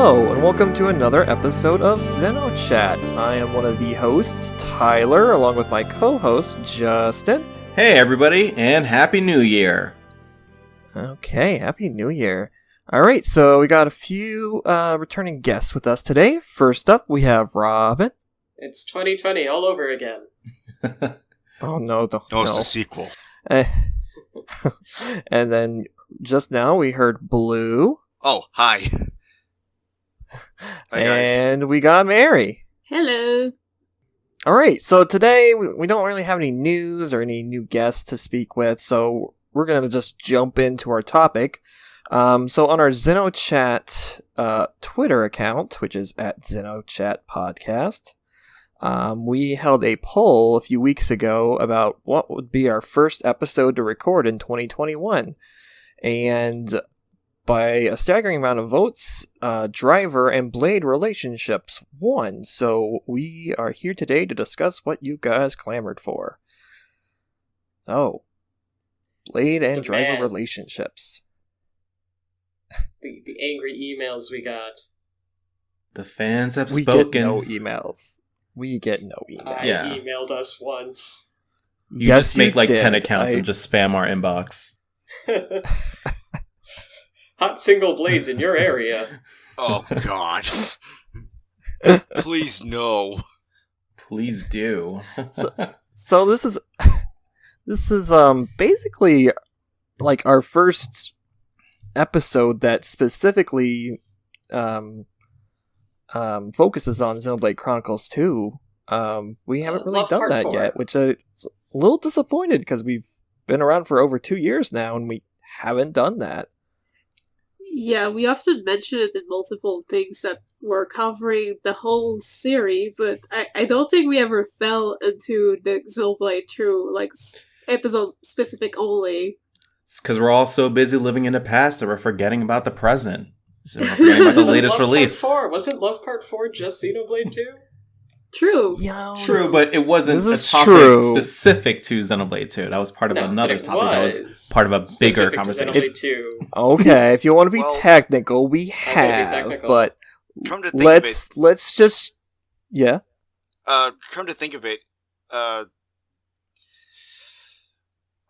Hello, and welcome to another episode of XenoChat. I am one of the hosts, Tyler, along with my co-host, Justin. Hey everybody, and Happy New Year! Okay, Happy New Year. Alright, so we got a few returning guests with us today. First up, we have Robin. It's 2020 all over again. Oh no, No, it's the sequel. And then, just now, we heard Blue. Oh, hi. Hi, guys. And we got Mary. Hello. Alright, so today we don't really have any news or any new guests to speak with, so we're going to just jump into our topic. So on our XenoChat Twitter account, which is at XenoChat Podcast, we held a poll a few weeks ago about what would be our first episode to record in 2021. And by a staggering amount of votes, driver and blade relationships won. So we are here today to discuss what you guys clamored for. So, blade and driver relationships. The angry emails we got. The fans have We spoken. get no emails. We get no emails. I emailed us once. You yes, just make you did. 10 accounts and just spam our inbox. Hot single blades in your area. Oh, God. Please, no. Please do. So this is basically like our first episode that specifically focuses on Xenoblade Chronicles 2. We haven't really done that yet, which I'm a little disappointed because we've been around for over 2 years now and we haven't done that. Yeah, we often mention it in multiple things that we're covering the whole series, but I don't think we ever fell into the Xenoblade 2, like, episode specific only. It's because we're all so busy living in the past that we're forgetting about the present. So we're forgetting about the latest release. Part 4. Wasn't Love Part 4 just Xenoblade 2? True. True, but it wasn't a topic specific to Xenoblade 2. That was part of another topic. That was part of a bigger conversation. Okay, if you want to be technical, we have, but come to think of it, let's just come to think of it, I'm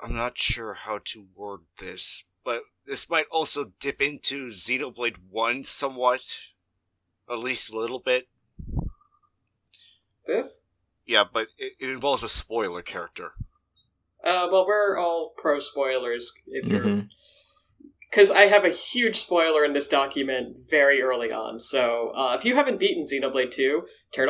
not sure how to word this, but this might also dip into Xenoblade 1 somewhat, at least a little bit. This? Yeah, but it involves a spoiler character. Well, we're all pro spoilers if you're... Because I have a huge spoiler in this document very early on, so if you haven't beaten Xenoblade 2, turn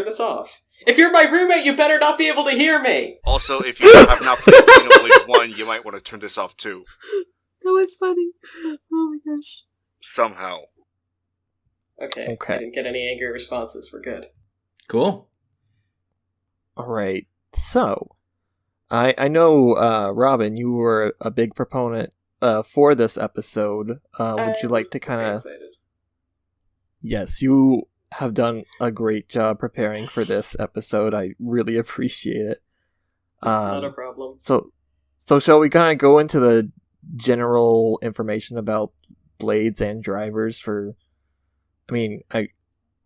this off. If you're my roommate, you better not be able to hear me! Also, if you have not played Xenoblade 1, you might want to turn this off too. That was funny. Oh my gosh. Somehow. Okay. I didn't get any angry responses. We're good. Cool. Alright, so, I know, Robin, you were a big proponent for this episode. Would you like to kind of... Yes, you have done a great job preparing for this episode. I really appreciate it. Not a problem. So shall we kind of go into the general information about blades and drivers for... I mean,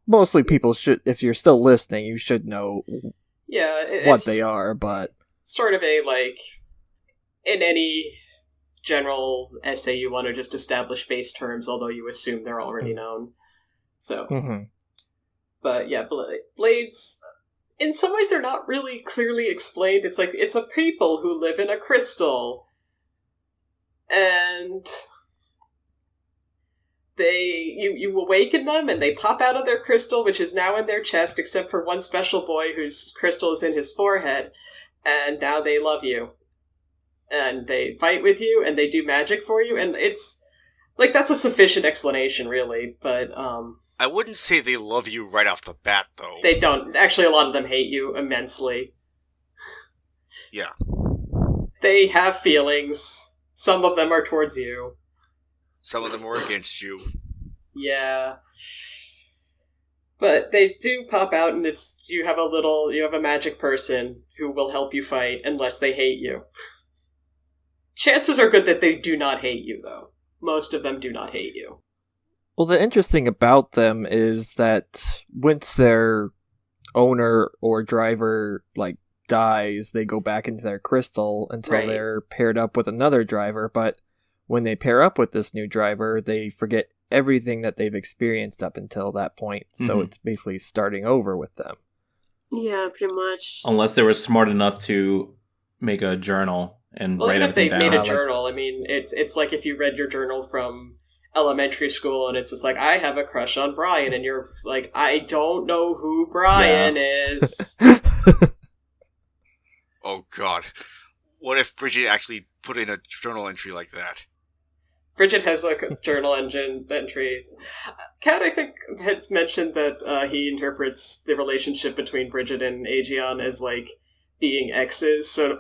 mostly people should, if you're still listening, you should know what they are, but... Sort of a, like, in any general essay you want to just establish base terms, although you assume they're already known. So, but yeah, blades, in some ways they're not really clearly explained. It's like, it's a people who live in a crystal, and... You awaken them, and they pop out of their crystal, which is now in their chest, except for one special boy whose crystal is in his forehead, and now they love you. And they fight with you, and they do magic for you, and it's... Like, that's a sufficient explanation, really, but, I wouldn't say they love you right off the bat, though. They don't. Actually, a lot of them hate you immensely. Yeah. They have feelings. Some of them are towards you. Some of them were against you. Yeah. But they do pop out, and you have a magic person who will help you fight unless they hate you. Chances are good that they do not hate you, though. Most of them do not hate you. Well, the interesting about them is that once their owner or driver dies, they go back into their crystal until they're paired up with another driver. But when they pair up with this new driver, they forget everything that they've experienced up until that point. So it's basically starting over with them. Yeah, pretty much. Unless they were smart enough to make a journal and write everything down. Well, if they made a journal, I mean, it's like if you read your journal from elementary school and it's just like, I have a crush on Brian, and you're like, I don't know who Brian is. Oh god. What if Bridget actually put in a journal entry like that? Bridget has a journal entry. Kat, I think, has mentioned that he interprets the relationship between Bridget and Aegeon as being exes, so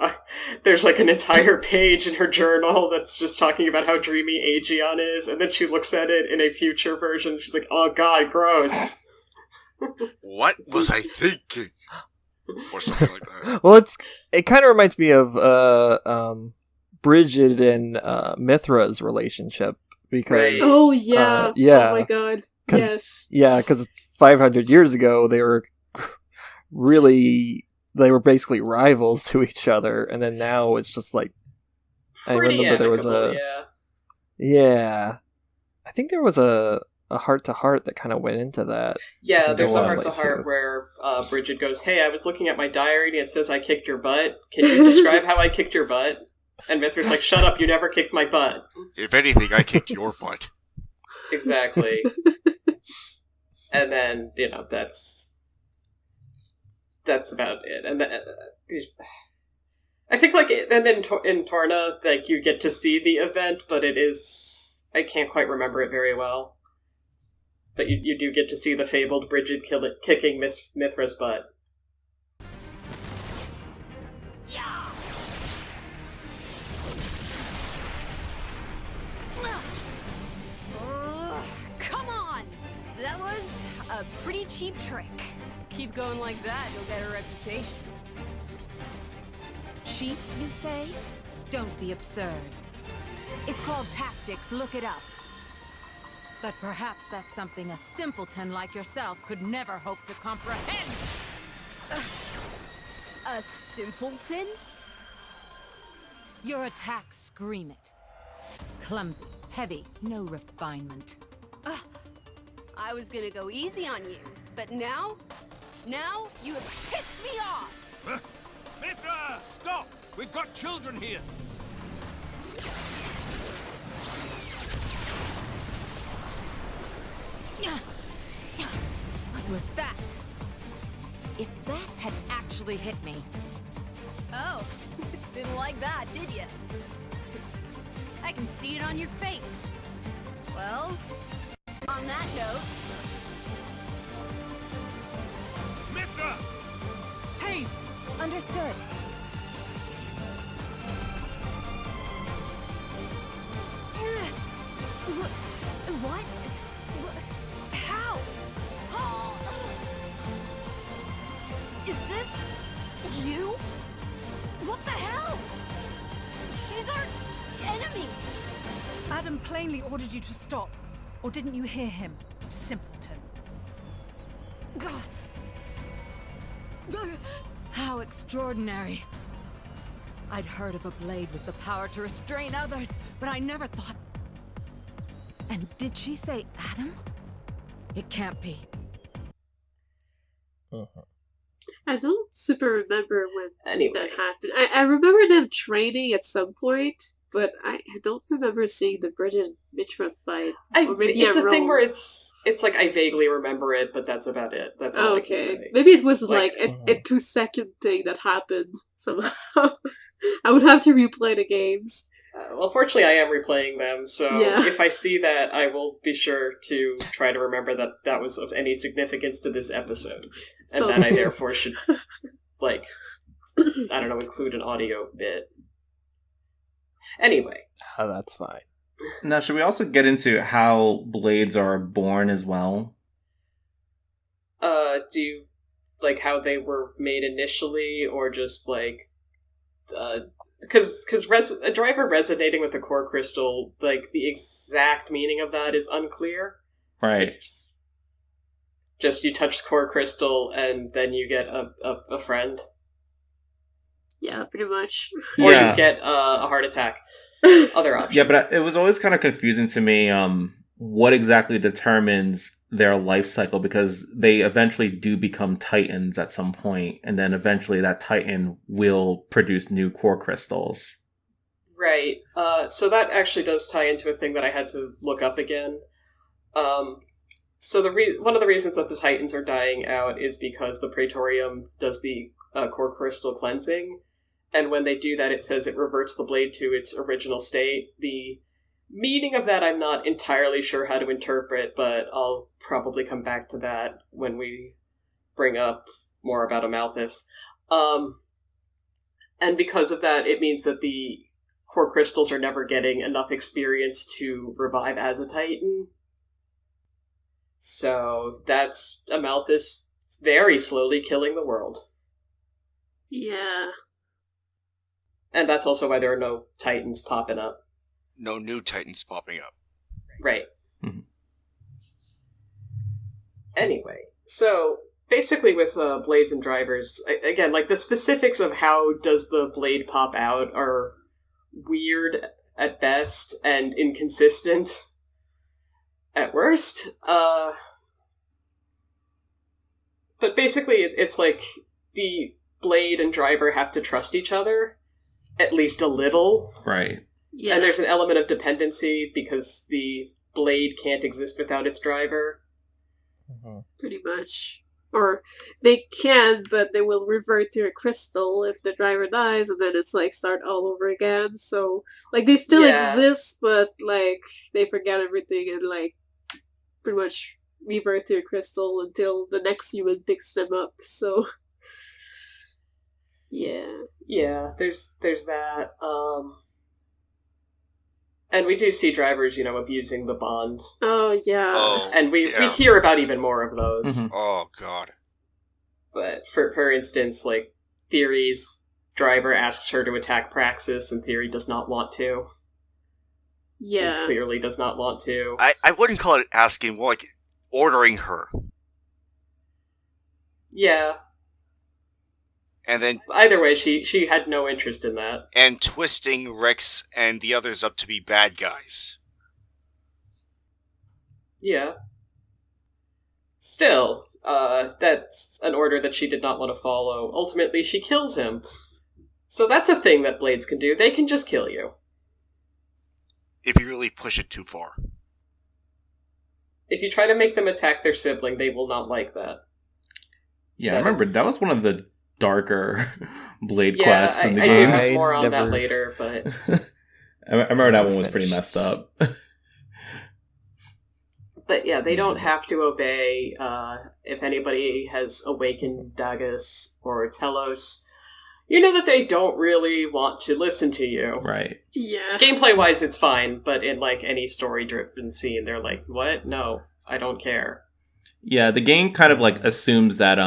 there's an entire page in her journal that's just talking about how dreamy Aegeon is, and then she looks at it in a future version, she's like, oh god, gross. What was I thinking? Or something like that. Well, it kind of reminds me of Bridget and Mithra's relationship, because oh yeah, oh my god, yes, because 500 years ago they were basically rivals to each other, and then now it's just I remember there was I think there was a heart-to-heart that kind of went into that. Yeah, there's a heart-to-heart where Bridget goes, hey, I was looking at my diary and it says I kicked your butt. Can you describe how I kicked your butt? And Mithra's like, shut up, you never kicked my butt. If anything, I kicked your butt. Exactly. And then, that's about it. And then, I think, then in Torna, you get to see the event, but it is... I can't quite remember it very well. But you do get to see the fabled Bridget kicking Mithra's butt. Yeah. Come on! That was a pretty cheap trick. Keep going like that, you'll get a reputation. Cheap, you say? Don't be absurd. It's called tactics, look it up. But perhaps that's something a simpleton like yourself could never hope to comprehend. A simpleton? Your attacks scream it. Clumsy, heavy, no refinement. I was gonna go easy on you, but now you have pissed me off! Mithra, stop! We've got children here! What was that? If that had actually hit me... Oh, didn't like that, did you? I can see it on your face. Well, on that note... Mithra! Haze! Understood. What? How? Is this you? What the hell? She's our enemy. Adam plainly ordered you to stop. Or didn't you hear him, simpleton? How extraordinary. I'd heard of a blade with the power to restrain others, but I never thought... And did she say Adam? It can't be. I don't super remember when that happened. I remember them training at some point, but I don't remember seeing the Bridget and Mithra fight. It's a thing where it's like I vaguely remember it, but that's about it. That's all I can say. Maybe it was a 2-second thing that happened somehow. I would have to replay the games. Well, fortunately, I am replaying them, so if I see that, I will be sure to try to remember that that was of any significance to this episode. And that I therefore should, include an audio bit. Anyway. Oh, that's fine. Now, should we also get into how blades are born as well? Do you, how they were made initially, or just, because a driver resonating with the core crystal, the exact meaning of that is unclear. Right. Just you touch the core crystal and then you get a friend. Yeah, pretty much. Or you get a heart attack. Other option. Yeah, but it was always kind of confusing to me what exactly determines their life cycle, because they eventually do become titans at some point, and then eventually that titan will produce new core crystals. Right. So that actually does tie into a thing that I had to look up again. So one of the reasons that the titans are dying out is because the Praetorium does the core crystal cleansing, and when they do that, it says it reverts the blade to its original state. The meaning of that I'm not entirely sure how to interpret, but I'll probably come back to that when we bring up more about Amalthus. And because of that, it means that the core crystals are never getting enough experience to revive as a titan. So that's Amalthus very slowly killing the world. Yeah. And that's also why there are no titans popping up. No new titans popping up. Right. Mm-hmm. Anyway, so basically with blades and drivers, again, like the specifics of how does the blade pop out are weird at best and inconsistent at worst. But basically it's like the blade and driver have to trust each other, at least a little. Right. Yeah. And there's an element of dependency because the blade can't exist without its driver. Mm-hmm. Pretty much. Or they can, but they will revert to a crystal if the driver dies, and then it's like start all over again. So, like, they still exist, but like they forget everything and like pretty much revert to a crystal until the next human picks them up. So, yeah, there's that. And we do see drivers, abusing the bond. Oh, yeah. Oh, and we hear about even more of those. Mm-hmm. Oh, God. But for instance, like, Theory's driver asks her to attack Praxis, and Theory does not want to. Yeah. He clearly does not want to. I wouldn't call it asking, more like ordering her. Yeah. And then either way, she had no interest in that. And twisting Rex and the others up to be bad guys. Yeah. Still, that's an order that she did not want to follow. Ultimately, she kills him. So that's a thing that blades can do. They can just kill you. If you really push it too far. If you try to make them attack their sibling, they will not like that. Yeah, I remember that was one of the darker Blade quests in the I game. do have more on that later, but I remember that one was pretty messed up. But yeah, they don't have to obey. If anybody has awakened Dagus or Telos, you know that they don't really want to listen to you. Right. Yeah. Gameplay-wise, it's fine, but in like any story-driven scene, they're like, "What? No, I don't care." Yeah, the game kind of like assumes that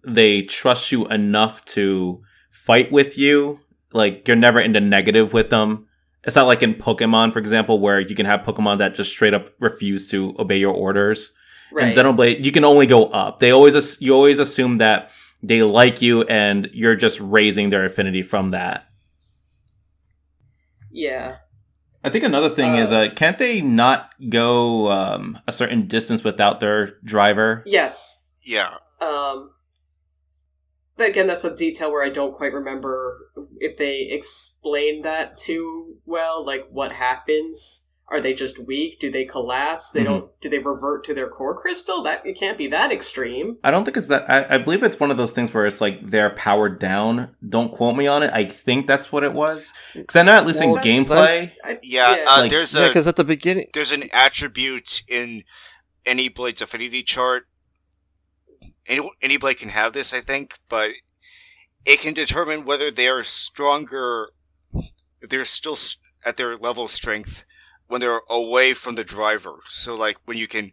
they trust you enough to fight with you. Like, you're never in the negative with them. It's not like in Pokemon, for example, where you can have Pokemon that just straight up refuse to obey your orders. Right. In Xenoblade, you can only go up. You always assume that they like you and you're just raising their affinity from that. Yeah. I think another thing is, can't they not go a certain distance without their driver? Yes. Yeah. Again, that's a detail where I don't quite remember if they explain that too well. Like, what happens? Are they just weak? Do they collapse? Do they revert to their core crystal? It can't be that extreme. I don't think it's that. I believe it's one of those things where it's like they're powered down. Don't quote me on it. I think that's what it was. Because I know at least in gameplay. Because at the beginning, there's an attribute in any Blade's affinity chart. Any Blade can have this, I think, but it can determine whether they are stronger, if they're still at their level of strength when they're away from the driver. So, like, when you can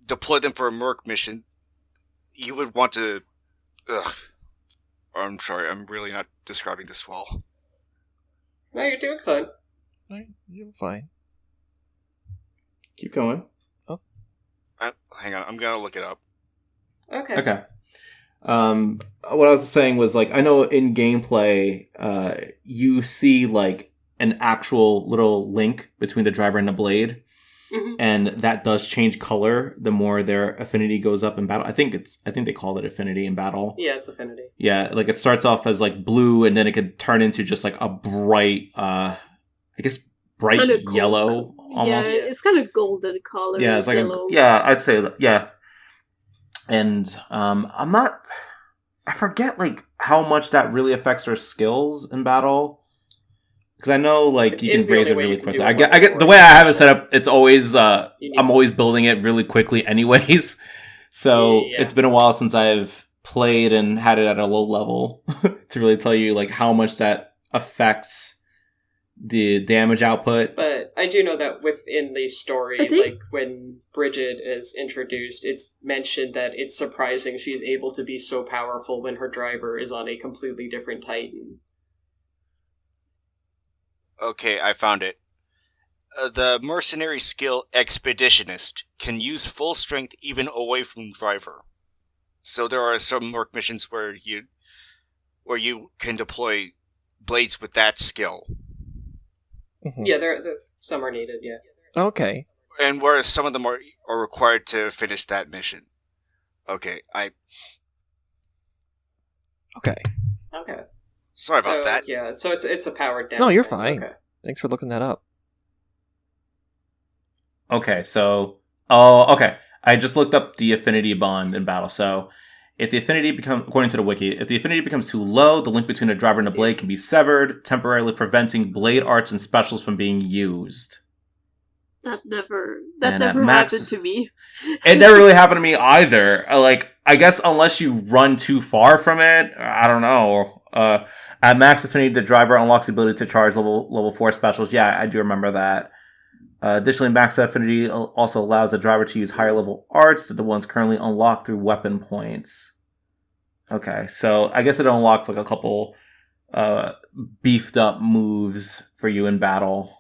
deploy them for a Merc mission, you would want to... I'm sorry, I'm really not describing this well. No, you're doing fine. You're fine. Keep going. Oh. Hang on, I'm gonna look it up. Okay. What I was saying was, like, I know in gameplay, you see, like, an actual little link between the driver and the blade, and that does change color the more their affinity goes up in battle. I think they call it affinity in battle. Yeah, it's affinity. Yeah, like, it starts off as, like, blue, and then it could turn into just, like, a bright, bright Kinda yellow, almost. Yeah, it's kind of golden color. Yeah, it's like yellow. I'd say that. Yeah, and I forget, like, how much that really affects her skills in battle, because I know, like, you can raise it really quickly. I get the way I have it set up. It's always I'm always building it really quickly, anyways. So it's been a while since I've played and had it at a low level to really tell you, like, how much that affects the damage output. But I do know that within the story, like, when Bridget is introduced, it's mentioned that it's surprising she's able to be so powerful when her driver is on a completely different Titan. Okay, I found it. The mercenary skill Expeditionist can use full strength even away from driver. So there are some work missions where you can deploy blades with that skill. Yeah, some are needed, yeah. Okay. And whereas some of them are required to finish that mission. Okay. Okay. Sorry about that. Yeah, so it's a powered down. No, you're thing. fine. Okay. Thanks for looking that up. Okay, so... Oh, okay. I just looked up the affinity bond in battle. So, if the affinity according to the wiki, if the affinity becomes too low, the link between the driver and the blade can be severed, temporarily preventing blade arts and specials from being used. That never happened to me. It never really happened to me either. Like, I guess unless you run too far from it, I don't know. At max affinity, the driver unlocks the ability to charge level 4 specials. Yeah, I do remember that. Additionally, max affinity also allows the driver to use higher level arts than the ones currently unlocked through weapon points. Okay, so I guess it unlocks, like, a couple beefed up moves for you in battle.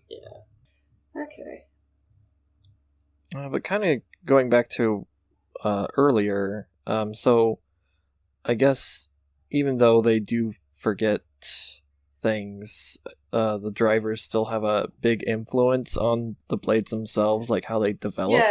Yeah. Okay. But kind of going back to earlier, so I guess even though they do forget things, the drivers still have a big influence on the blades themselves, like how they develop.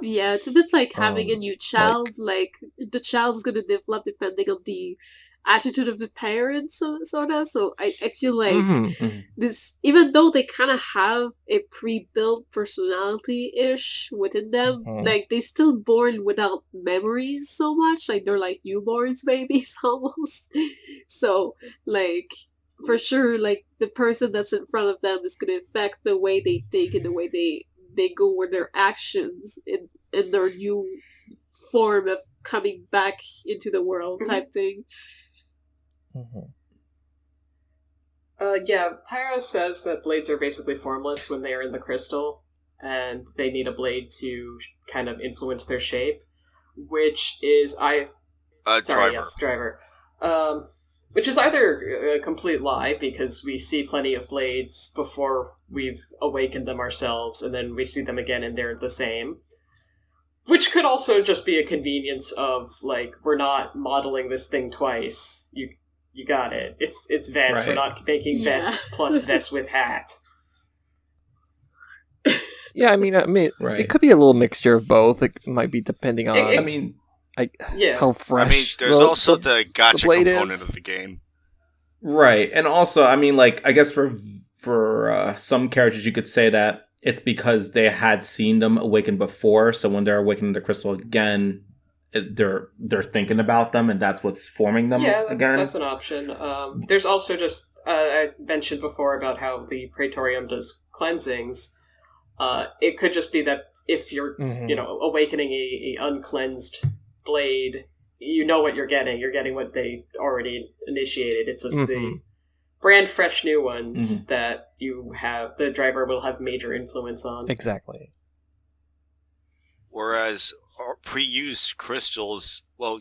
Yeah, it's a bit like having a new child. Like the child's gonna develop depending on the attitude of the parents, sort of. So I feel like this, even though they kind of have a pre-built personality-ish within them, like they still born without memories so much. Like they're like newborns babies almost. So like, for sure, like the person that's in front of them is going to affect the way they think and the way they go with their actions in their new form of coming back into the world type thing. Yeah, Pyro says that blades are basically formless when they are in the crystal, and they need a blade to kind of influence their shape, which is driver. Which is either a complete lie, because we see plenty of blades before we've awakened them ourselves, and then we see them again and they're the same. Which could also just be a convenience of, like, we're not modeling this thing twice. You got it. It's vest. Right. We're not making vest plus vest with hat. Yeah, I mean, right. It could be a little mixture of both. It might be depending on... how fresh. I mean, there's also the gacha component of the game, right? And also, I mean, like, I guess for some characters, you could say that it's because they had seen them awaken before, so when they're awakening the crystal again, they're thinking about them, and that's what's forming them again. That's an option. There's also just I mentioned before about how the Praetorium does cleansings. It could just be that if you're awakening a uncleansed blade, you know what you're getting. You're getting what they already initiated. It's just the brand fresh new ones that you have. The driver will have major influence on. Exactly. Whereas pre-used crystals, well,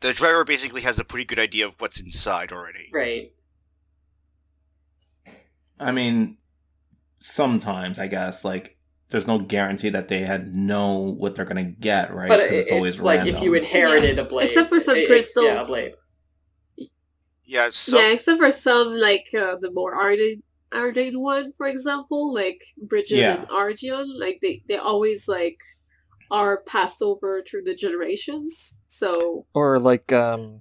the driver basically has a pretty good idea of what's inside already. Right. I mean, sometimes, I guess, like, there's no guarantee that they know what they're gonna get, right? But 'Cause it's always like random. if you inherited Yes, a blade, except for some crystals. Yeah, a blade. Yeah, so, Yeah, except for some, like, the more Arden one, for example, like Bridget Yeah. and Argion, like, they always, like, are passed over through the generations, so... Or like Mhm.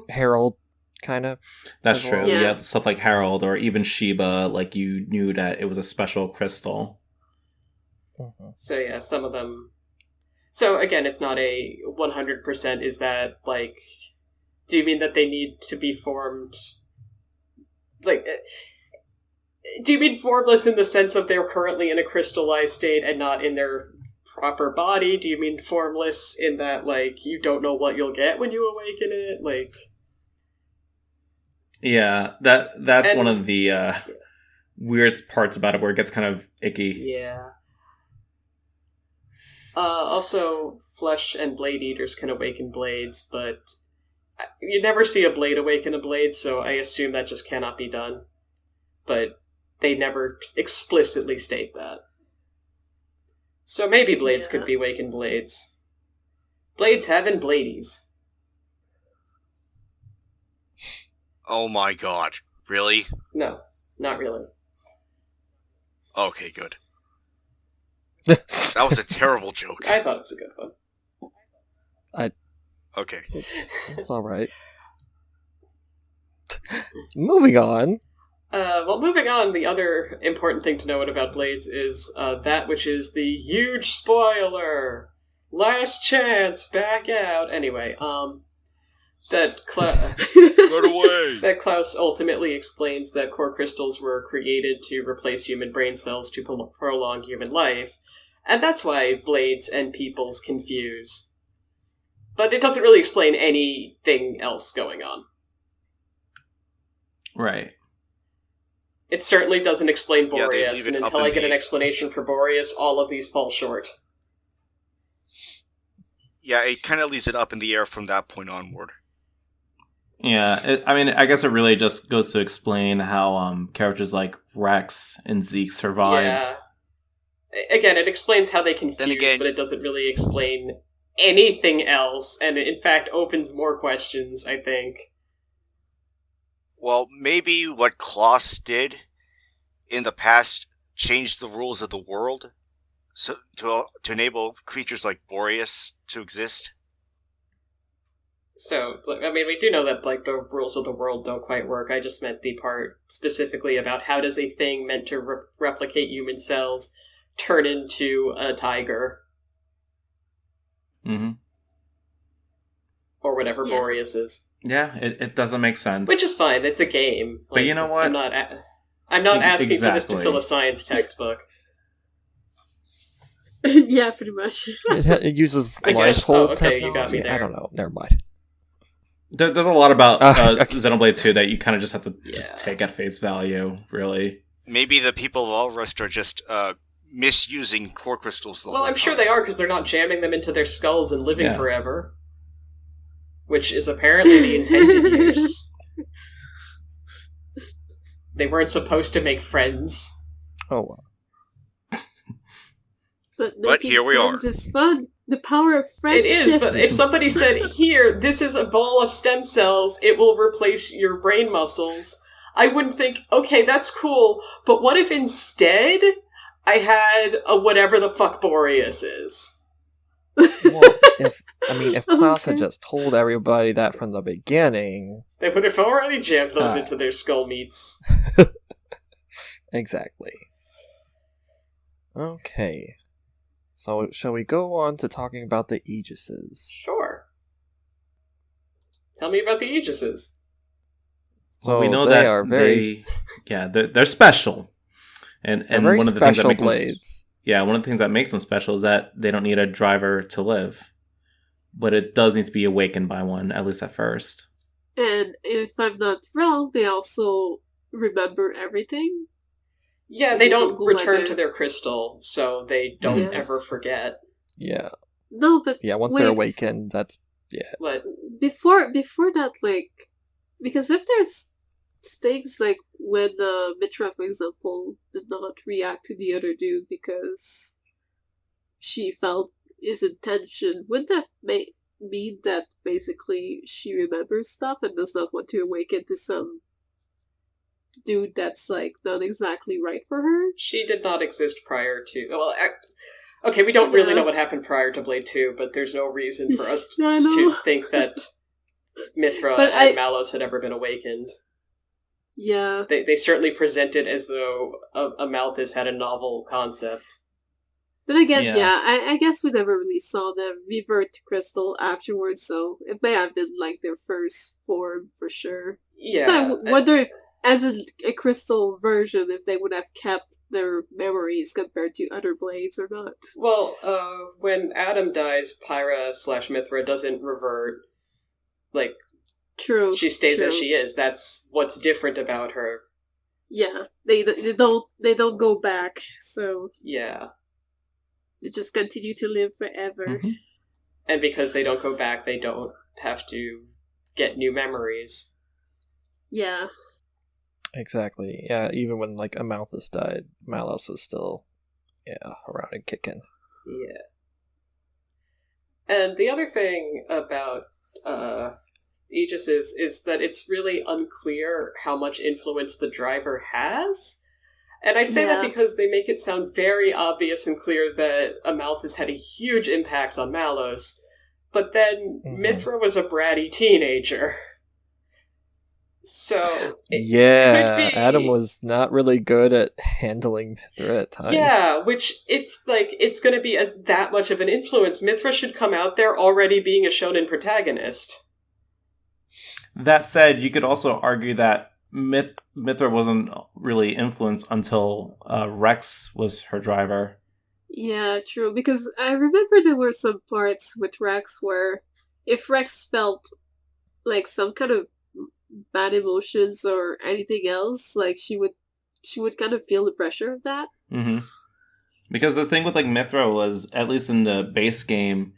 Harold, kind of. That's as true. well. Yeah. Yeah, stuff like Harold or even Sheba, like you knew that it was a special crystal. Mhm. So yeah, some of them. So again, it's not a 100%. Is that like? Do you mean that they need to be formed? Like, do you mean formless in the sense of they're currently in a crystallized state and not in their proper body? Do you mean formless in that like you don't know what you'll get when you awaken it? Like, Yeah, that's And- one of the weird parts about it where it gets kind of icky. yeah. Also, flesh and blade eaters can awaken blades, but you never see a blade awaken a blade, so I assume that just cannot be done. But they never explicitly state that. So maybe blades Yeah. could be awakened blades. Blades having bladies. oh my god. Really? No, not really. Okay, good. That was a terrible joke. I thought it was a good one. Okay. It's all right. Moving on. Well, moving on, the other important thing to note about Blades is that which is the huge spoiler. Last chance, back out. Anyway, that Run away! that Klaus ultimately explains that core crystals were created to replace human brain cells to prolong human life, and that's why Blades and Peoples confuse. But it doesn't really explain anything else going on. Right. It certainly doesn't explain Yeah, they Boreas, leave and it up until I in get an the- explanation for Boreas, all of these fall short. Yeah, it kind of leaves it up in the air from that point onward. Yeah, I mean, I guess it really just goes to explain how characters like Rex and Zeke survived. Yeah. Again, it explains how they confuse, again- but it doesn't really explain anything else, and it in fact opens more questions, I think. Well, maybe what Klaus did in the past changed the rules of the world so to enable creatures like Boreas to exist. So, I mean, we do know that, like, the rules of the world don't quite work. I just meant the part specifically about how does a thing meant to replicate human cells turn into a tiger, Mm-hmm. or whatever Yeah. Boreas is. Yeah, it doesn't make sense. Which is fine, it's a game. But you know what? I'm not asking for this to Exactly. fill a science textbook. Yeah, pretty much. It uses I guess- lifehold okay, you got me technology. there. I don't know. Never mind. There's a lot about Okay. Xenoblade 2 that you kind of just have to Yeah. just take at face value, really. Maybe the people of Allrust are just misusing core crystals the Well, whole I'm sure time. they are, because they're not jamming them into their skulls and living Yeah. forever. Which is apparently the intended use. They weren't supposed to make friends. Oh, well. But But making here we friends are. is fun. The power of It friendship. is, but if somebody said, here, this is a ball of stem cells, it will replace your brain muscles, I wouldn't think, okay, that's cool, but what if instead I had a whatever the fuck Boreas is? Well, if Klaus had Okay. just told everybody that from the beginning, They would have already jammed those Ah. into their skull meats. exactly. Okay. So, shall we go on to talking about the Aegises? Sure. Tell me about the Aegises. So we know they that are very, they're special, and they're very one of the things that special makes blades. one of the things that makes them special is that they don't need a driver to live, but it does need to be awakened by one, at least at first. And if I'm not wrong, they also remember everything. Yeah, They they don't don't go return under. to their crystal, so they don't Yeah. ever forget. Yeah, No, but yeah. Once wait, they're awakened, that's But before that, like, because if there's things like when Mitra, for example, did not react to the other dude because she felt his intention. Would that mean that basically she remembers stuff and does not want to awaken to some dude that's like not exactly right for her? She did not exist prior to. Well, okay, we don't really know what happened prior to Blade 2, but there's no reason for us to think that Mithra and Malos had ever been awakened. Yeah. They certainly present it as though a Malthus had a novel concept. Then again, I guess we never really saw them revert to Crystal afterwards, so it may have been like their first form for sure. Yeah. So I wonder if, as a Crystal version, if they would have kept their memories compared to other Blades or not. Well, when Adam dies, Pyra/Mithra doesn't revert. Like, True. She stays as she is. That's what's different about her. Yeah, they don't go back. So yeah, they just continue to live forever. Mm-hmm. And because they don't go back, they don't have to get new memories. Yeah. Exactly. Yeah, even when like Amalthus died, Malos was still around and kicking. Yeah. And the other thing about Aegis is that it's really unclear how much influence the driver has. And I say that because they make it sound very obvious and clear that Amalthus had a huge impact on Malos, but then Mithra was a bratty teenager. So Adam was not really good at handling Mithra at times. Yeah, which if it's going to be that much of an influence, Mithra should come out there already being a shonen protagonist. That said, you could also argue that Mithra wasn't really influenced until Rex was her driver. Yeah, true. Because I remember there were some parts with Rex where if Rex felt like some kind of bad emotions or anything else, like she would kind of feel the pressure of that. Mm-hmm. Because the thing with like Mithra was, at least in the base game,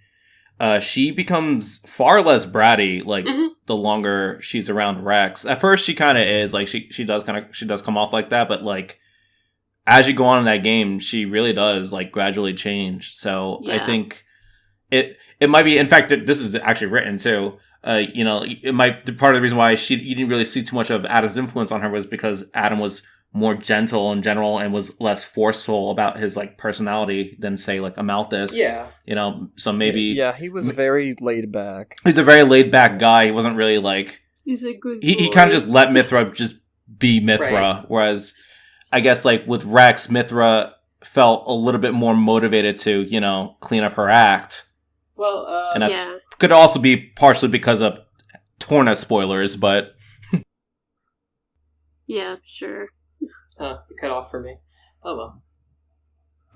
she becomes far less bratty like the longer she's around Rex. At first she kind of is like she does come off like that, but like as you go on in that game, she really does like gradually change. So I think it might be, in fact, this is actually written too. It might, part of the reason why you didn't really see too much of Adam's influence on her was because Adam was more gentle in general and was less forceful about his like personality than say like Amalthus. Yeah. So maybe he was very laid back. He's a very laid back guy. He wasn't really like, he's a good he kind of just let Mithra just be Mithra. Right. Whereas I guess like with Rex, Mithra felt a little bit more motivated to, clean up her act. Well, and that's could also be partially because of Torna spoilers, but yeah, sure. You cut off for me. Oh well.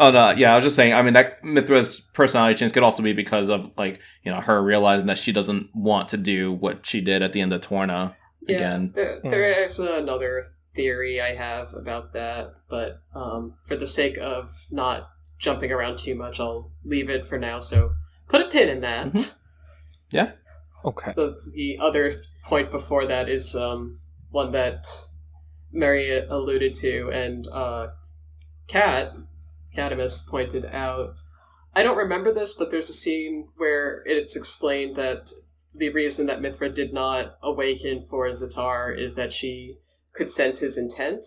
Oh no, yeah, I was just saying. I mean, that Mithra's personality change could also be because of like her realizing that she doesn't want to do what she did at the end of Torna again. There is another theory I have about that, but for the sake of not jumping around too much, I'll leave it for now. So put a pin in that. Mm-hmm. Yeah. Okay. The other point before that is one that Mary alluded to, and Catamus pointed out. I don't remember this, but there's a scene where it's explained that the reason that Mithra did not awaken for Zatar is that she could sense his intent.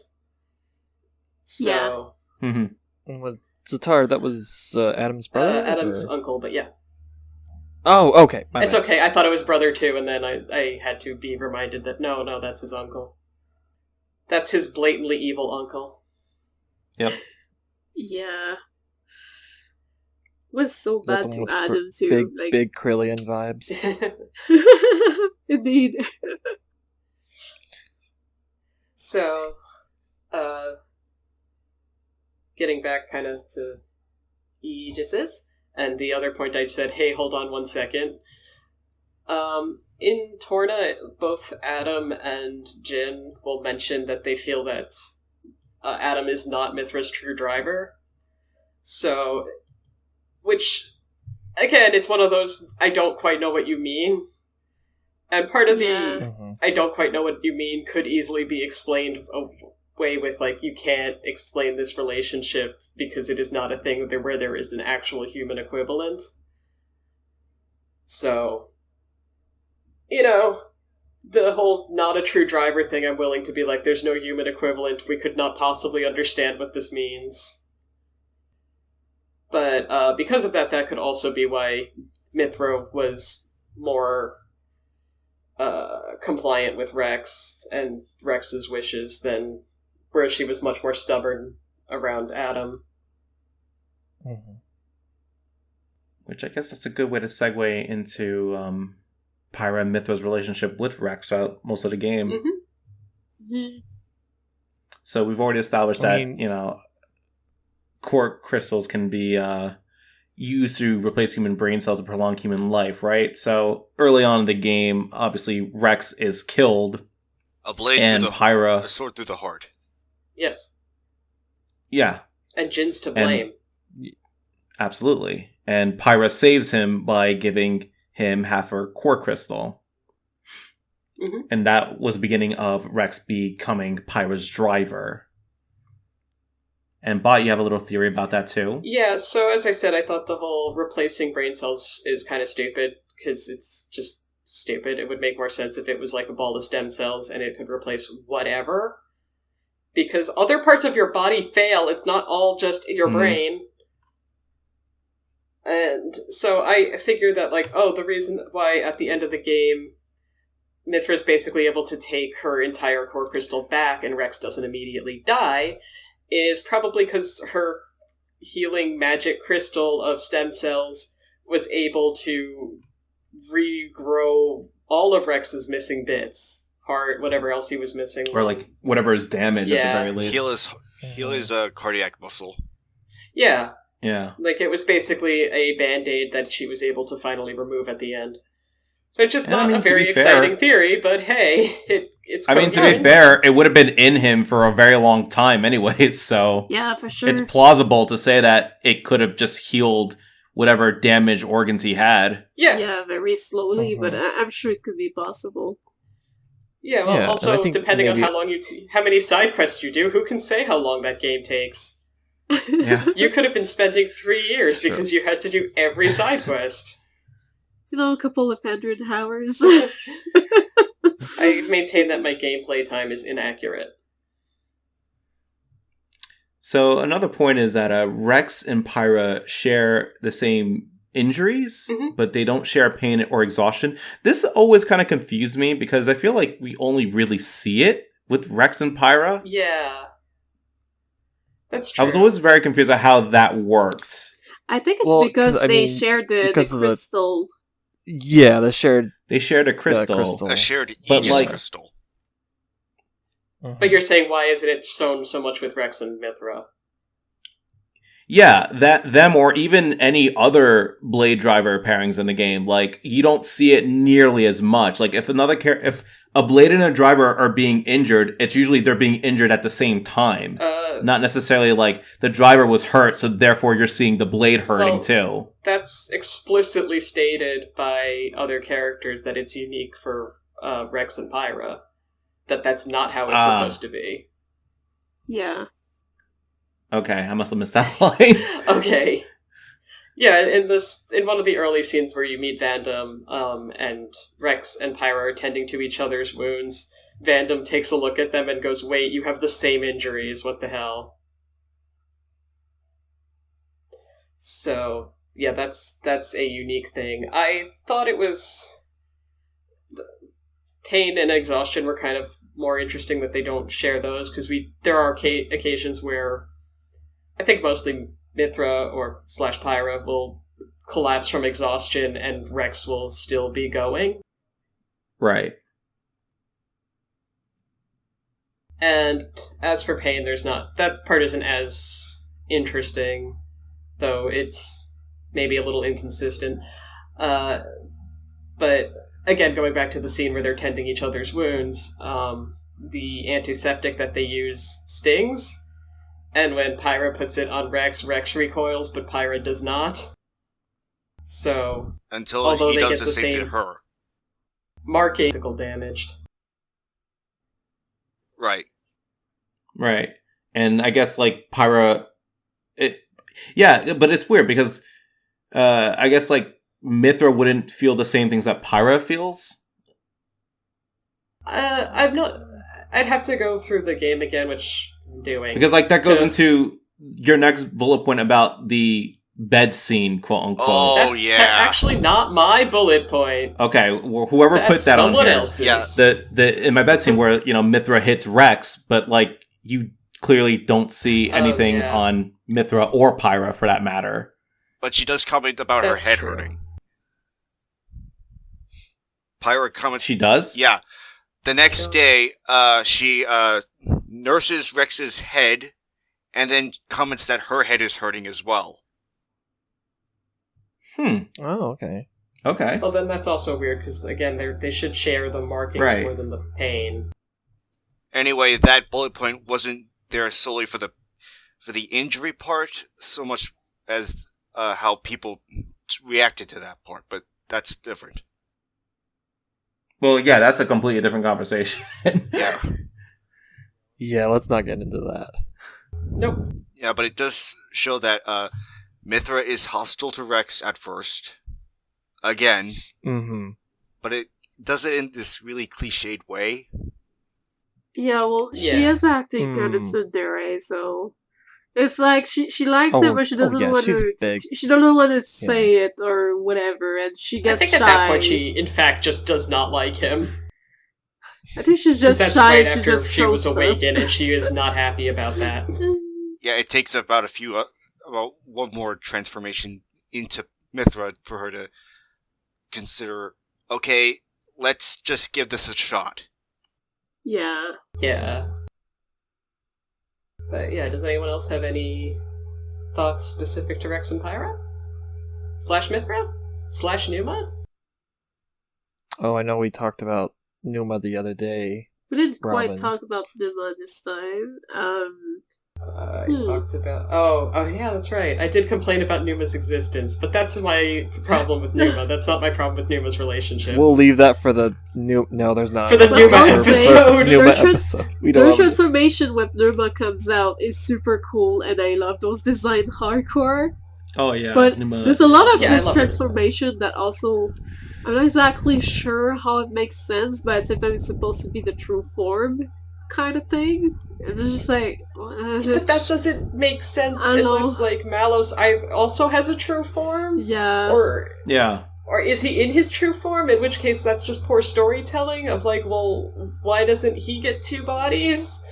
So, And was Zatar, that was Adam's brother? Adam's uncle, but yeah. Oh, okay. It's okay. I thought it was brother too, and then I had to be reminded that no, that's his uncle. That's his blatantly evil uncle. Yep. Yeah. It was so bad to Adam too. Big Krillian vibes. Indeed. So, getting back kind of to Aegis's, and the other point I said, hey, hold on 1 second. In Torna, both Adam and Jin will mention that they feel that Adam is not Mithra's true driver. So, which, again, it's one of those, I don't quite know what you mean. And part of the I don't quite know what you mean could easily be explained away with, like, you can't explain this relationship because it is not a thing where there is an actual human equivalent. So, you know, the whole not a true driver thing, I'm willing to be like, there's no human equivalent, we could not possibly understand what this means. But because of that, that could also be why Mithra was more compliant with Rex and Rex's wishes than, whereas she was much more stubborn around Adam. Mm-hmm. Which I guess that's a good way to segue into Pyra and Mithra's relationship with Rex throughout most of the game. Mm-hmm. So we've already established that, core crystals can be used to replace human brain cells and prolong human life, right? So early on in the game, obviously Rex is killed. A blade and through the Pyra, a sword through the heart. Yes. Yeah. And Jin's to blame. Absolutely. And Pyra saves him by giving him half her core crystal. Mm-hmm. And that was the beginning of Rex becoming Pyra's driver. And Bot, you have a little theory about that too? Yeah, so as I said, I thought the whole replacing brain cells is kind of stupid, because it's just stupid. It would make more sense if it was like a ball of stem cells and it could replace whatever. Because other parts of your body fail, it's not all just your brain. And so I figure that, like, the reason why at the end of the game Mithra's basically able to take her entire core crystal back and Rex doesn't immediately die is probably because her healing magic crystal of stem cells was able to regrow all of Rex's missing bits. Heart, whatever else he was missing. Or, like, whatever is damaged at the very least. Heal his cardiac muscle. Yeah. Yeah. Like, it was basically a Band-Aid that she was able to finally remove at the end. Which is not a very exciting theory, but hey, it's coherent. To be fair, it would have been in him for a very long time anyways, so... Yeah, for sure. It's plausible to say that it could have just healed whatever damaged organs he had. Yeah. Yeah, very slowly, but I'm sure it could be possible. Yeah, well, also, depending on how many side quests you do, who can say how long that game takes? Yeah. You could have been spending 3 years because you had to do every side quest. A couple of 100 hours. I maintain that my gameplay time is inaccurate. So another point is that Rex and Pyra share the same injuries, but they don't share pain or exhaustion. This always kind of confused me because I feel like we only really see it with Rex and Pyra. Yeah. That's true. I was always very confused at how that worked. I think it's because they share the crystal. Yeah, they shared a crystal. A shared Aegis crystal. But you're saying, why isn't it shown so much with Rex and Mithra? Yeah, them or even any other Blade Driver pairings in the game, like, you don't see it nearly as much. Like, if a Blade and a Driver are being injured, it's usually they're being injured at the same time. Not necessarily like the Driver was hurt, so therefore you're seeing the Blade hurting too. That's explicitly stated by other characters that it's unique for Rex and Pyra. That's not how it's supposed to be. Yeah. Okay, I must have missed that line. Okay. Yeah, in one of the early scenes where you meet Vandam, and Rex and Pyra are tending to each other's wounds, Vandam takes a look at them and goes, "Wait, you have the same injuries, what the hell?" So, yeah, that's a unique thing. I thought it was... Pain and exhaustion were kind of more interesting that they don't share those, because there are occasions where I think mostly Mithra or / Pyra will collapse from exhaustion and Rex will still be going. Right. And as for pain, that part isn't as interesting, though it's maybe a little inconsistent. But again, going back to the scene where they're tending each other's wounds, the antiseptic that they use stings. And when Pyra puts it on Rex, Rex recoils, but Pyra does not. So, until he does the same to her. Marking physical damaged. Right. Right. And I guess, like, Pyra... but it's weird because I guess, like, Mithra wouldn't feel the same things that Pyra feels. I'm not... I'd have to go through the game again, which I'm doing. Because, like, that goes into your next bullet point about the bed scene, quote unquote. Oh, That's actually not my bullet point. Okay, well, whoever put that on here. Someone else's. Yeah. In my bed scene where, Mithra hits Rex, but, like, you clearly don't see anything on Mithra or Pyra, for that matter. But she does comment about her head hurting. Pyra comments... She does? Yeah. The next day, she nurses Rex's head, and then comments that her head is hurting as well. Oh, okay. Okay. Well, then that's also weird, because, again, they should share the markings more than the pain. Anyway, that bullet point wasn't there solely for the injury part, so much as how people reacted to that part, but that's different. Well, yeah, that's a completely different conversation. Yeah. Yeah, let's not get into that. Nope. Yeah, but it does show that Mithra is hostile to Rex at first. Again. Mm-hmm. But it does it in this really cliched way. Yeah, well, she is acting kind of tsundere, so it's like she likes him, but she doesn't want to. She doesn't want to say it or whatever, and she gets shy. I think at that point, she in fact just does not like him. I think she's just shy. Right after she was awakened, and she is not happy about that. Yeah, it takes about about one more transformation into Mithra for her to consider. Okay, let's just give this a shot. Yeah. Yeah. But yeah, does anyone else have any thoughts specific to Rex and Pyra? / Mithra? / Numa? Oh, I know we talked about Numa the other day. We didn't quite talk about Numa this time. I talked about... Oh, yeah, that's right. I did complain about Numa's existence, but that's my problem with Numa. That's not my problem with Numa's relationship. We'll leave that for the new... No, there's not. For the Numa episode. Their transformation when Numa comes out is super cool, and I love those design hardcore. Oh, yeah. But Numa. there's a lot of this transformation that also... I'm not exactly sure how it makes sense, but at the same time it's supposed to be the true form kind of thing. And it's just like... But that doesn't make sense unless, like, Malos also has a true form? Yeah. Or is he in his true form? In which case, that's just poor storytelling of, like, well, why doesn't he get 2 bodies?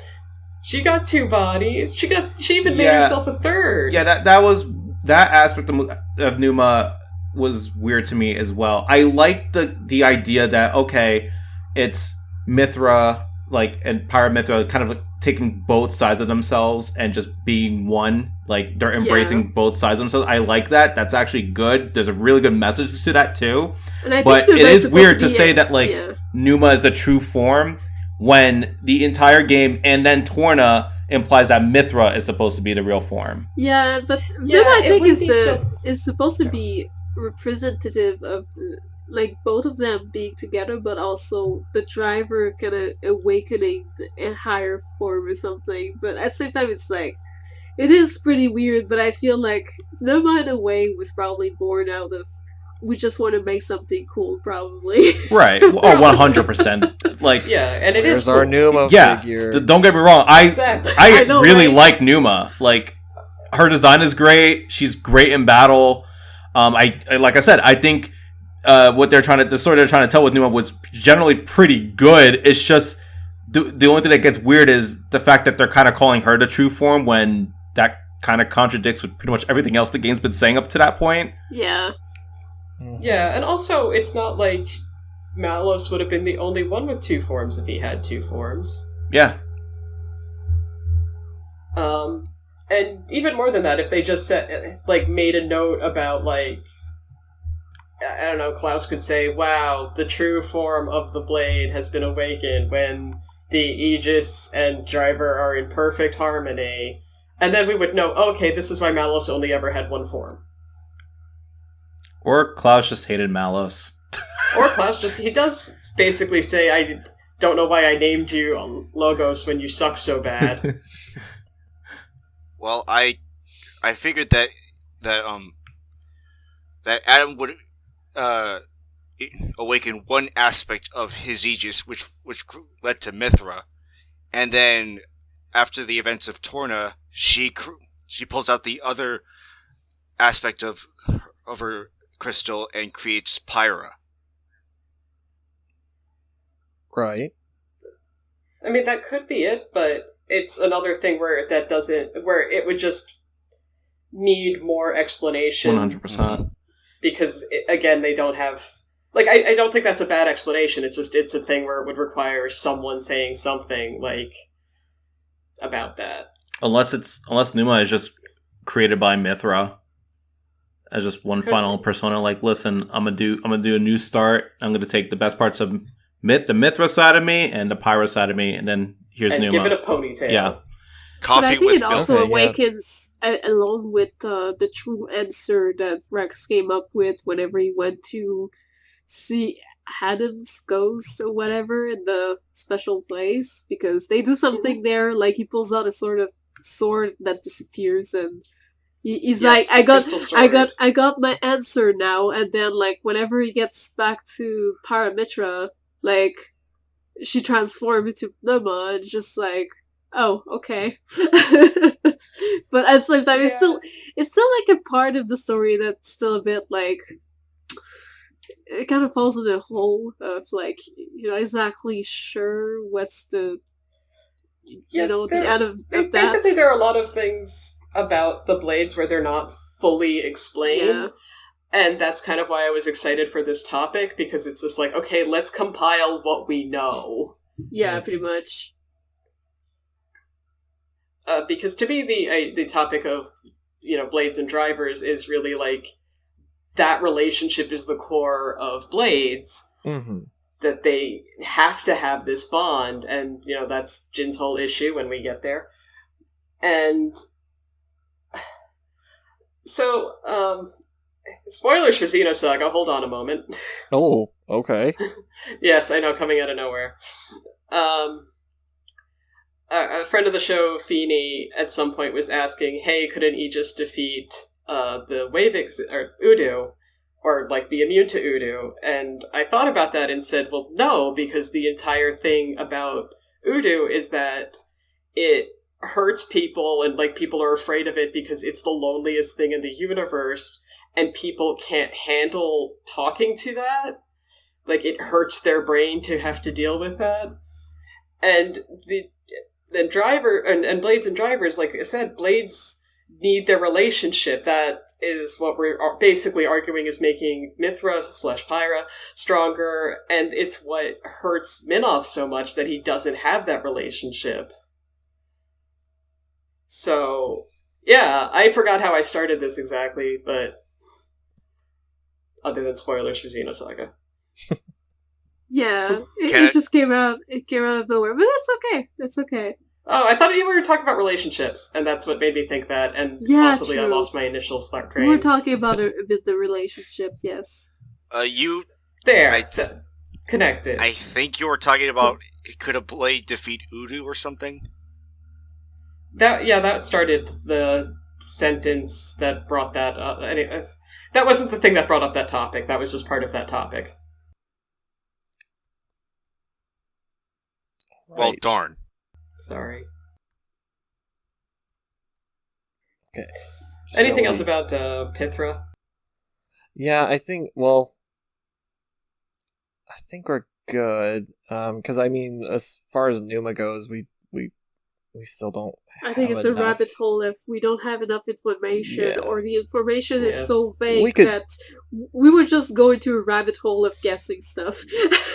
She got 2 bodies. She even made herself a third. Yeah, that aspect of Numa was weird to me as well. I like the idea that, okay, it's Mithra... and Pyra Mithra kind of like taking both sides of themselves and just being one. Like, they're embracing both sides of themselves. I like that. That's actually good. There's a really good message to that, too. But it is weird to say that, like, Numa is the true form when the entire game and then Torna implies that Mithra is supposed to be the real form. Yeah, but Numa, I think, is supposed to be representative of like both of them being together, but also the driver kind of awakening a higher form or something. But at the same time, it's like it is pretty weird. But I feel like Numa in a way was probably born out of we just want to make something cool, probably. Right. Oh, 100%. Like, yeah, and it is cool. Our Numa figure. Don't get me wrong. I really like Numa. Like, her design is great. She's great in battle. I like I said, I think. What the story they're trying to tell with Numa was generally pretty good. It's just the only thing that gets weird is the fact that they're kind of calling her the true form when that kind of contradicts with pretty much everything else the game's been saying up to that point. Yeah. Yeah, and also it's not like Malos would have been the only one with 2 forms if he had 2 forms. Yeah. And even more than that, if they just said, like, made a note about, like, I don't know, Klaus could say, wow, the true form of the blade has been awakened when the Aegis and driver are in perfect harmony. And then we would know, okay, this is why Malos only ever had 1 form. Or Klaus just hated Malos. Or Klaus he does basically say, don't know why I named you Logos when you suck so bad. Well, I figured that Adam would awaken one aspect of his Aegis, which led to Mithra, and then after the events of Torna, she pulls out the other aspect of her crystal and creates Pyra. Right. I mean, that could be it, but it's another thing where where it would just need more explanation. 100%. Because, again, they don't have... Like, I don't think that's a bad explanation, it's a thing where it would require someone saying something, like, about that. Unless Numa is just created by Mithra as just one final persona, like, listen, I'm gonna do a new start, I'm gonna take the best parts of the Mithra side of me and the Pyra side of me, and then here's and Numa. Give it a ponytail. Yeah. Coffee but I think with it also milk. awakens along with the true answer that Rex came up with whenever he went to see Adam's ghost or whatever in the special place, because they do something there, like he pulls out a sort of sword that disappears, and he's Yes, like, crystal sword. I got my answer now, and then like whenever he gets back to Paramitra, like she transforms into Pneuma, and just like, oh, okay. But at the same time, it's still like a part of the story that's still a bit like, it kind of falls in the hole of like, you're not exactly sure what's the the end of that. Basically, there are a lot of things about the Blades where they're not fully explained. Yeah. And that's kind of why I was excited for this topic, because it's just like, okay, let's compile what we know. Yeah, pretty much. Because to me, the topic of, Blades and drivers is really like, that relationship is the core of Blades. Mm-hmm. That they have to have this bond, and, that's Jin's whole issue when we get there. And so, spoilers for Xenosaga, hold on a moment. Oh, okay. Yes, I know, coming out of nowhere. A friend of the show, Feeny, at some point was asking, hey, couldn't Aegis defeat the or Udo, or, like, be immune to Udo? And I thought about that and said, well, no, because the entire thing about Udo is that it hurts people, and, like, people are afraid of it because it's the loneliest thing in the universe, and people can't handle talking to that. Like, it hurts their brain to have to deal with that. And then and Blades and drivers, like I said, Blades need their relationship. That is what we're basically arguing is making Mithra/Pyra stronger, and it's what hurts Minoth so much that he doesn't have that relationship. So, yeah, I forgot how I started this exactly, but other than spoilers for Xenosaga. Yeah, it just came out. It came out of nowhere, but that's okay. That's okay. Oh, I thought you were talking about relationships, and that's what made me think that, and possibly true. I lost my initial start train. We were talking about a bit the relationships, yes. Connected. I think you were talking about, could a Blade defeat Udo or something? That started the sentence that brought that up. Anyway, that wasn't the thing that brought up that topic. That was just part of that topic. Right. Well, darn. Sorry. Okay. Anything else about Pithra? Yeah, I think we're good. Because I mean, as far as Numa goes, we still don't. I think it's enough. a rabbit hole if we don't have enough information, Yeah. or the information is Yes. so vague could- that we would just go into a rabbit hole of guessing stuff.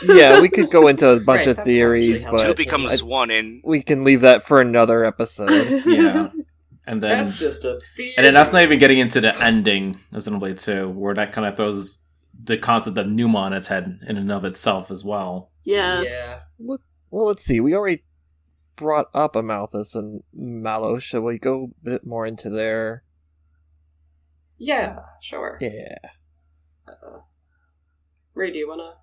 Yeah, we could go into a bunch Right, of that's theories, actually how Two but becomes one, and we can leave that for another episode. Yeah. And then That's just a theory. And then that's not even getting into the ending of Xenoblade 2, where that kind of throws the concept of Numa on its head in and of itself as well. Yeah. Yeah. Well, let's see. We already brought up Amalthus and Mallow. Shall we go a bit more into their... Yeah, sure. Yeah. Ray, do you wanna?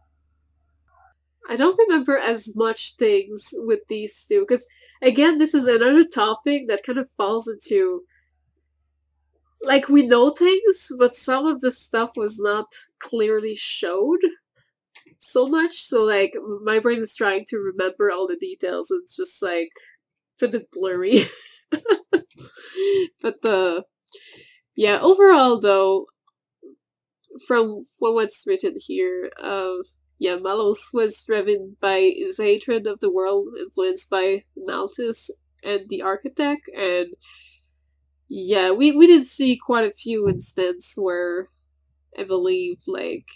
I don't remember as much things with these two, because, again, this is another topic that kind of falls into, like, we know things, but some of the stuff was not clearly showed so much, so, like, my brain is trying to remember all the details, and it's just, like, it's a bit blurry. But, yeah, overall, though, from what's written here, yeah, Malos was driven by his hatred of the world, influenced by Malthus and the Architect, and yeah, we did see quite a few instances where I believe, like,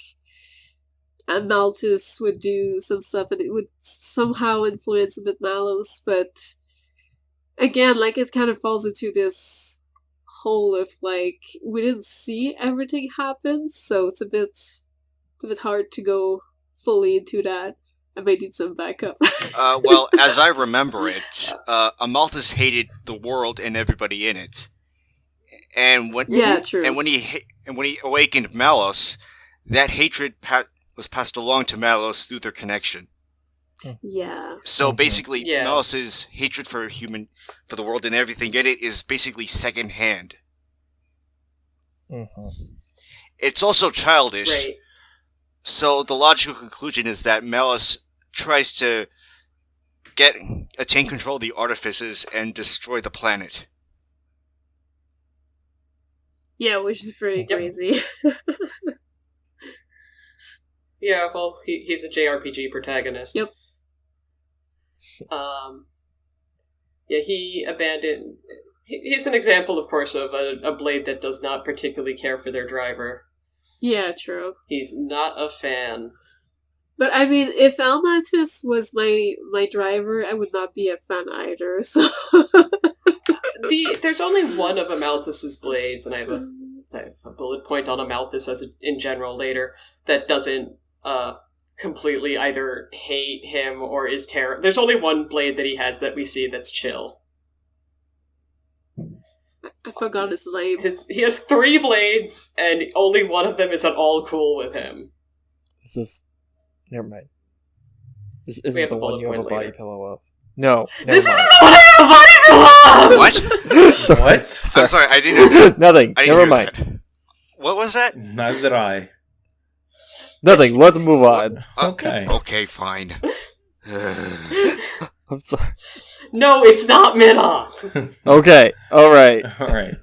Malthus would do some stuff and it would somehow influence a bit Malos, but again, like, it kind of falls into this hole of, like, we didn't see everything happen, so it's a bit hard to go fully into that. I may need some backup. Well, as I remember it, Amalthus hated the world and everybody in it, and when true. And when he awakened Malos, that hatred was passed along to Malos through their connection. Yeah. So basically, Yeah. Malos's hatred for the world and everything in it is basically secondhand. It's also childish. Right. So the logical conclusion is that Malos tries to attain control of the artifices and destroy the planet. Yeah, which is pretty Yep. crazy. Yeah, well, he's a JRPG protagonist. Yep. Yeah, he abandoned... He's an example, of course, of a blade that does not particularly care for their driver. Yeah, true. He's not a fan. But I mean, if Almatus was my driver, I would not be a fan either, so... There's only one of Amalthus's blades, and I have a bullet point on Amalthus in general later, that doesn't completely either hate him or is terrible. There's only one blade that he has that we see that's chill. I forgot his name. He has 3 blades, and only one of them is at all cool with him. Is this... Never mind. This We isn't have the a one bullet you have a point body later. pillow of. No, never This mind. isn't the one I have a body pillow! What? Sorry. What? I'm sorry, I didn't. Nothing. I didn't Never hear mind. that. What was that? Neither did I. Nothing. Let's move on. Okay. Okay, fine. I'm sorry. No, it's not Minoth! Okay. All right. All right.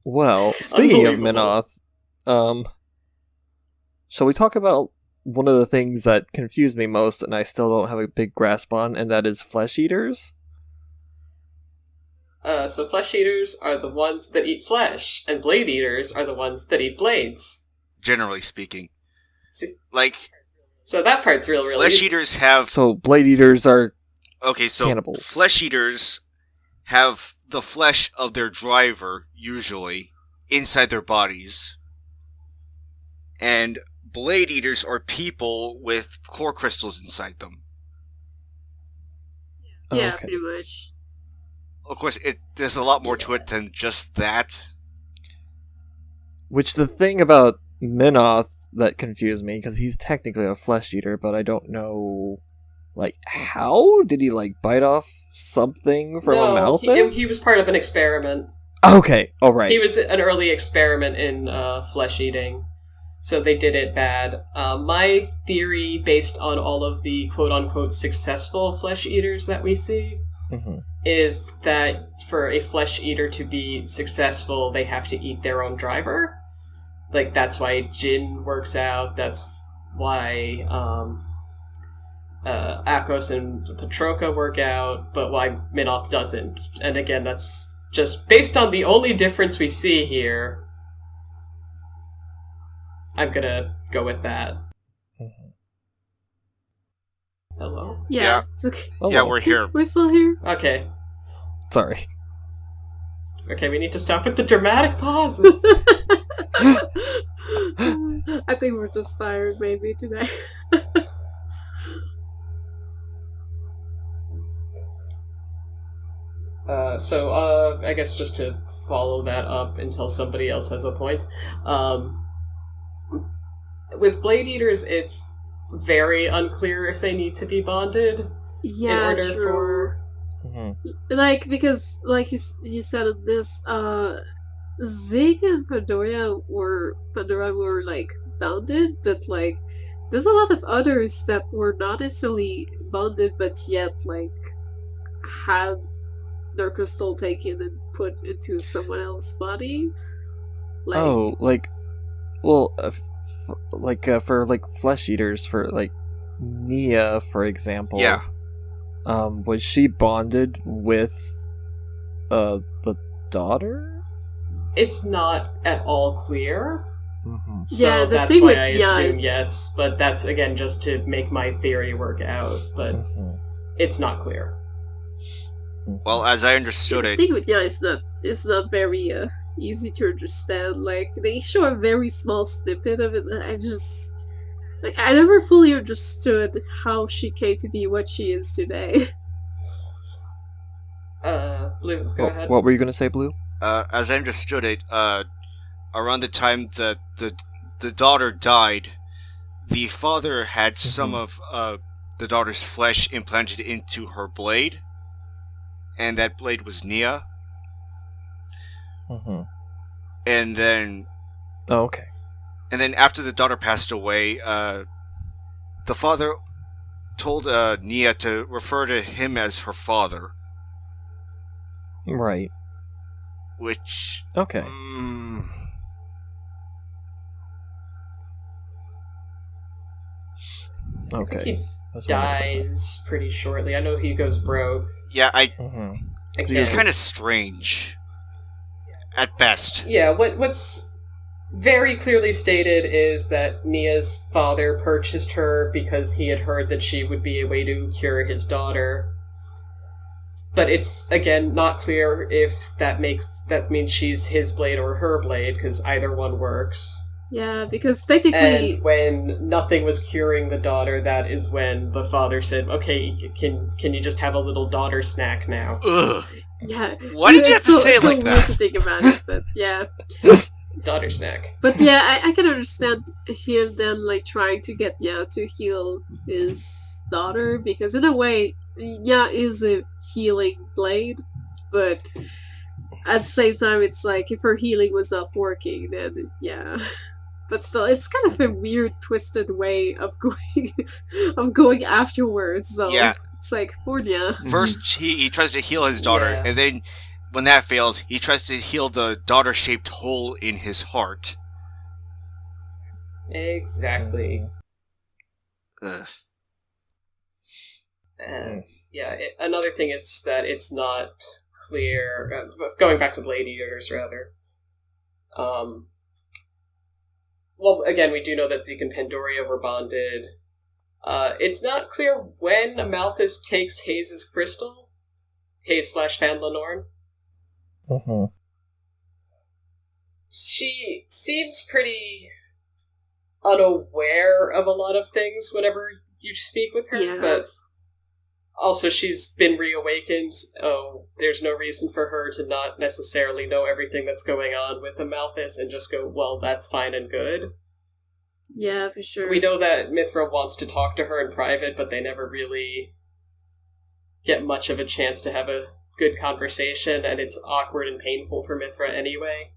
Well, speaking of Unbelievable. Minoth, shall we talk about one of the things that confused me most and I still don't have a big grasp on, and that is flesh eaters? So flesh eaters are the ones that eat flesh, and blade eaters are the ones that eat blades. Generally speaking. See- Like, So that part's real flesh easy. eaters have... So blade eaters are Okay, so cannibals. flesh eaters have the flesh of their driver, usually, inside their bodies. And blade eaters are people with core crystals inside them. Yeah, okay. pretty much. Of course, there's a lot more to it than just that. Which the thing about Minoth that confused me, because he's technically a flesh eater, but I don't know, like, how? Did he, like, bite off something from a mouth? he was part of an experiment. Okay, alright. He was an early experiment in flesh eating, so they did it bad. My theory, based on all of the quote-unquote successful flesh eaters that we see, is that for a flesh eater to be successful, they have to eat their own driver. Like, that's why Jin works out, that's why Akos and Petroka work out, but why Minoth doesn't. And again, that's just based on the only difference we see here. I'm gonna go with that. Hello? Yeah, Yeah. it's okay. Oh, Yeah, well. we're here. We're still here. Okay. Sorry. Okay, we need to stop with the dramatic pauses. I think we're just tired, maybe, today. I guess just to follow that up until somebody else has a point. with Blade Eaters, it's very unclear if they need to be bonded. Yeah, in order true. for... Like, because, like you said in this, Zig and Pandora were, like, bounded, but, like, there's a lot of others that were not necessarily bonded, but yet, like, had their crystal taken and put into someone else's body. Like, for like flesh eaters, for like Nia, for example. Yeah. Was she bonded with the daughter? It's not at all clear. So yeah, the that's thing why with I Nia assume is... yes, but that's again just to make my theory work out, but it's not clear. Well, as I understood the it, thing with Nia is not very easy to understand. Like, they show a very small snippet of it, and I never fully understood how she came to be what she is today. Blue, go ahead. What were you gonna say, Blue? as I understood it, around the time that the daughter died, the father had some of the daughter's flesh implanted into her blade, and that blade was Nia. And then... Oh, okay. And then after the daughter passed away, the father told Nia to refer to him as her father. Right. Which... Okay. Okay. I think he dies pretty shortly. I know he goes broke. Yeah, Again. It's kind of strange. At best. Yeah, what's very clearly stated is that Nia's father purchased her because he had heard that she would be a way to cure his daughter. But it's, again, not clear if that means she's his blade or her blade, because either one works. Yeah, because technically... And when nothing was curing the daughter, that is when the father said, okay, can you just have a little daughter snack now? Ugh. Yeah. Why did you have to say it like that? It's so weird to think about it, but yeah. Daughter snack. But yeah, I can understand him then, like, trying to get Nya to heal his daughter, because in a way, Nya is a healing blade, but at the same time, it's like, if her healing was not working, then yeah. But still, it's kind of a weird, twisted way of going afterwards, so yeah. It's like, for Nya. First, he tries to heal his daughter, and then, when that fails, he tries to heal the daughter-shaped hole in his heart. Exactly. Ugh. And, another thing is that it's not clear, going back to Blade Eaters, rather, well, again, we do know that Zeke and Pandoria were bonded. It's not clear when Amalthus takes Hayes' crystal. Hayes/Fan Lenorn. She seems pretty unaware of a lot of things whenever you speak with her, but also she's been reawakened. Oh, there's no reason for her to not necessarily know everything that's going on with Amalthus and just go, well, that's fine and good. Yeah, for sure. We know that Mithra wants to talk to her in private, but they never really get much of a chance to have a good conversation, and it's awkward and painful for Mithra anyway.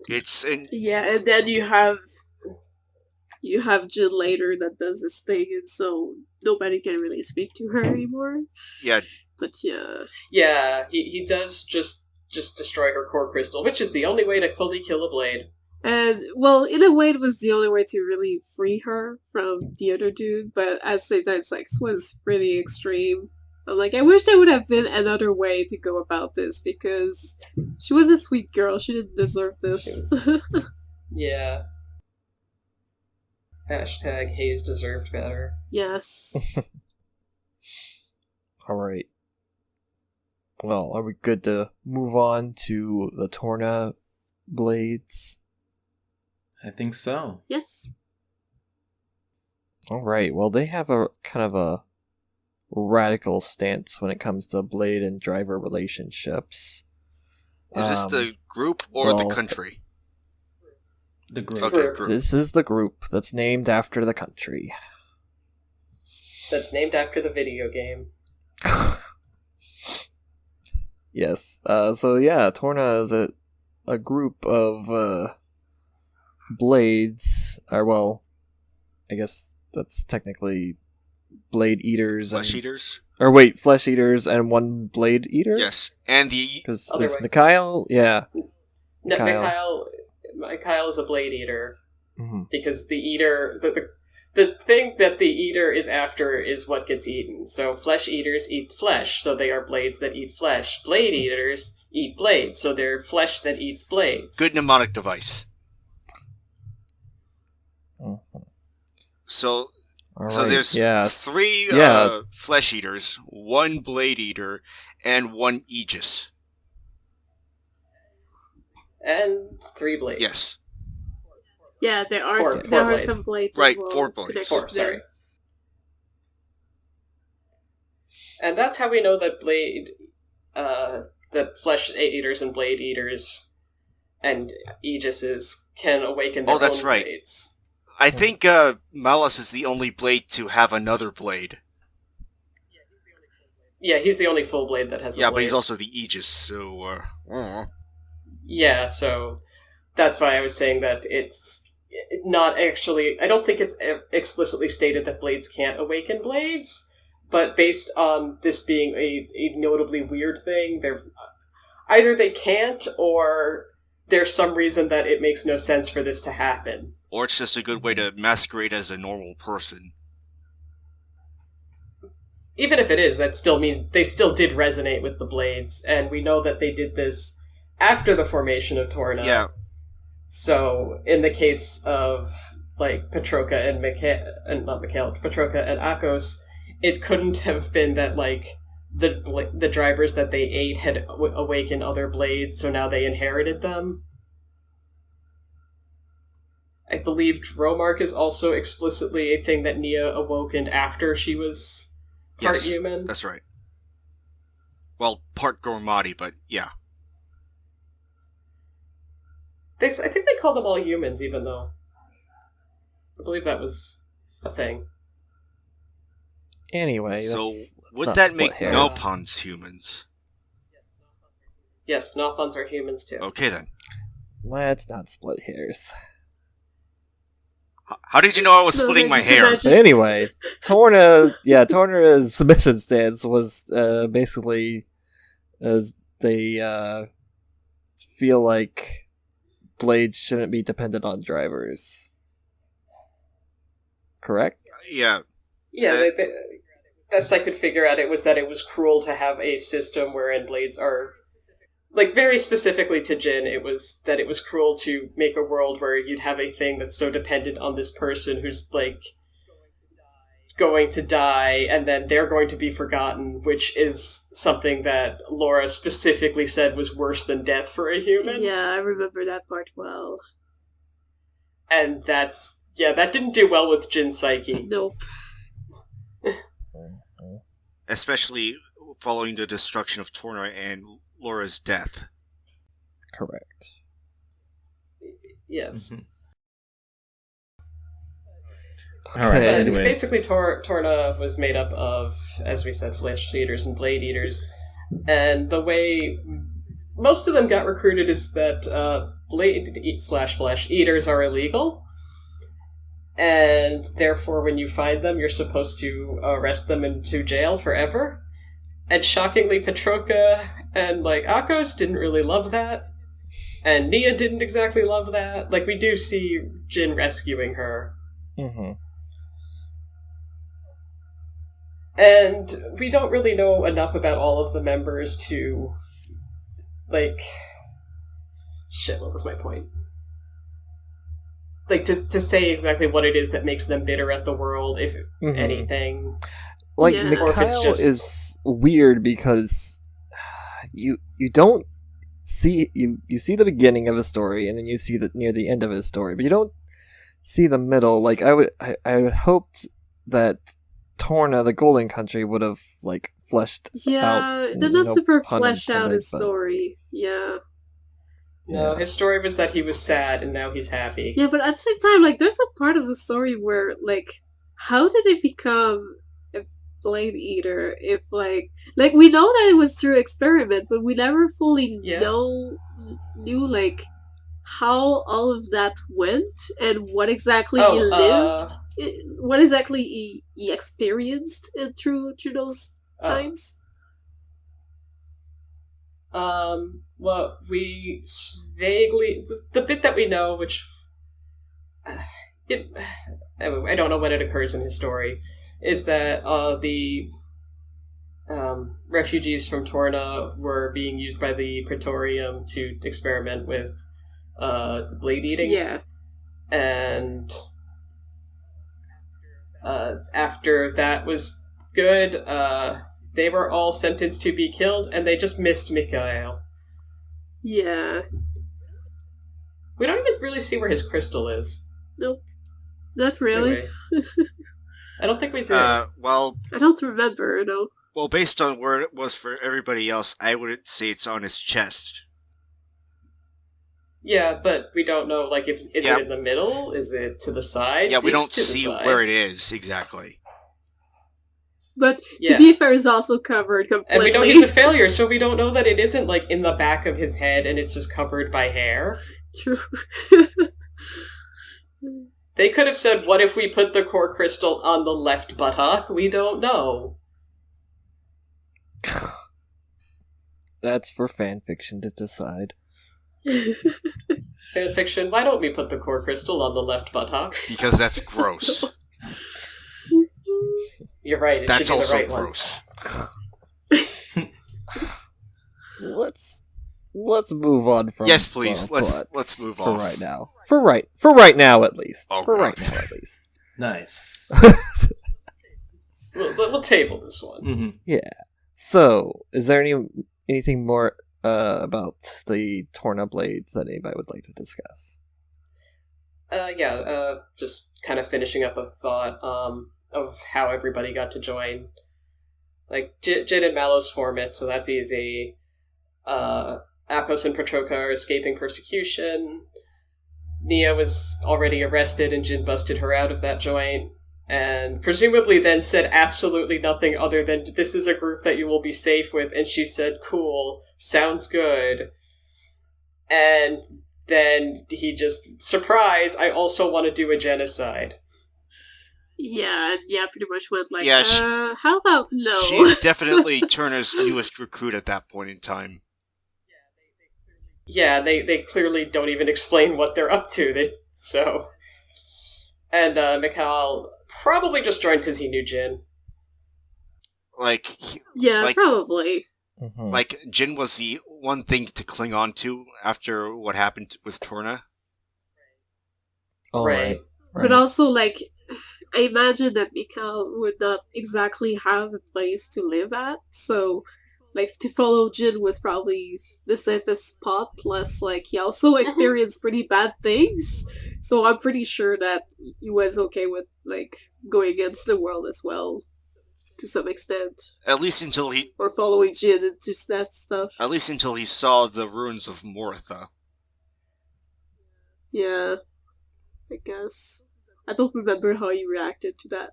Yeah, and then you have Jill later that does this thing, and so nobody can really speak to her anymore. Yeah. But yeah. Yeah, he does just destroy her core crystal, which is the only way to fully kill a blade. And, well, in a way it was the only way to really free her from the other dude, but at the same time it's like, this was pretty extreme. I'm like, I wish there would have been another way to go about this, because she was a sweet girl, she didn't deserve this. Yeah. Hashtag Hayes deserved better. Yes. Alright. Well, are we good to move on to the Torna blades? I think so. Yes. Alright, well, they have a kind of a radical stance when it comes to blade and driver relationships. Is this the group or the country? The group. Okay, group. This is the group that's named after the country. That's named after the video game. Yes. So yeah, Torna is a group of blades. Or well, I guess that's technically blade eaters. Flesh eaters? Or wait, flesh eaters and one blade eater? Yes. And the... Because Other is way. Mikhail? Yeah. No, Mikhail. Mikhail is a blade eater. Mm-hmm. Because the eater... The thing that the eater is after is what gets eaten. So flesh eaters eat flesh, so they are blades that eat flesh. Blade eaters eat blades, so they're flesh that eats blades. good mnemonic device. Mm-hmm. So All so right, there's yeah. 3 Yeah. flesh eaters, 1 blade eater, and 1 Aegis. And 3 blades. Yes. Yeah, there are Four blades. some blades Right, as well. 4 blades. connected 4, to sorry. them. And that's how we know that that flesh eaters and blade eaters and Aegises can awaken their that's own right. blades. I think Malus is the only blade to have another blade. Yeah, he's the only full blade that has a Yeah, blade. but he's also the Aegis, so... Yeah, so that's why I was saying that it's not actually... I don't think it's explicitly stated that blades can't awaken blades, but based on this being a notably weird thing, either they can't, or there's some reason that it makes no sense for this to happen. Or it's just a good way to masquerade as a normal person. Even if it is, that still means they still did resonate with the blades, and we know that they did this after the formation of Torna. Yeah. So, in the case of, like, Petroka and Petroka and Akos, it couldn't have been that, like, the drivers that they ate had awakened other blades, so now they inherited them. I believe Dromark is also explicitly a thing that Nia awokened after she was part Yes, human. that's right. Well, part Gormotti, but yeah. I think they called them all humans, even though I believe that was a thing. Anyway, So, let's would not that split make hairs. Nopons humans? Yes, Nothons are humans too. Okay then. Let's not split hairs. How did you know I was No, splitting my just hair? imagine- But anyway, Torna's submission stance was basically as they feel like blades shouldn't be dependent on drivers. Correct? Yeah. Yeah, best I could figure out, it was that it was cruel to have a system wherein blades are... Like, very specifically to Jin, it was that it was cruel to make a world where you'd have a thing that's so dependent on this person who's, like, going to die, and then they're going to be forgotten, which is something that Laura specifically said was worse than death for a human. Yeah, I remember that part well. And that didn't do well with Jin's psyche. Nope. Especially following the destruction of Torna and Laura's death. Correct. Yes. All right. But Anyways, basically, Torna was made up of, as we said, flesh eaters and blade eaters. And the way most of them got recruited is that blade/flesh eaters are illegal. And therefore, when you find them, you're supposed to arrest them into jail forever. And shockingly, Petroka and, like, Akos didn't really love that. And Nia didn't exactly love that. Like, we do see Jin rescuing her. Mm-hmm. And we don't really know enough about all of the members to, like... Shit, what was my point? Like, to say exactly what it is that makes them bitter at the world, if anything. Like, Yeah. Or if it's Mikhail just- is weird because you don't see you see the beginning of a story and then you see near the end of his story, but you don't see the middle. Like I would hoped that Torna, the Golden Country, would have like fleshed out. Yeah, they're not no super pun fleshed out intended, his but- story. Yeah. No, Yeah. his story was that he was sad and now he's happy. Yeah, but at the same time, like, there's a part of the story where, like, how did it become a blade eater if, like, we know that it was through experiment, but we never fully knew, like, how all of that went and what exactly he lived, what exactly he experienced through those times. Well, we vaguely the bit that we know, which I don't know when it occurs in his story, is that the refugees from Torna were being used by the Praetorium to experiment with the blade eating. Yeah. And after that was good, they were all sentenced to be killed, and they just missed Mikhail. Yeah. We don't even really see where his crystal is. Nope. Not really. Anyway. I don't think we do. Well, I don't remember, no. Well, based on where it was for everybody else, I would say it's on his chest. Yeah, but we don't know, like, is it in the middle? Is it to the side? Yeah, we don't Seems to the see side. where it is, exactly. But to be fair, it's also covered completely. And we know he's a failure, so we don't know that it isn't, like, in the back of his head and it's just covered by hair. True. They could have said, what if we put the core crystal on the left buttock? We don't know. That's for fanfiction to decide. Fanfiction, why don't we put the core crystal on the left buttock? Because that's gross. You're right, it That's should be also the right gross. Let's move on from. Yes, please. Let's move for on. right now. For right now, at least. Oh, for God. right now, at least. Nice. We'll table this one. Mm-hmm. Yeah. So, is there anything more about the Torna blades that anybody would like to discuss? Just kind of finishing up a thought of how everybody got to join. Like, Jin and Malos form it, so that's easy. Akos and Petroka are escaping persecution. Nia was already arrested and Jin busted her out of that joint. And presumably then said absolutely nothing other than, this is a group that you will be safe with. And she said, cool, sounds good. And then he just, surprise, I also want to do a genocide. Yeah, pretty much went like, Yeah, how about no? She's definitely Turner's newest recruit at that point in time. Yeah, they clearly don't even explain what they're up to. And Mikhail probably just joined because he knew Jin. Probably. Mm-hmm. Like, Jin was the one thing to cling on to after what happened with Torna. Oh, right. But also, like, I imagine that Mikhail would not exactly have a place to live at, so, like, to follow Jin was probably the safest spot, plus, like, he also experienced pretty bad things, so I'm pretty sure that he was okay with, like, going against the world as well, to some extent. At least until he... Or following Jin into that stuff. At least until he saw the ruins of Mortha. Yeah. I guess. I don't remember how he reacted to that.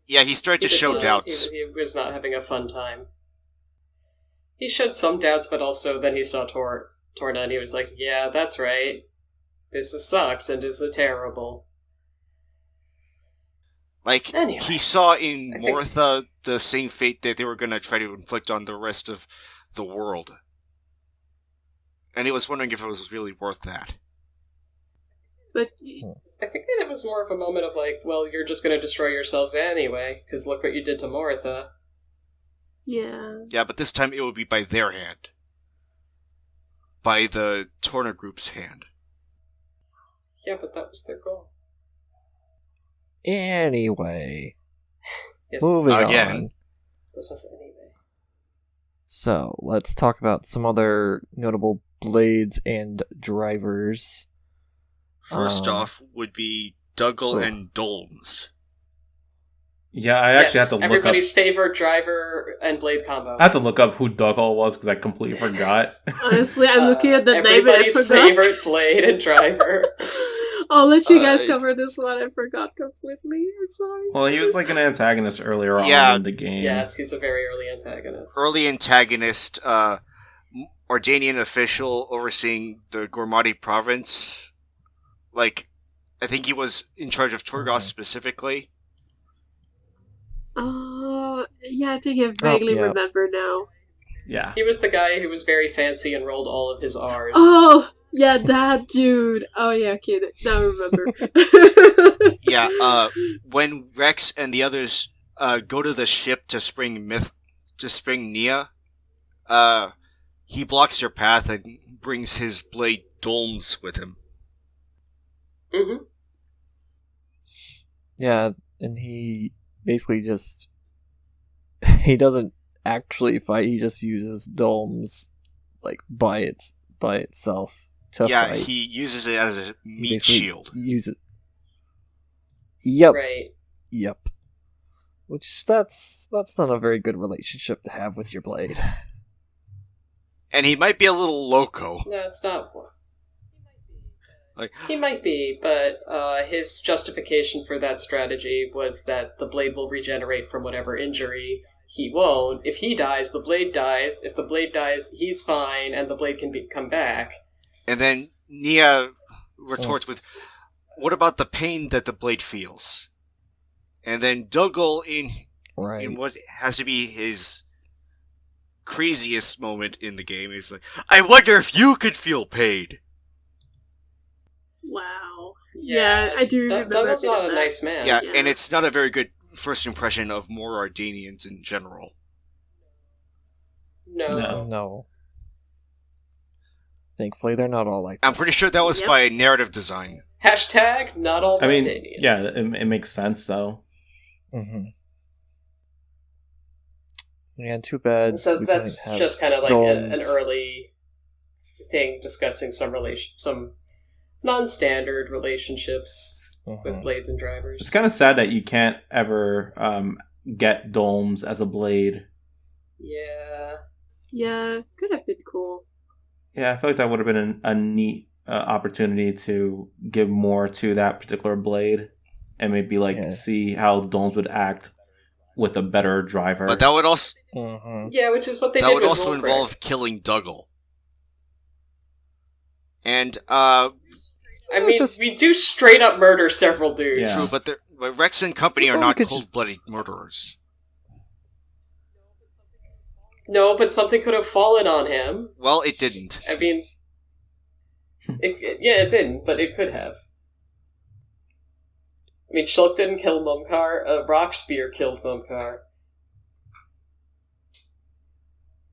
Yeah, he started to show doubts. He was not having a fun time. He showed some doubts, but also then he saw Torna and he was like, yeah, that's right. This sucks and is terrible. Like, anyway, he saw in Mortha the same fate that they were going to try to inflict on the rest of the world. And he was wondering if it was really worth that. But I think that it was more of a moment of like, well, you're just going to destroy yourselves anyway, because look what you did to Mortha. Yeah. Yeah, but this time it would be by their hand. By the Torna group's hand. Yeah, but that was their goal. Anyway. Yes. Moving Again. on. But just anyway. So, let's talk about some other notable blades and drivers. First off would be Dougal and Dolms. Yeah, I actually have to look up. Everybody's favorite driver and blade combo. I have to look up who Dougal was because I completely forgot. Honestly, I'm looking at the name and I everybody's forgot. favorite blade and driver. I'll let you guys cover this one. I forgot completely. I'm sorry. Well, he was like an antagonist earlier Yeah. on in the game. Yes, he's a very early antagonist. Early antagonist, Ordanian official overseeing the Gormotti province. Like, I think he was in charge of Torgos specifically. Yeah, I think I vaguely yeah. remember now. Yeah. He was the guy who was very fancy and rolled all of his R's. Oh, yeah, that dude. Oh, yeah, okay, now I remember. Yeah, when Rex and the others go to the ship to spring Nia, he blocks their path and brings his blade Dolms with him. Mm-hmm. Yeah, and he basically just he doesn't actually fight. He just uses domes like by itself to fight. He uses it as a He meat basically shield. uses. Yep. Right. Yep. Which that's not a very good relationship to have with your blade. And he might be a little loco. No, it's not. Like, He might be, but his justification for that strategy was that the blade will regenerate from whatever injury. He won't. If he dies, the blade dies. If the blade dies, he's fine, and the blade can come back. and then Nia retorts with, "What about the pain that the blade feels?" And then Dougal, in what has to be his craziest moment in the game, is like, "I wonder if you could feel pain." Wow. Yeah, I do remember That was a bit not of a that. nice man. Yeah, and it's not a very good first impression of more Ardanians in general. No. Thankfully, they're not all like that. I'm pretty sure that was by narrative design. Hashtag not all I mean, Danians. yeah, it makes sense though. Mm-hmm. Yeah, too bad. So we that's couldn't have just kind of like domes. an early thing discussing some non-standard relationships with blades and drivers. It's kind of sad that you can't ever get domes as a blade. Yeah. Yeah, could have been cool. Yeah, I feel like that would have been a neat opportunity to give more to that particular blade, and maybe see how domes would act with a better driver. But that would also Yeah, which is what they that did would with also Wolfric. involve killing Dougal. And I mean, we do straight up murder several dudes. True, but Rex and company are not cold-blooded murderers. No, but something could have fallen on him. Well, it didn't. I mean, it didn't, but it could have. I mean, Shulk didn't kill Mumkar. A rock spear killed Mumkar.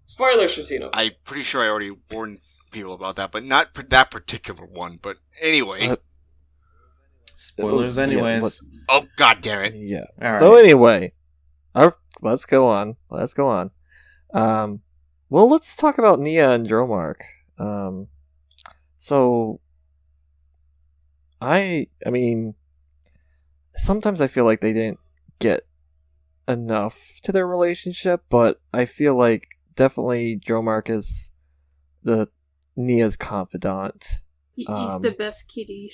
Spoilers for Xenoblade. I'm pretty sure I already warned people about that, but not that particular one. But anyway. Spoilers anyways. Oh, god damn it. Yeah. All So right. anyway, let's go on. Well, let's talk about Nia and Dromark. So I mean, sometimes I feel like they didn't get enough to their relationship, but I feel like definitely Dromark is Nia's confidant. He's the best kitty.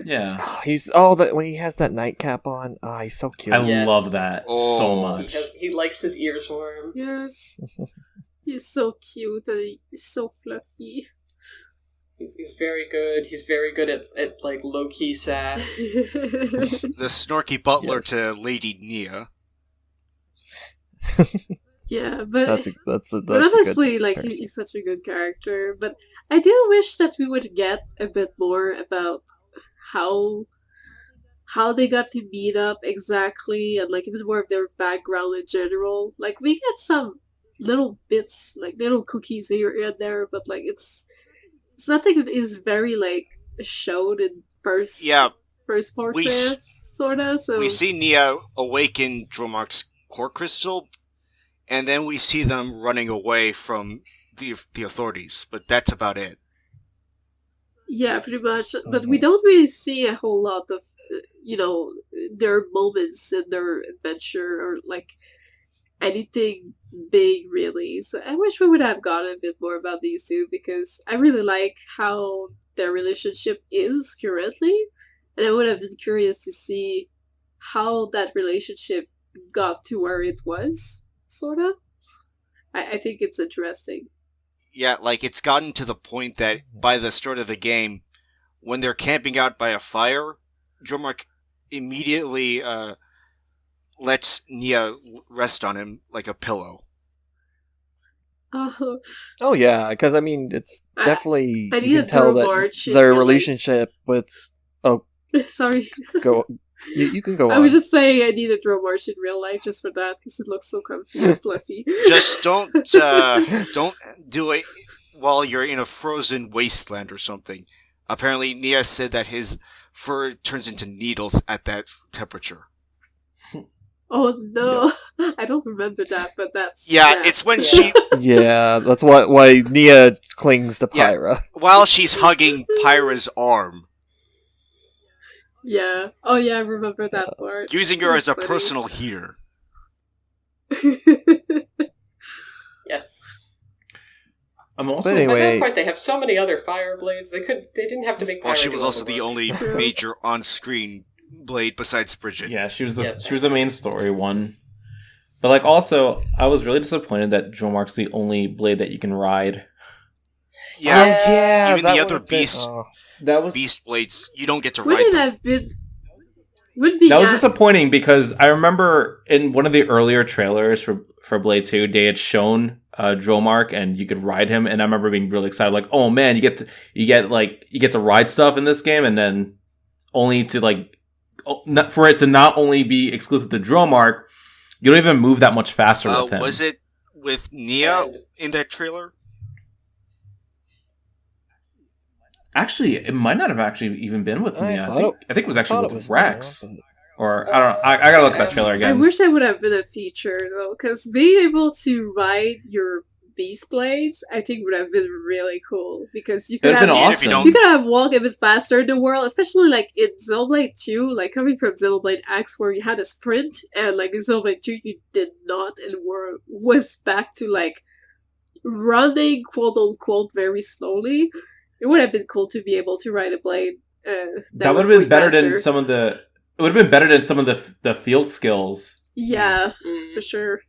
Yeah. He's that when he has that nightcap on. He's so cute. I love that so much. He likes his ears warm. Yes. He's so cute and he's so fluffy. He's very good. He's very good at like low key sass. The snarky butler to Lady Nia. Yeah, but that's but honestly, like he's such a good character. But I do wish that we would get a bit more about how they got to meet up exactly, and like a bit more of their background in general. Like we get some little bits, like little cookies here and there, but like it's nothing that is very like shown in first portraits, sorta. So we see Nia awaken Dromark's core crystal, and then we see them running away from the authorities, but that's about it. Yeah, pretty much. But we don't really see a whole lot of, their moments in their adventure or like anything big, really. So I wish we would have gotten a bit more about these two because I really like how their relationship is currently, and I would have been curious to see how that relationship got to where it was, sort of. I think it's interesting. Yeah, like it's gotten to the point that by the start of the game, when they're camping out by a fire, Dromar immediately lets Nia rest on him like a pillow. Oh, Oh yeah, because I mean, it's definitely I you need can a tell Drew that March in their real life. relationship with. Oh, sorry. go. You can go I on. was just saying I need a Drew March in real life just for that because it looks so comfy and fluffy. Just don't do it while you're in a frozen wasteland or something. Apparently, Nia said that his fur turns into needles at that temperature. Oh no, I don't remember that, but that's Yeah, it's when she Yeah, that's why Nia clings to Yeah. Pyra. while she's hugging Pyra's arm, Yeah. Oh yeah, I remember that part. using her as a That's funny. personal heater. Yes. I'm also But By anyway, that point, they have so many other fire blades. They didn't have to make. Well, Pyra she do was all also the work. only major on-screen blade besides Bridget. yeah, she was Yes. the main story one. But like also, I was really disappointed that Dromark's the only blade that you can ride. Yeah, yeah, even that the other would've been- beast oh. That was beast blades, you don't get to Would ride it them. have been? Would be that was yeah. disappointing because I remember in one of the earlier trailers for Blade 2, they had shown Dromark and you could ride him, and I remember being really excited, like, oh man, you get to ride stuff in this game, and then only to for it to not only be exclusive to Dromark, you don't even move that much faster with him. Was it with Nia in that trailer? Actually, it might not have actually even been with me. I think it was actually with Rex. Nia, Or I don't know. I gotta look at that trailer I again. wish I would have been a feature though, because being able to ride your beast blades, I think would have been really cool because you could It'd have have been Even if you awesome. don't- you could have walked a bit faster in the world, especially like in Xenoblade 2, like coming from Xenoblade X where you had a sprint, and like in Xenoblade 2 you did not and was back to like running quote unquote very slowly. It would have been cool to be able to ride a blade. That would have been better than some of the. It would have been better than some of the field skills. Yeah, Mm. for sure.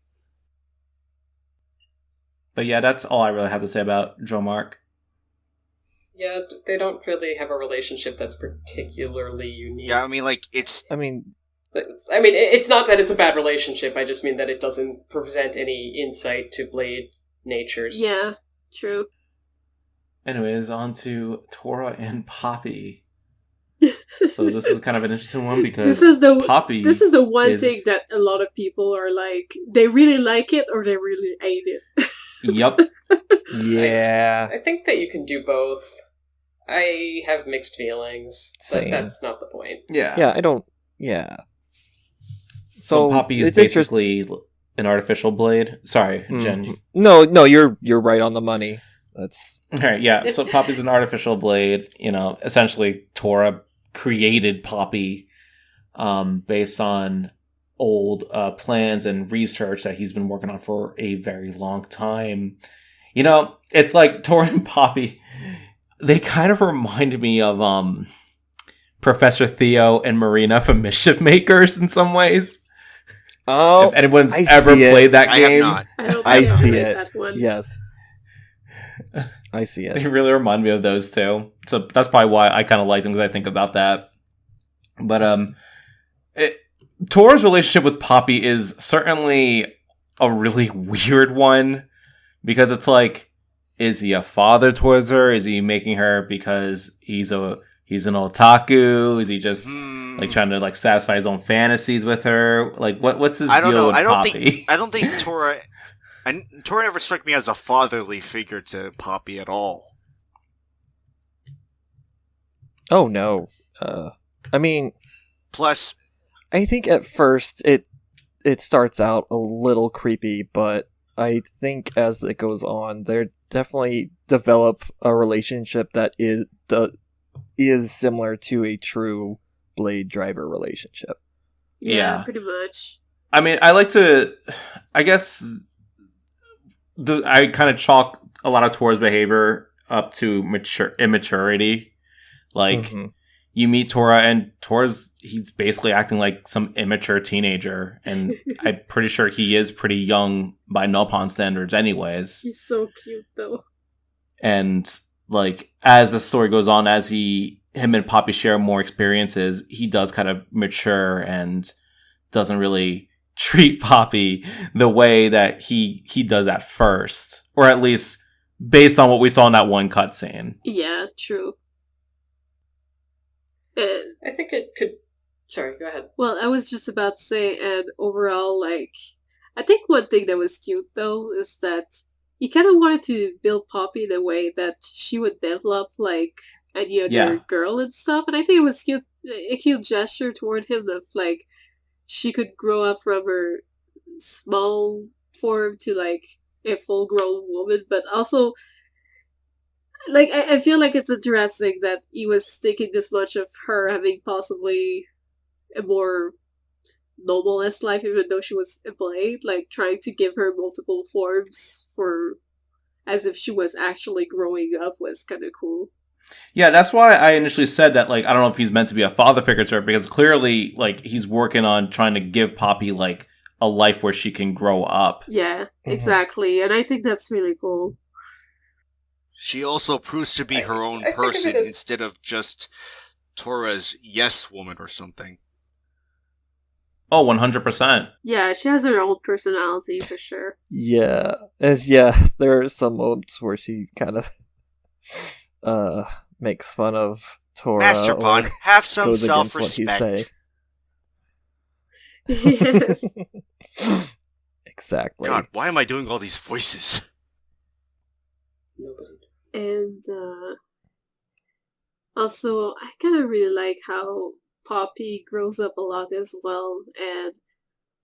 But yeah, that's all I really have to say about Dromark. Yeah, they don't really have a relationship that's particularly unique. Yeah, I mean, like, it's... I mean, I mean, it's not that it's a bad relationship. I just mean that it doesn't present any insight to Blade natures. Yeah, true. Anyways, on to Tora and Poppy. So this is kind of an interesting one because This is the Poppy. This is the one is- thing that a lot of people are like, they really like it or they really hate it. Yep. yeah. I think that you can do both. I have mixed feelings, but Same. that's not the point. Yeah. Yeah, I don't. Yeah. So Poppy is it's interest- basically an artificial blade. Sorry, Jen. Mhm. No, you're right on the money. That's All right, yeah. So Poppy's an artificial blade. You know, essentially, Tora created Poppy based on old plans and research that he's been working on for a very long time. You know, it's like Tora and Poppy. They kind of remind me of Professor Theo and Marina from Mischief Makers in some ways. oh, If anyone's I ever see it. played that I have game, not. I don't I think I'll see play it. that one. yes, I see they it. really remind me of those two. So that's probably why I kind of like them, because I think about that. But Tora's relationship with Poppy is certainly a really weird one, because it's like, is he a father towards her? Is he making her because he's an otaku? Is he just like trying to like satisfy his own fantasies with her? Like what's his I don't deal know. with I don't Poppy? think Tora... Tora never struck me as a fatherly figure to Poppy at all. Oh no. I mean, Plus, I think at first it starts out a little creepy, but I think as it goes on, they definitely develop a relationship that is similar to a true Blade driver relationship. Yeah. Pretty much. I mean, I guess I kind of chalk a lot of Tora's behavior up to immaturity. Like, you meet Tora, and he's basically acting like some immature teenager, and I'm pretty sure he is pretty young by Nopon standards anyways. He's so cute, though. And, like, as the story goes on, as him and Poppy share more experiences, he does kind of mature and doesn't really treat Poppy the way that he does at first. Or at least based on what we saw in that one cutscene. Yeah, true. I think it could... Sorry, go ahead. Well, I was just about to say, and overall, like, I think one thing that was cute, though, is that he kind of wanted to build Poppy in a way that she would develop, like, any other girl and stuff, and I think it was a cute gesture toward him of, like, she could grow up from her small form to, like, a full-grown woman, but also... Like, I feel like it's interesting that he was thinking this much of her having possibly a more noble-esque life, even though she was a blade, like, trying to give her multiple forms as if she was actually growing up was kind of cool. Yeah, that's why I initially said that, like, I don't know if he's meant to be a father figure to her, because clearly, like, he's working on trying to give Poppy, like, a life where she can grow up. Yeah, exactly, and I think that's really cool. She also proves to be her own person instead of just Tora's yes woman or something. Oh, 100%. Yeah, she has her own personality for sure. Yeah. There are some moments where she kind of makes fun of Tora. Master Pawn, have some self-respect. Yes. Exactly. God, why am I doing all these voices? Nobody. And also, I kind of really like how Poppy grows up a lot as well. And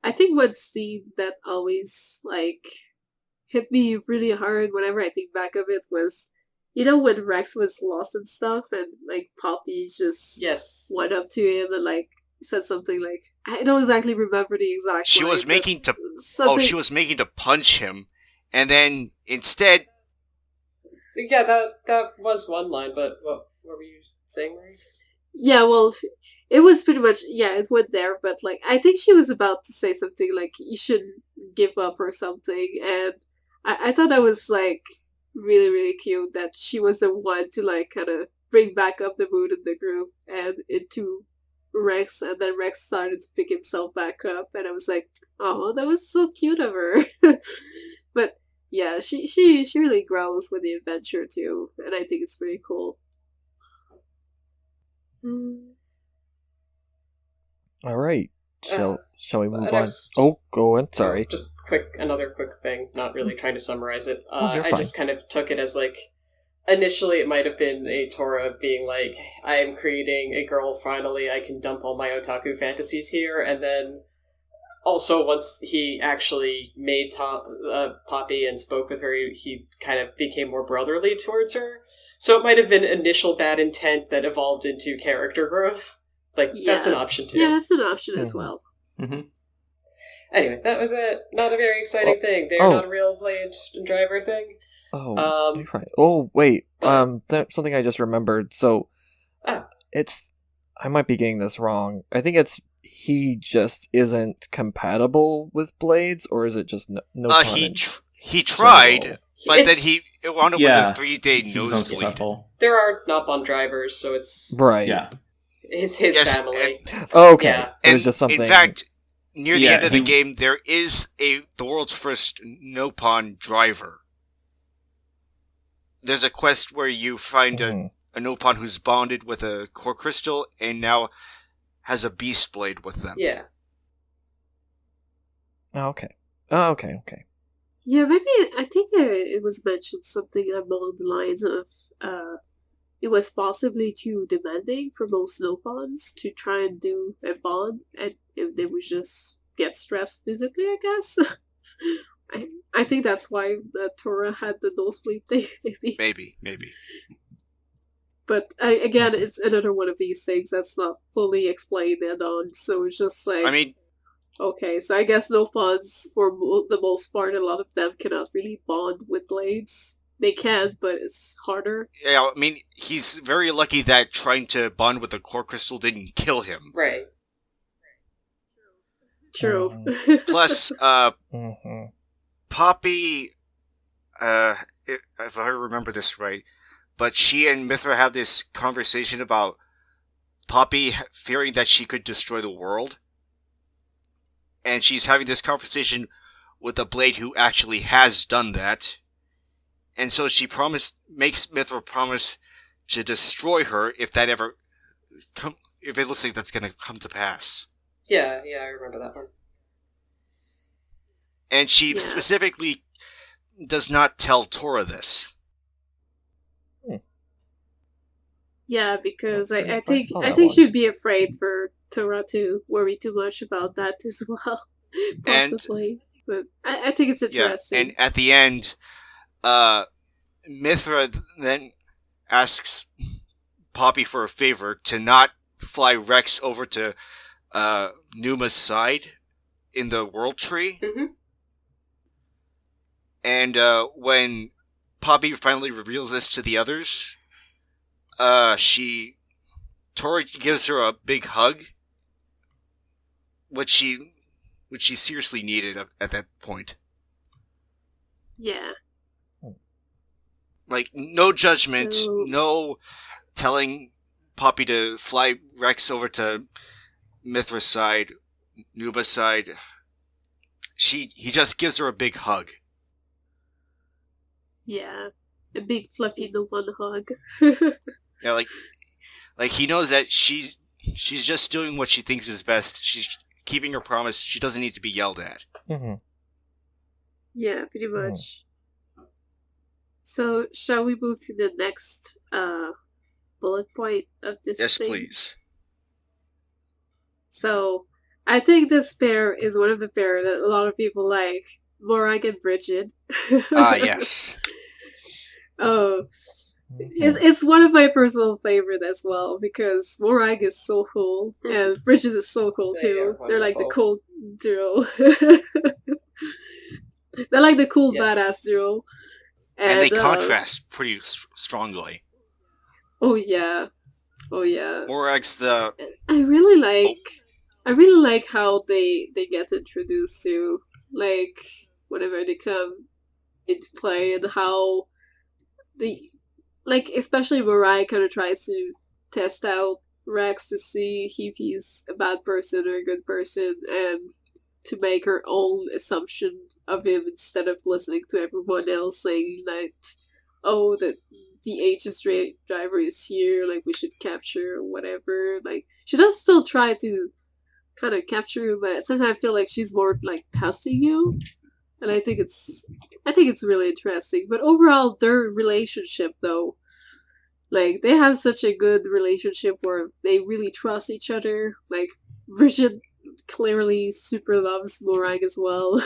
I think one scene that always, like, hit me really hard whenever I think back of it was, you know, when Rex was lost and stuff, and, like, Poppy just went up to him and, like, said something like, I don't exactly remember the exact She line, was making to punch him, and then instead... Yeah, that was one line, but what were you saying, Marie? Yeah, well, it was pretty much, it went there, but, like, I think she was about to say something like, you shouldn't give up or something, and I thought that was, like, really, really cute that she was the one to, like, kind of bring back up the mood in the group and into Rex, and then Rex started to pick himself back up, and I was like, oh, that was so cute of her. But yeah, she really grows with the adventure too, and I think it's pretty cool. All right, shall we move on? Oh, go on. Sorry. Just another quick thing. Not really trying to summarize it. You're fine. I just kind of took it as like, initially it might have been a Tora being like, I am creating a girl. Finally, I can dump all my otaku fantasies here, and then. Also, once he actually made Poppy and spoke with her, he kind of became more brotherly towards her. So it might have been initial bad intent that evolved into character growth. Like, that's an option too. Yeah, that's an option as well. Mm-hmm. Anyway, that was not a very exciting thing. They're not a real blade driver thing. Oh, you're right. Oh, wait. Something I just remembered. So, it's... I might be getting this wrong. I think it's he just isn't compatible with blades, or is it just no? He tried, but then he wound up with a 3-day nosebleed. There are Nopon drivers, so it's right. Yeah, his family. Okay, yeah. It was just something. In fact, near the end of the game, there is the world's first Nopon driver. There's a quest where you find a Nopon who's bonded with a core crystal and now has a beast blade with them. Yeah. Okay. Yeah, maybe I think it was mentioned something along the lines of it was possibly too demanding for most Nopons to try and do a bond, and if they would just get stressed physically, I guess. I think that's why the Tora had the nosebleed thing, maybe. Maybe. But again, it's another one of these things that's not fully explained and on, so it's just like... I mean... Okay, so I guess no pawns, for the most part, a lot of them cannot really bond with blades. They can, but it's harder. Yeah, I mean, he's very lucky that trying to bond with the core crystal didn't kill him. Right. True. Plus, Poppy, if I remember this right, but she and Mithra have this conversation about Poppy fearing that she could destroy the world. And she's having this conversation with a blade who actually has done that. And so she makes Mithra promise to destroy her if that ever if it looks like that's going to come to pass. Yeah, I remember that one. And she specifically does not tell Tora this. Yeah, because I think she'd be afraid for Tora to worry too much about that as well, possibly. But I think it's interesting. Yeah, and at the end, Mithra then asks Poppy for a favor to not fly Rex over to Numa's side in the World Tree. Mm-hmm. And when Poppy finally reveals this to the others, Tora gives her a big hug, which she seriously needed at that point. Yeah. Like, no judgment, no telling Poppy to fly Rex over to Mithra's side, Nuba's side. He just gives her a big hug. Yeah. A big fluffy no one hug. Yeah, like he knows that she's just doing what she thinks is best. She's keeping her promise. She doesn't need to be yelled at. Mm-hmm. Yeah, pretty much. So, shall we move to the next bullet point of this Yes, thing? please. So, I think this pair is one of the pair that a lot of people like. Morag and Bridget. Yes. It's one of my personal favorite as well, because Morag is so cool, and Bridget is so cool too. They're like the cool duo. They're like the cool badass duo. And they contrast pretty strongly. Oh yeah. Morag's the... I really like how they get introduced to, like, whenever they come into play, and how especially Mariah kind of tries to test out Rex to see if he's a bad person or a good person, and to make her own assumption of him instead of listening to everyone else saying that, oh, the Aegis driver is here, like, we should capture or whatever. Like, she does still try to kind of capture you, but sometimes I feel like she's more like testing you, and I think it's really interesting. But overall, their relationship, though, like, they have such a good relationship where they really trust each other. Like, Bridget clearly super loves Morag as well.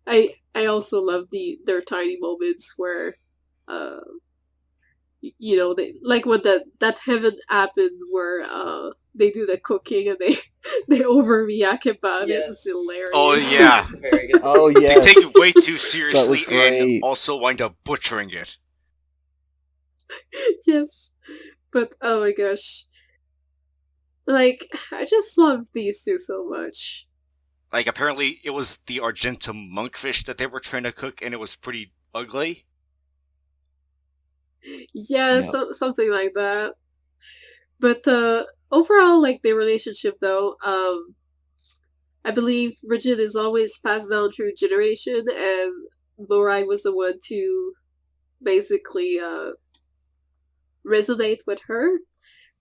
I also love their tiny moments where they, like, when that heaven happened where they do the cooking and they overreact about it. It's hilarious. Oh yeah. It's a very good Oh yeah. They take it way too seriously and also wind up butchering it. Yes. But oh my gosh. Like, I just love these two so much. Like, apparently it was the Argentum monkfish that they were trying to cook, and it was pretty ugly. Yeah, something like that. But overall, like, their relationship, though, I believe Bridget is always passed down through generation, and Morag was the one to basically resonate with her.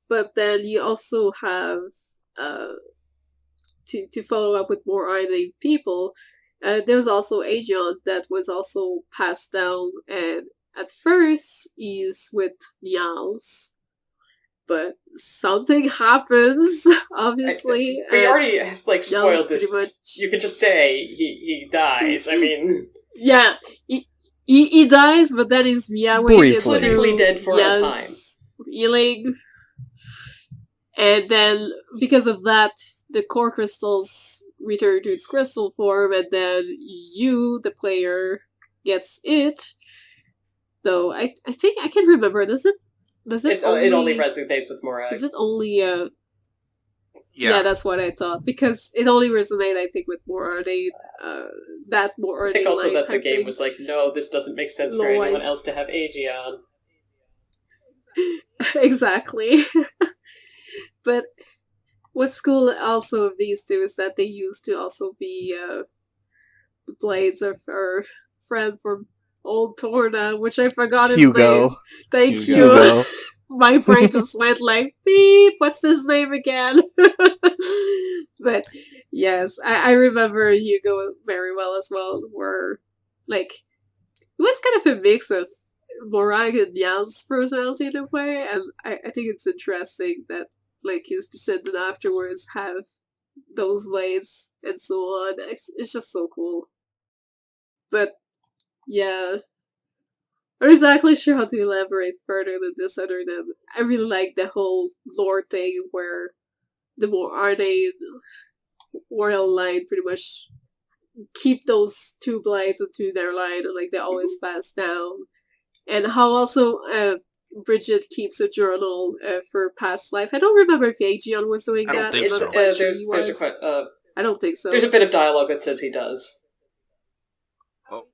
But then you also have to follow up with more island people. There was also Aegon that was also passed down, and at first he's with Nials, but something happens, obviously. We already like spoiled Nials this. pretty much... You could just say he dies. I mean, yeah, he dies, but then he's meowing Briefly. Politically dead for a time. healing. And then, because of that, the core crystals return to its crystal form, and then you, the player, gets it. Though, I think, I can't remember, does it It only resonates with Morag. Is it only, Yeah, that's what I thought. Because it only resonates, I think, with Morardane, that Morardane. I think also that the type game thing. was like, no, this doesn't make sense for anyone Otherwise- else to have Aegeon. Exactly. But what's cool also of these two is that they used to also be the blades of our friend from old Torna, which I forgot his Hugo. name. Thank Hugo. you. My brain just went like, beep, what's his name again? But yes, I remember Hugo very well as well, where, like, it was kind of a mix of Morag and Jan's personality in a way, and I think it's interesting that, like, his descendant afterwards have those blades and so on. It's just so cool. But, yeah. I'm not exactly sure how to elaborate further than this, other than I really like the whole lore thing where the Morardane royal line pretty much keep those two blades into their line, and like they always pass down. And how also Bridget keeps a journal for past life. I don't remember if Aegeon was doing I don't that. think I'm so. not quite sure he There's was. I don't think so. there's a bit of dialogue that says he does.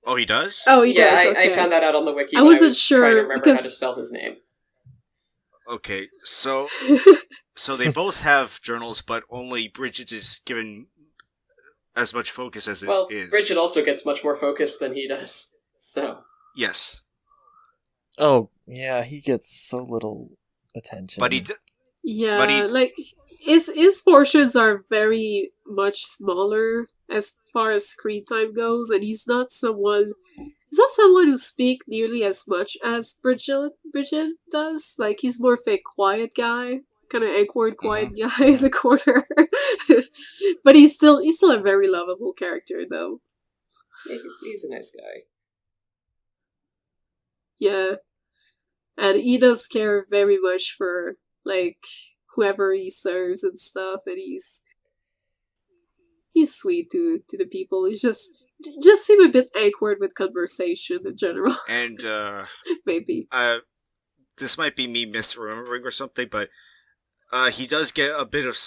Oh, he does? Oh, he Yeah, does. Okay. I found that out on the wiki. I when wasn't was sure, trying to remember how to because- spell his name. Okay, so they both have journals, but only Bridget is given as much focus as it is. Well, Bridget also gets much more focus than he does. So Yes, Oh, yeah, he gets so little attention. but Yeah, But he- like his portions are very much smaller as far as screen time goes, and he's not someone who speaks nearly as much as Bridget does. Like, he's more of a quiet guy, kind of awkward quiet guy in the corner. But he's still a very lovable character, though. yeah, he's a nice guy. Yeah, and he does care very much for, like, whoever he serves and stuff, and he's sweet to the people. He's just seem a bit awkward with conversation in general. and Maybe. this might be me misremembering or something, but he does get a bit of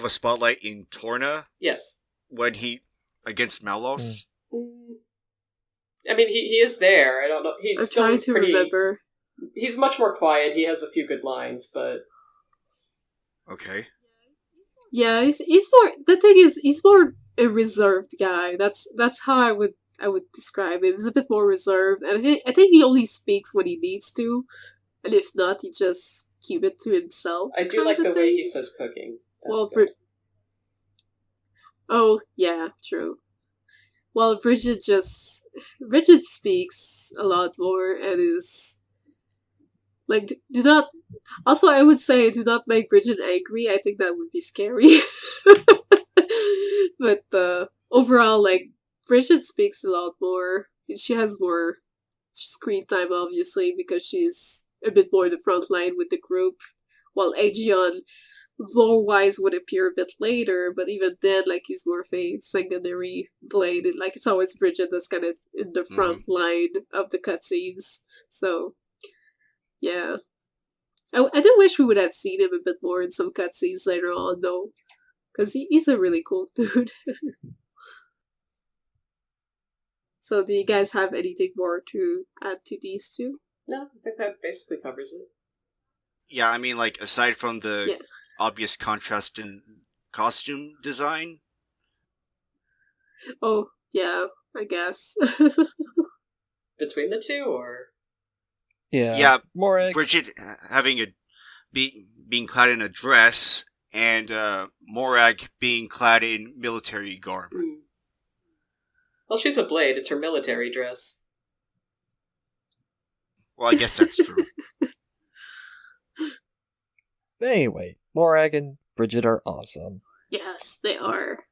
a spotlight in Torna Yes. when he against Malos. I mean, he is there. I don't know. He's I'm still trying to pretty. remember. He's much more quiet. He has a few good lines, but Okay. Yeah, he's more. The thing is, he's more a reserved guy. That's how I would describe him. He's a bit more reserved, and I think he only speaks when he needs to, and if not, he just keep it to himself. I do kind like of the a way thing. he says cooking. That's Well, good. Oh, yeah, true. Well, Bridget speaks a lot more and is like, do not. Also, I would say do not make Bridget angry. I think that would be scary. But overall, like, Bridget speaks a lot more. She has more screen time, obviously, because she's a bit more in the front line with the group. While Aegeon, lore-wise, would appear a bit later, but even then, like, he's more of a secondary blade. Like, it's always Bridget that's kind of in the front line of the cutscenes. So, yeah. I do wish we would have seen him a bit more in some cutscenes later on, though. Because he's a really cool dude. So, do you guys have anything more to add to these two? No, I think that basically covers it. Yeah, I mean, like, aside from the Yeah. obvious contrast in costume design, Oh, yeah, I guess. Between the two, or Yeah. Morag. Bridget having being clad in a dress, and Morag being clad in military garb. Well, she's a blade. It's her military dress. Well, I guess that's true. Anyway, Morag and Bridget are awesome. Yes, they are.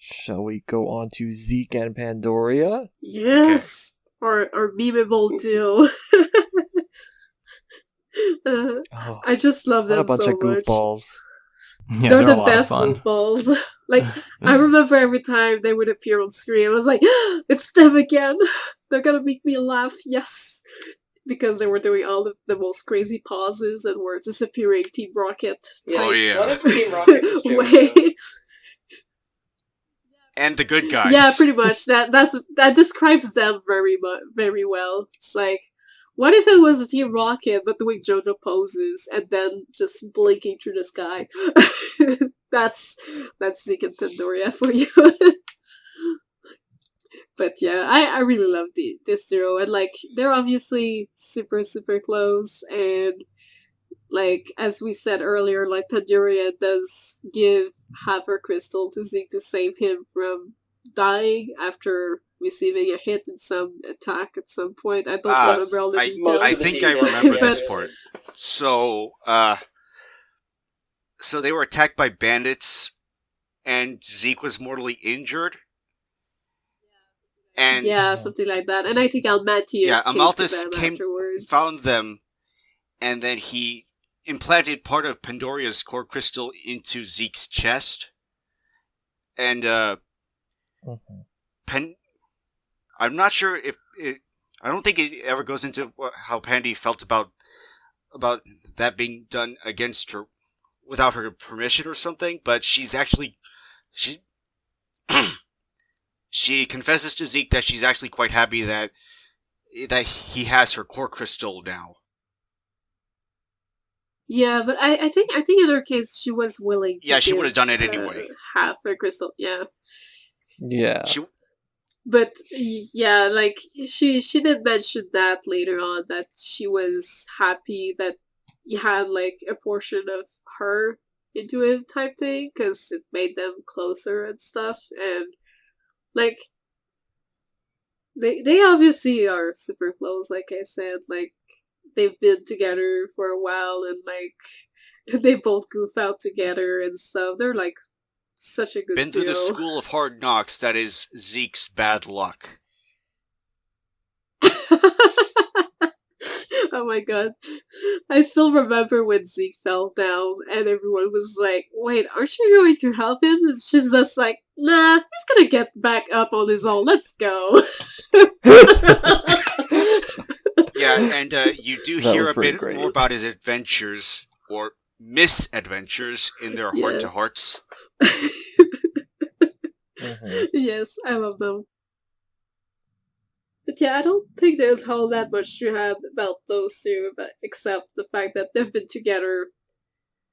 Shall we go on to Zeke and Pandoria? Yes! or memeable duo. I just love What them a bunch so of much. goofballs. Yeah, They're a the lot best of fun. goofballs. Like, I remember every time they would appear on screen, I was like, it's them again! They're gonna make me laugh, yes! Because they were doing all the most crazy pauses and were disappearing Team Rocket Yes. Oh, yeah. What if Team Rocket was JoJo? way. And the good guys. Yeah, pretty much. That describes them very well. It's like, what if it was a Team Rocket but doing JoJo poses and then just blinking through the sky? that's Zeke and Pandoria for you. But yeah, I really love this duo, and like they're obviously super close, and like as we said earlier, like Pandoria does give half her crystal to Zeke to save him from dying after receiving a hit in some attack at some point. I don't remember all the details. I think I remember Yeah. this part. So, so they were attacked by bandits, and Zeke was mortally injured. And yeah, something like that. And I think Almathius Amalthus came afterwards. found them, and then he implanted part of Pandoria's core crystal into Zeke's chest. And I'm not sure if I don't think it ever goes into how Pandy felt about that being done against her without her permission or something. But she's actually she confesses to Zeke that she's actually quite happy that he has her core crystal now. Yeah, but I think in her case she was willing to. Yeah, she give, would have done it anyway. Half her crystal, yeah. Yeah. But yeah, like she did mention that later on, that she was happy that he had like a portion of her into him type thing, because it made them closer and stuff, and like they obviously are super close, like I said. Like they've been together for a while, and like they both goof out together and stuff. They're like such a good Been through duo. the school of hard knocks that is Zeke's bad luck. Oh my god. I still remember when Zeke fell down and everyone was like, wait, aren't you going to help him? And she's just like, nah, he's gonna get back up on his own, let's go. Yeah, and you do That hear was a pretty bit great. more about his adventures, or misadventures, in their Yeah. heart-to-hearts. Yes, I love them. But yeah, I don't think there's all that much to add about those two, but except the fact that they've been together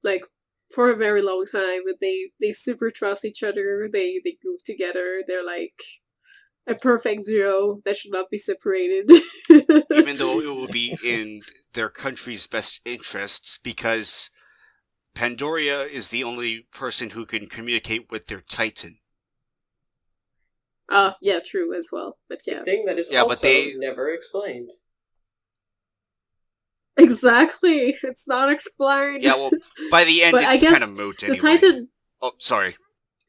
like for a very long time, and they super trust each other. They groove together. They're like a perfect duo that should not be separated. Even though it will be in their country's best interests, because Pandoria is the only person who can communicate with their Titan. Yeah, true as well. But yes. Thing that is Yeah, but also they- never explained. Exactly. It's not explained. Yeah, well, by the end, But I it's guess kind of moot anyway. the Titan. Oh, sorry.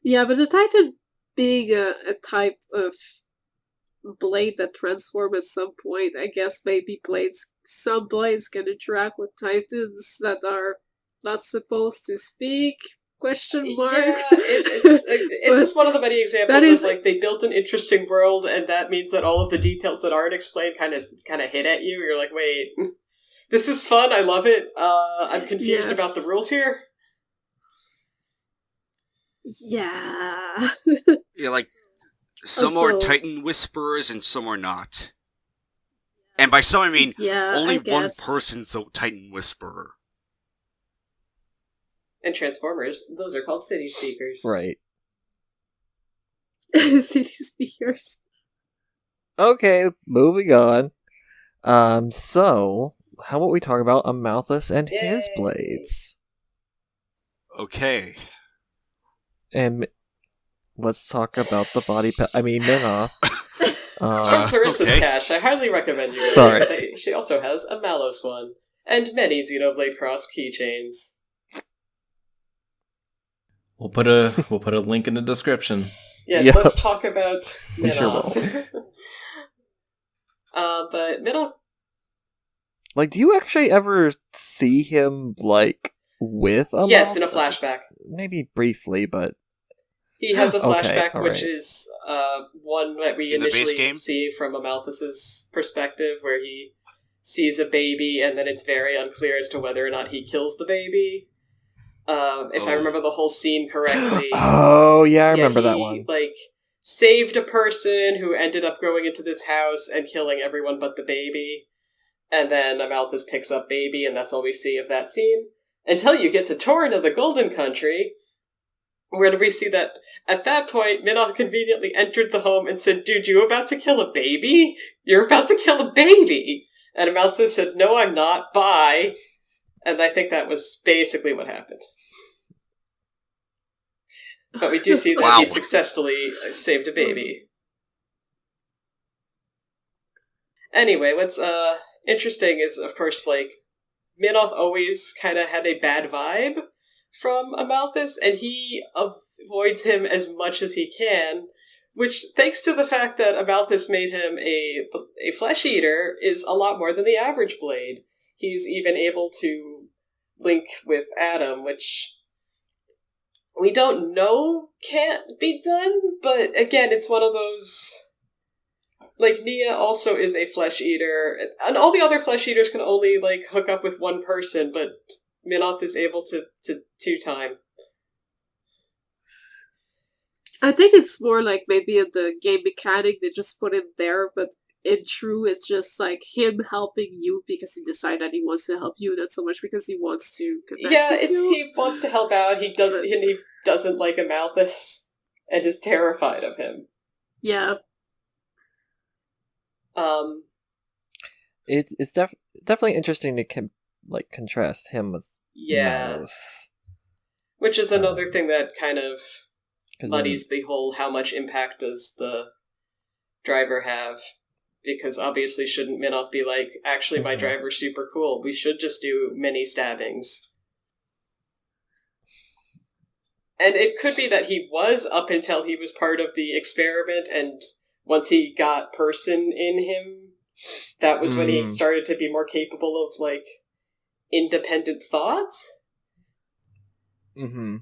Yeah, but the Titan being a type of blade that transform at some point, I guess maybe some blades can interact with Titans that are not supposed to speak? Question mark. Yeah, it's just one of the many examples is- of like they built an interesting world, and that means that all of the details that aren't explained kind of hit at you. You're like, wait, this is fun. I love it. I'm confused Yes. about the rules here. Yeah. Yeah, like, some are Also- Titan Whisperers and some are not. And by some, I mean Yeah, only I one guess. person's a Titan Whisperer. And Transformers, those are called city speakers. Right. City speakers. Okay, moving on. So how about we talk about Amalthus and his Yay. blades? Okay. And let's talk about the body Minoth. It's from Clarissa's okay. cache. I highly recommend you. Sorry. She also has a Malos one and many Xenoblade Cross keychains. We'll put a link in the description. Yes, Yep. let's talk about We sure Minoth. But Minoth... Like, do you actually ever see him, like, with a Yes, in a mouth? flashback. Maybe briefly, but... He has a flashback, okay, which right. is one that we In the base initially game? see from Amalthus's perspective, where he sees a baby, and then it's very unclear as to whether or not he kills the baby. If I remember the whole scene correctly... Oh, yeah, I remember that he, one. like, saved a person who ended up going into this house and killing everyone but the baby. And then Amalthus picks up baby, and that's all we see of that scene. Until you get to Torna, the Golden Country, where we see that, at that point, Minoth conveniently entered the home and said, "Dude, you about to kill a baby? You're about to kill a baby!" And Amalthus said, "No, I'm not, bye." And I think that was basically what happened. But we do see that he successfully saved a baby. Anyway, what's interesting is, of course, like, Minoth always kind of had a bad vibe from Amalthus, and he avoids him as much as he can, which, thanks to the fact that Amalthus made him a flesh eater, is a lot more than the average blade. He's even able to link with Adam, which we don't know can't be done, but again, it's one of those... Like, Nia also is a flesh eater, and all the other flesh eaters can only, like, hook up with one person, but Minoth is able to two-time. I think it's more like maybe in the game mechanic they just put him there, but in true it's just like him helping you because he decided that he wants to help you, not so much because he wants to connect with you. He wants to help out, he doesn't like Amalthus, and is terrified of him. Yeah. It's definitely interesting to contrast him with Malos. Which is another thing that kind of muddies the whole how much impact does the driver have. Because obviously shouldn't Minoth be like, actually my driver's super cool, we should just do mini stabbings. And it could be that he was up until he was part of the experiment, and once he got person in him, that was when he started to be more capable of, like, independent thoughts. Mm-hmm.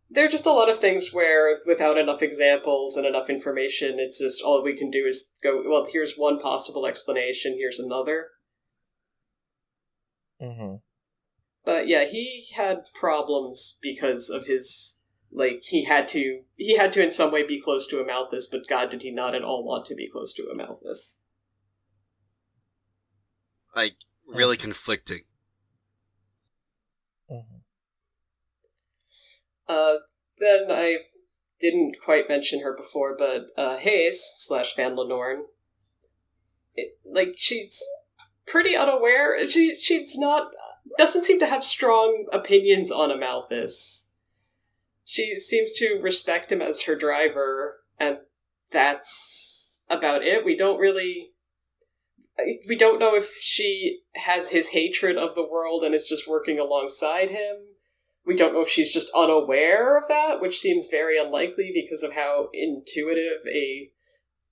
There are just a lot of things where, without enough examples and enough information, it's just all we can do is go, well, here's one possible explanation, here's another. Mm-hmm. But yeah, he had problems because of his, like, he had to in some way be close to Amalthus, but God, did he not at all want to be close to Amalthus. Like, really conflicting. Mm-hmm. Then I didn't quite mention her before, but Hayes / Van Lenorn, like, she's pretty unaware. She's not, doesn't seem to have strong opinions on Amalthus. She seems to respect him as her driver, and that's about it. We don't know if she has his hatred of the world and is just working alongside him. We don't know if she's just unaware of that, which seems very unlikely because of how intuitive a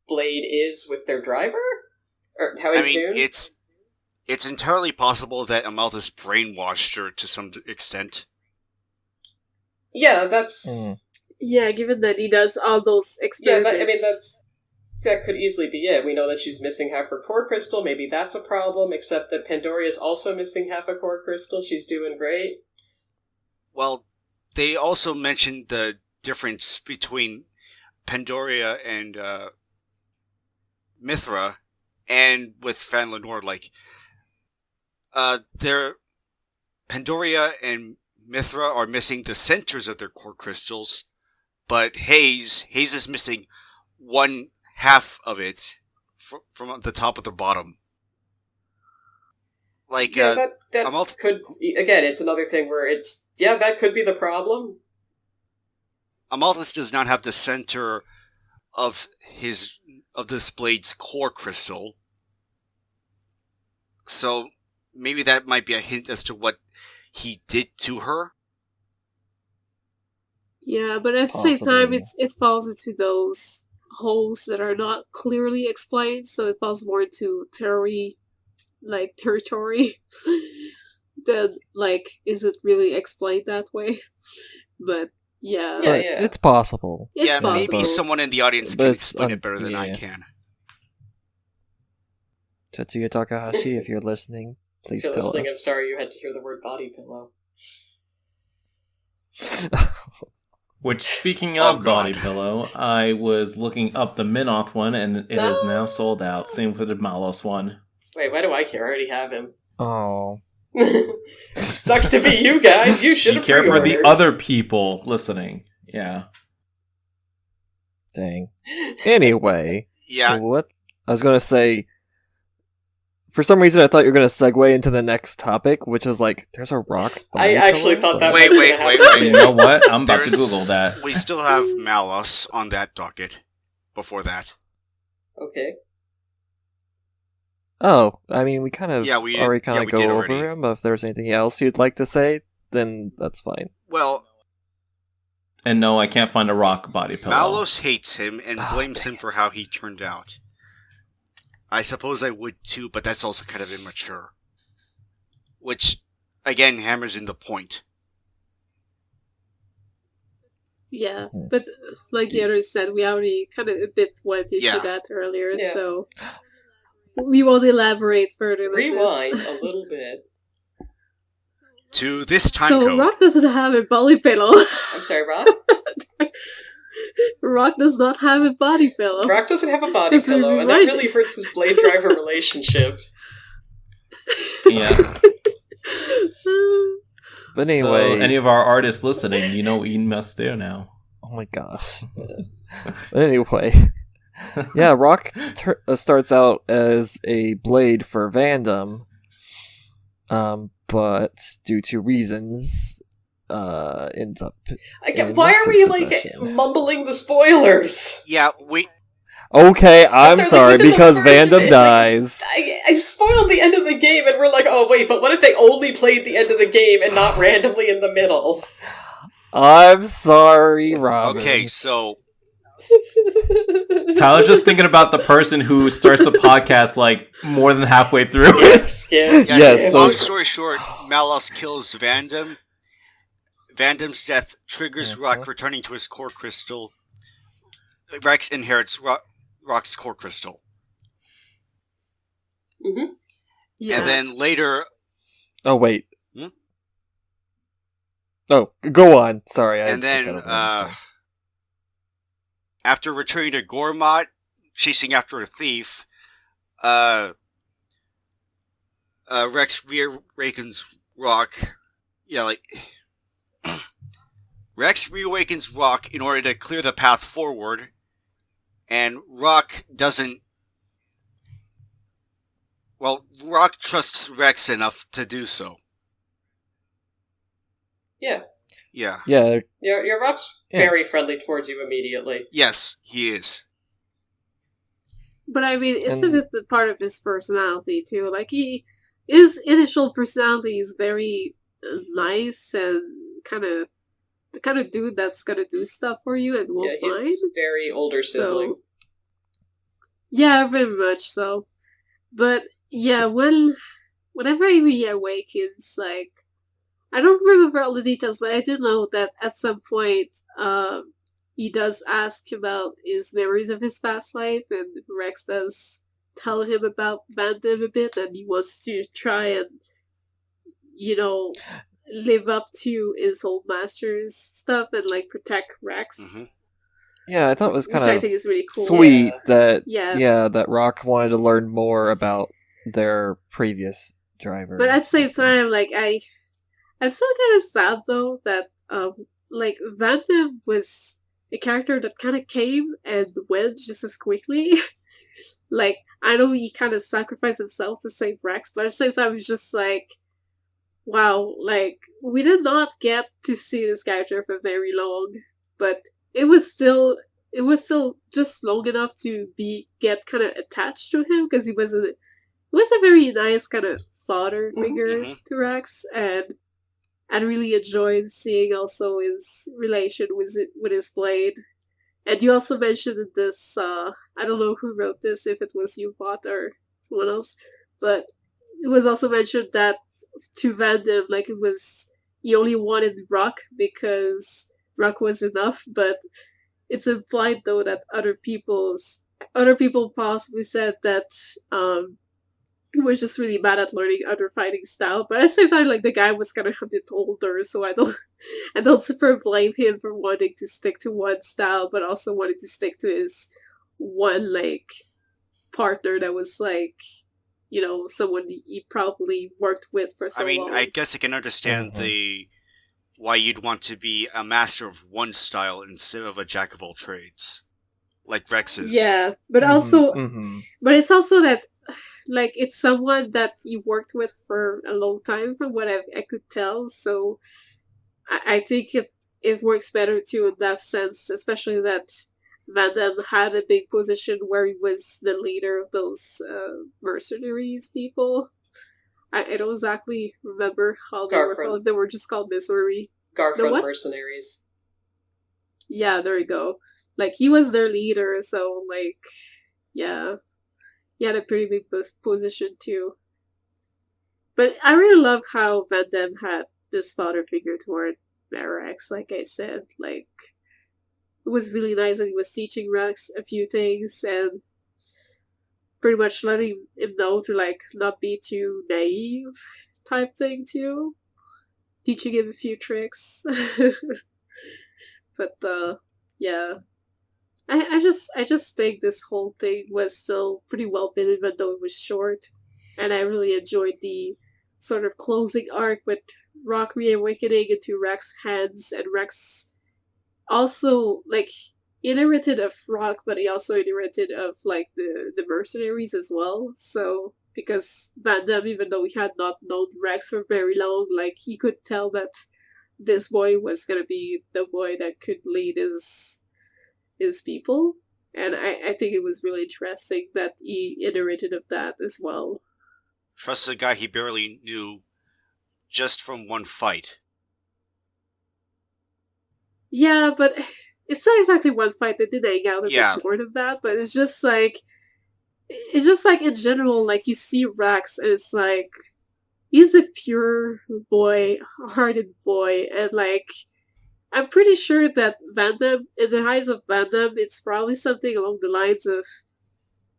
blade is with their driver. Or how in tune. It's entirely possible that Amalthus brainwashed her to some extent. Yeah, that's... Yeah, given that he does all those experiments. That could easily be it. We know that she's missing half her core crystal. Maybe that's a problem, except that Pandoria is also missing half a core crystal. She's doing great. Well, they also mentioned the difference between Pandoria and Mithra, and with Van Lenore, like, Pandoria and Mithra are missing the centers of their core crystals, but Hayes is missing one half of it from the top of the bottom. Like, that could, again, it's another thing where that could be the problem. Amalthus does not have the center of this blade's core crystal, so maybe that might be a hint as to what he did to her. Yeah, but at the same time, it falls into those holes that are not clearly explained, so it falls more into territory. Then, is it really explained that way? But yeah, But it's possible. It's possible. Maybe someone in the audience can explain it better than I can. Tetsuya Takahashi, if you're listening, please if you're tell listening, us. I'm sorry you had to hear the word body pillow. Which, speaking of body pillow, I was looking up the Minoth one, and it is now sold out. Same for the Malos one. Wait, why do I care? I already have him. Oh. Sucks to be you guys. You should have care for the other people listening. Yeah. Dang. Anyway. Yeah. What I was going to say, for some reason I thought you were going to segue into the next topic, which is there's a rock. I actually thought that wait. You know what? I'm about to Google that. We still have Malos on that docket before that. Okay. Oh, I mean, we kind of already go over him, but if there's anything else you'd like to say, then that's fine. Well... And no, I can't find a rock body pillow. Malos hates him and blames him for how he turned out. I suppose I would too, but that's also kind of immature. Which, again, hammers in the point. Yeah, but like the others said, we already kind of a bit went into that earlier, so we won't elaborate further than Rewind this. a little bit. To this time so code. Rock doesn't have a body pillow. I'm sorry, Rock? Rock does not have a body pillow. Rock doesn't have a body pillow, and that really hurts his Blade Driver relationship. Yeah. But anyway... So, any of our artists listening, you know what you must do now. Oh my gosh. But anyway... Yeah, Rock starts out as a blade for Vandom, but due to reasons, ends up. Why are we mumbling the spoilers? Yeah, we. Okay, I'm sorry because Vandom dies. I spoiled the end of the game, and we're like, oh wait, but what if they only played the end of the game and not randomly in the middle? I'm sorry, Robin. Okay, so. Tyler's just thinking about the person who starts the podcast more than halfway through. Skip. Yes. Long story short, Malos kills Vandom. Vandom's death triggers Rock returning to his core crystal. Rex inherits Rock's core crystal. Mm-hmm. Yeah. And then later... Oh, wait. Oh, go on. Sorry. And then, after returning to Gormotti, chasing after a thief, Rex reawakens Rock. Yeah, Rex reawakens Rock in order to clear the path forward, and Rock doesn't... Well, Rock trusts Rex enough to do so. Yeah. Yeah. Yeah. Your Rock's very friendly towards you immediately. Yes, he is. But I mean, it's a bit part of his personality too. His initial personality is very nice and the kind of dude that's gonna do stuff for you and won't mind. He's a very older sibling. Yeah, very much so. But yeah, whenever he awakens, I don't remember all the details, but I do know that at some point, he does ask about his memories of his past life, and Rex does tell him about Vandom a bit, and he wants to try and, live up to his old master's stuff and, protect Rex. Mm-hmm. Yeah, I thought it was kind I of think is really cool. sweet that Yes. that Rock wanted to learn more about their previous driver. But at the same time, I'm still kind of sad though that Vandom was a character that kind of came and went just as quickly. I know he kind of sacrificed himself to save Rex, but at the same time, it's just wow, we did not get to see this character for very long, but it was still just long enough to get kind of attached to him because he was a very nice kind of father figure to Rex, and I really enjoyed seeing also his relation with his blade, And you also mentioned in this, I don't know who wrote this, if it was you, Bot, or someone else, but it was also mentioned that to Vandam, like, it was, he only wanted Rock because Rock was enough, but it's implied, though, that other people possibly said that, he was just really bad at learning other fighting style, but at the same time, like, the guy was kind of a bit older, so I don't super blame him for wanting to stick to one style, but also wanting to stick to his one, like, partner that was, like, you know, someone he probably worked with for so long. I guess I can understand why you'd want to be a master of one style instead of a jack of all trades, like Rex is. Yeah, but also, but it's also that, like, it's someone that you worked with for a long time, from what I could tell. So I think it works better too in that sense, especially that Vandam had a big position where he was the leader of those mercenaries people. I don't exactly remember how they were called. They were just called mercenary. Garfriend mercenaries. Yeah, there you go. Like, he was their leader, so, like, yeah. He had a pretty big position too. But I really love how Vandam had this father figure toward Rex, like I said. Like, it was really nice that he was teaching Rex a few things and pretty much letting him know to, like, not be too naive type thing too. Teaching him a few tricks. But, yeah. I just think this whole thing was still pretty well built, even though it was short. And I really enjoyed the sort of closing arc with Rock reawakening into Rex's hands, and Rex also, like, inherited of Rock, but he also inherited of, like, the mercenaries as well. So, because Vandam, even though he had not known Rex for very long, like, he could tell that this boy was gonna be the boy that could lead his people, and I think it was really interesting that he iterated of that as well. Trust a guy he barely knew just from one fight. Yeah, but it's not exactly one fight. They did hang out a bit more than that, but it's just like in general, like, you see Rex and it's like he's a pure boy, hearted boy, and, like, I'm pretty sure that Vandam, in the eyes of Vandam, it's probably something along the lines of,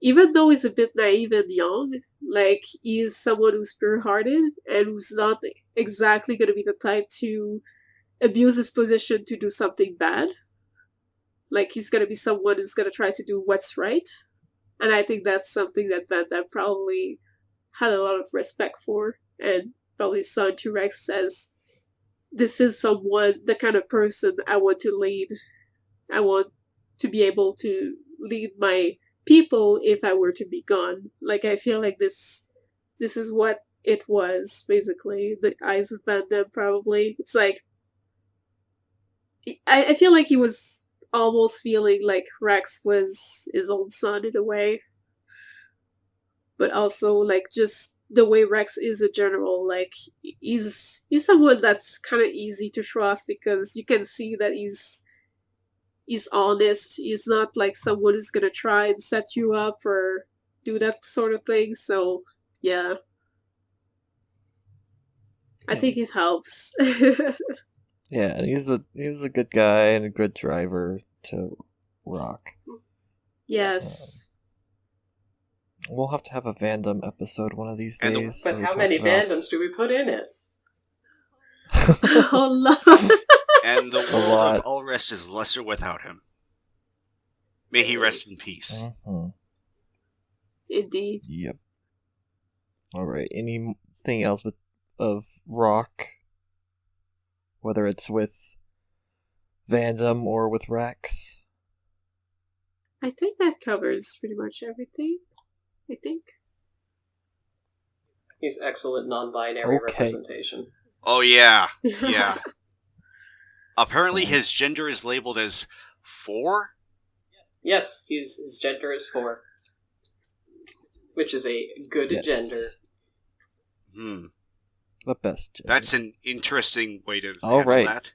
even though he's a bit naive and young, like, he's someone who's pure-hearted and who's not exactly going to be the type to abuse his position to do something bad. Like, he's going to be someone who's going to try to do what's right. And I think that's something that Vandam probably had a lot of respect for, and probably saw to Rex as, this is someone, the kind of person I want to lead. I want to be able to lead my people if I were to be gone. Like, I feel like this is what it was, basically. The eyes of Vandam, probably. It's like, I feel like he was almost feeling like Rex was his own son in a way. But also, like, just the way Rex is in general, like, he's someone that's kind of easy to trust, because you can see that he's honest. He's not like someone who's gonna try and set you up or do that sort of thing. So yeah, I think it helps. Yeah, and he was a good guy and a good driver to Rock. Yes. We'll have to have a Vandam episode one of these days. But how many Vandams do we put in it? A lot. And the world of all rest is lesser without him. May he rest in peace. Mm-hmm. Indeed. Yep. Alright, anything else of Rock? Whether it's with Vandam or with Rex? I think that covers pretty much everything. I think. He's excellent non-binary representation. Oh yeah, yeah. Apparently his gender is labeled as 4? Yes, his gender is 4. Which is a good gender. The best gender. That's an interesting way to handle that.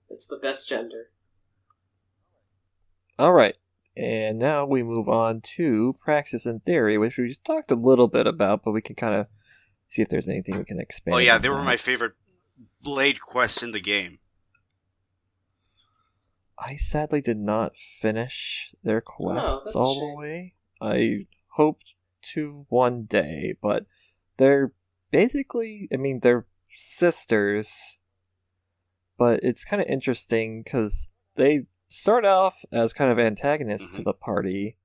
It's the best gender. All right. And now we move on to Praxis and Theory, which we just talked a little bit about, but we can kind of see if there's anything we can expand Oh yeah, on they were that. my favorite Blade quests in the game. I sadly did not finish their quests that's a all the shame. way. I hoped to one day, but they're basically, I mean, they're sisters, but it's kind of interesting because they start off as kind of antagonists to the party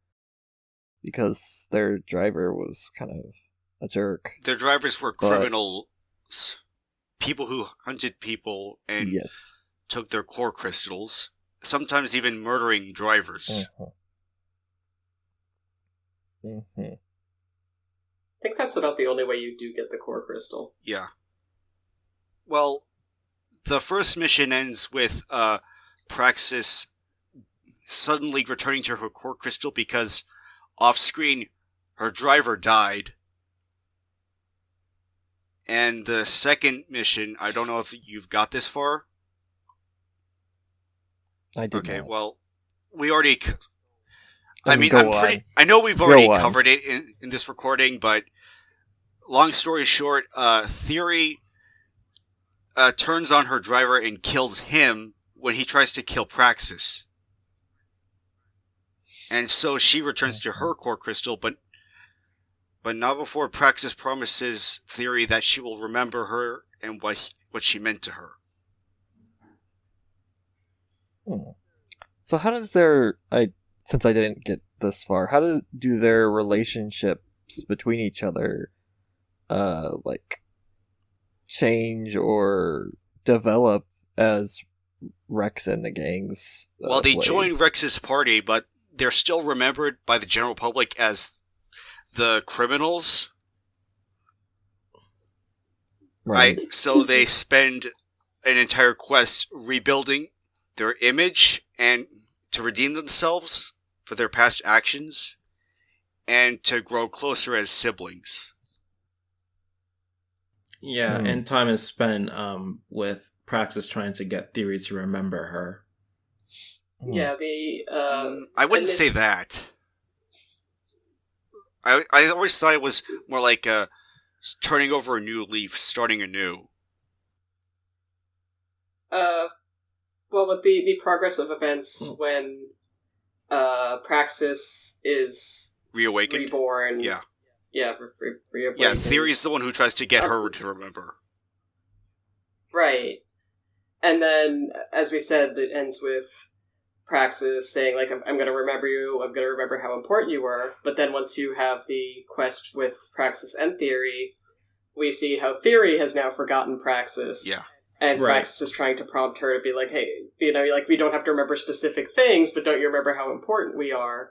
because their driver was kind of a jerk. Their drivers were But- criminals, people who hunted people and Yes. took their core crystals, sometimes even murdering drivers. Mm-hmm. I think that's about the only way you do get the core crystal. Yeah. Well, the first mission ends with Praxis suddenly returning to her core crystal because off-screen her driver died. And the second mission, I don't know if you've got this far. I did Okay, not. well, we already... I mean, go on. I know we've Go already on. covered it in this recording, but long story short, Theory turns on her driver and kills him when he tries to kill Praxis. And so she returns to her core crystal, but not before Praxis promises Theory that she will remember her and what she meant to her. So how does since I didn't get this far, how do their relationships between each other like change or develop as Rex and the gangs? Well, they Blades? join Rex's party, but they're still remembered by the general public as the criminals. Right. So they spend an entire quest rebuilding their image and to redeem themselves for their past actions and to grow closer as siblings. Yeah, and time is spent with Praxis trying to get Theory to remember her. Yeah, I wouldn't say that. I always thought it was more like turning over a new leaf, starting anew. Well, with the progress of events when Praxis is Reawakened? reborn. Yeah. Yeah, reawakened. Yeah, Theory's the one who tries to get her to remember. Right. And then, as we said, it ends with Praxis saying, like, I'm going to remember you, I'm going to remember how important you were. But then once you have the quest with Praxis and Theory, we see how Theory has now forgotten Praxis. Yeah. And Right. Praxis is trying to prompt her to be like, hey, like, we don't have to remember specific things, but don't you remember how important we are?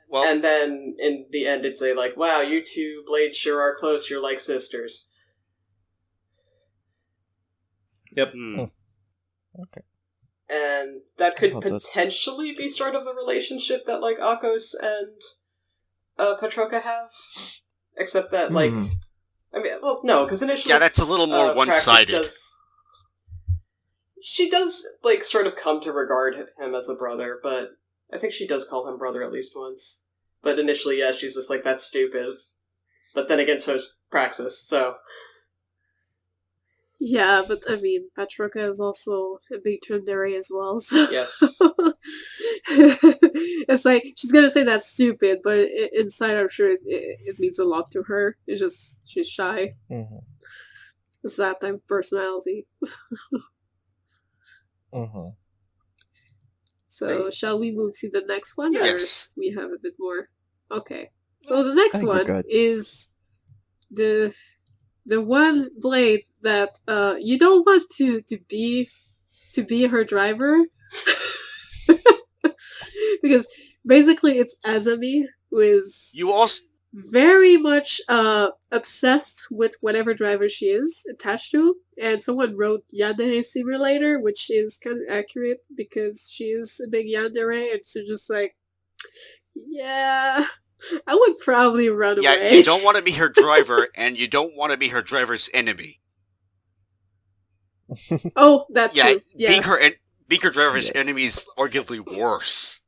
Well, And then, in the end, it's like, wow, you two Blades sure are close, you're like sisters. Yep. Okay. And that could Well, that's- potentially be sort of the relationship that, like, Akos and Patroka have. Except that, like... I mean, well, no, because initially... yeah, that's a little more one-sided. She does, like, sort of come to regard him as a brother, but I think she does call him brother at least once. But initially, yeah, she's just like, that's stupid. But then again, so is Praxis, so... Yeah, but I mean, Patroka is also a big tsundere as well, so... Yes. It's like, she's gonna say that's stupid, but inside I'm sure it means a lot to her. It's just, she's shy. Mm-hmm. It's that type of personality. Mm-hmm. So, shall we move to the next one, or Yes. we have a bit more? Okay. So the next I think we're one good. is the one Blade that you don't want to be her driver. Because basically it's Azami, who is You also... very much obsessed with whatever driver she is attached to, and someone wrote Yandere Simulator, which is kind of accurate because she is a big Yandere, and so just like, yeah, I would probably run Yeah, away. you don't want to be her driver, and you don't want to be her driver's enemy. Oh, that's Yeah, true. Yes. being her driver's Yes. enemy is arguably worse.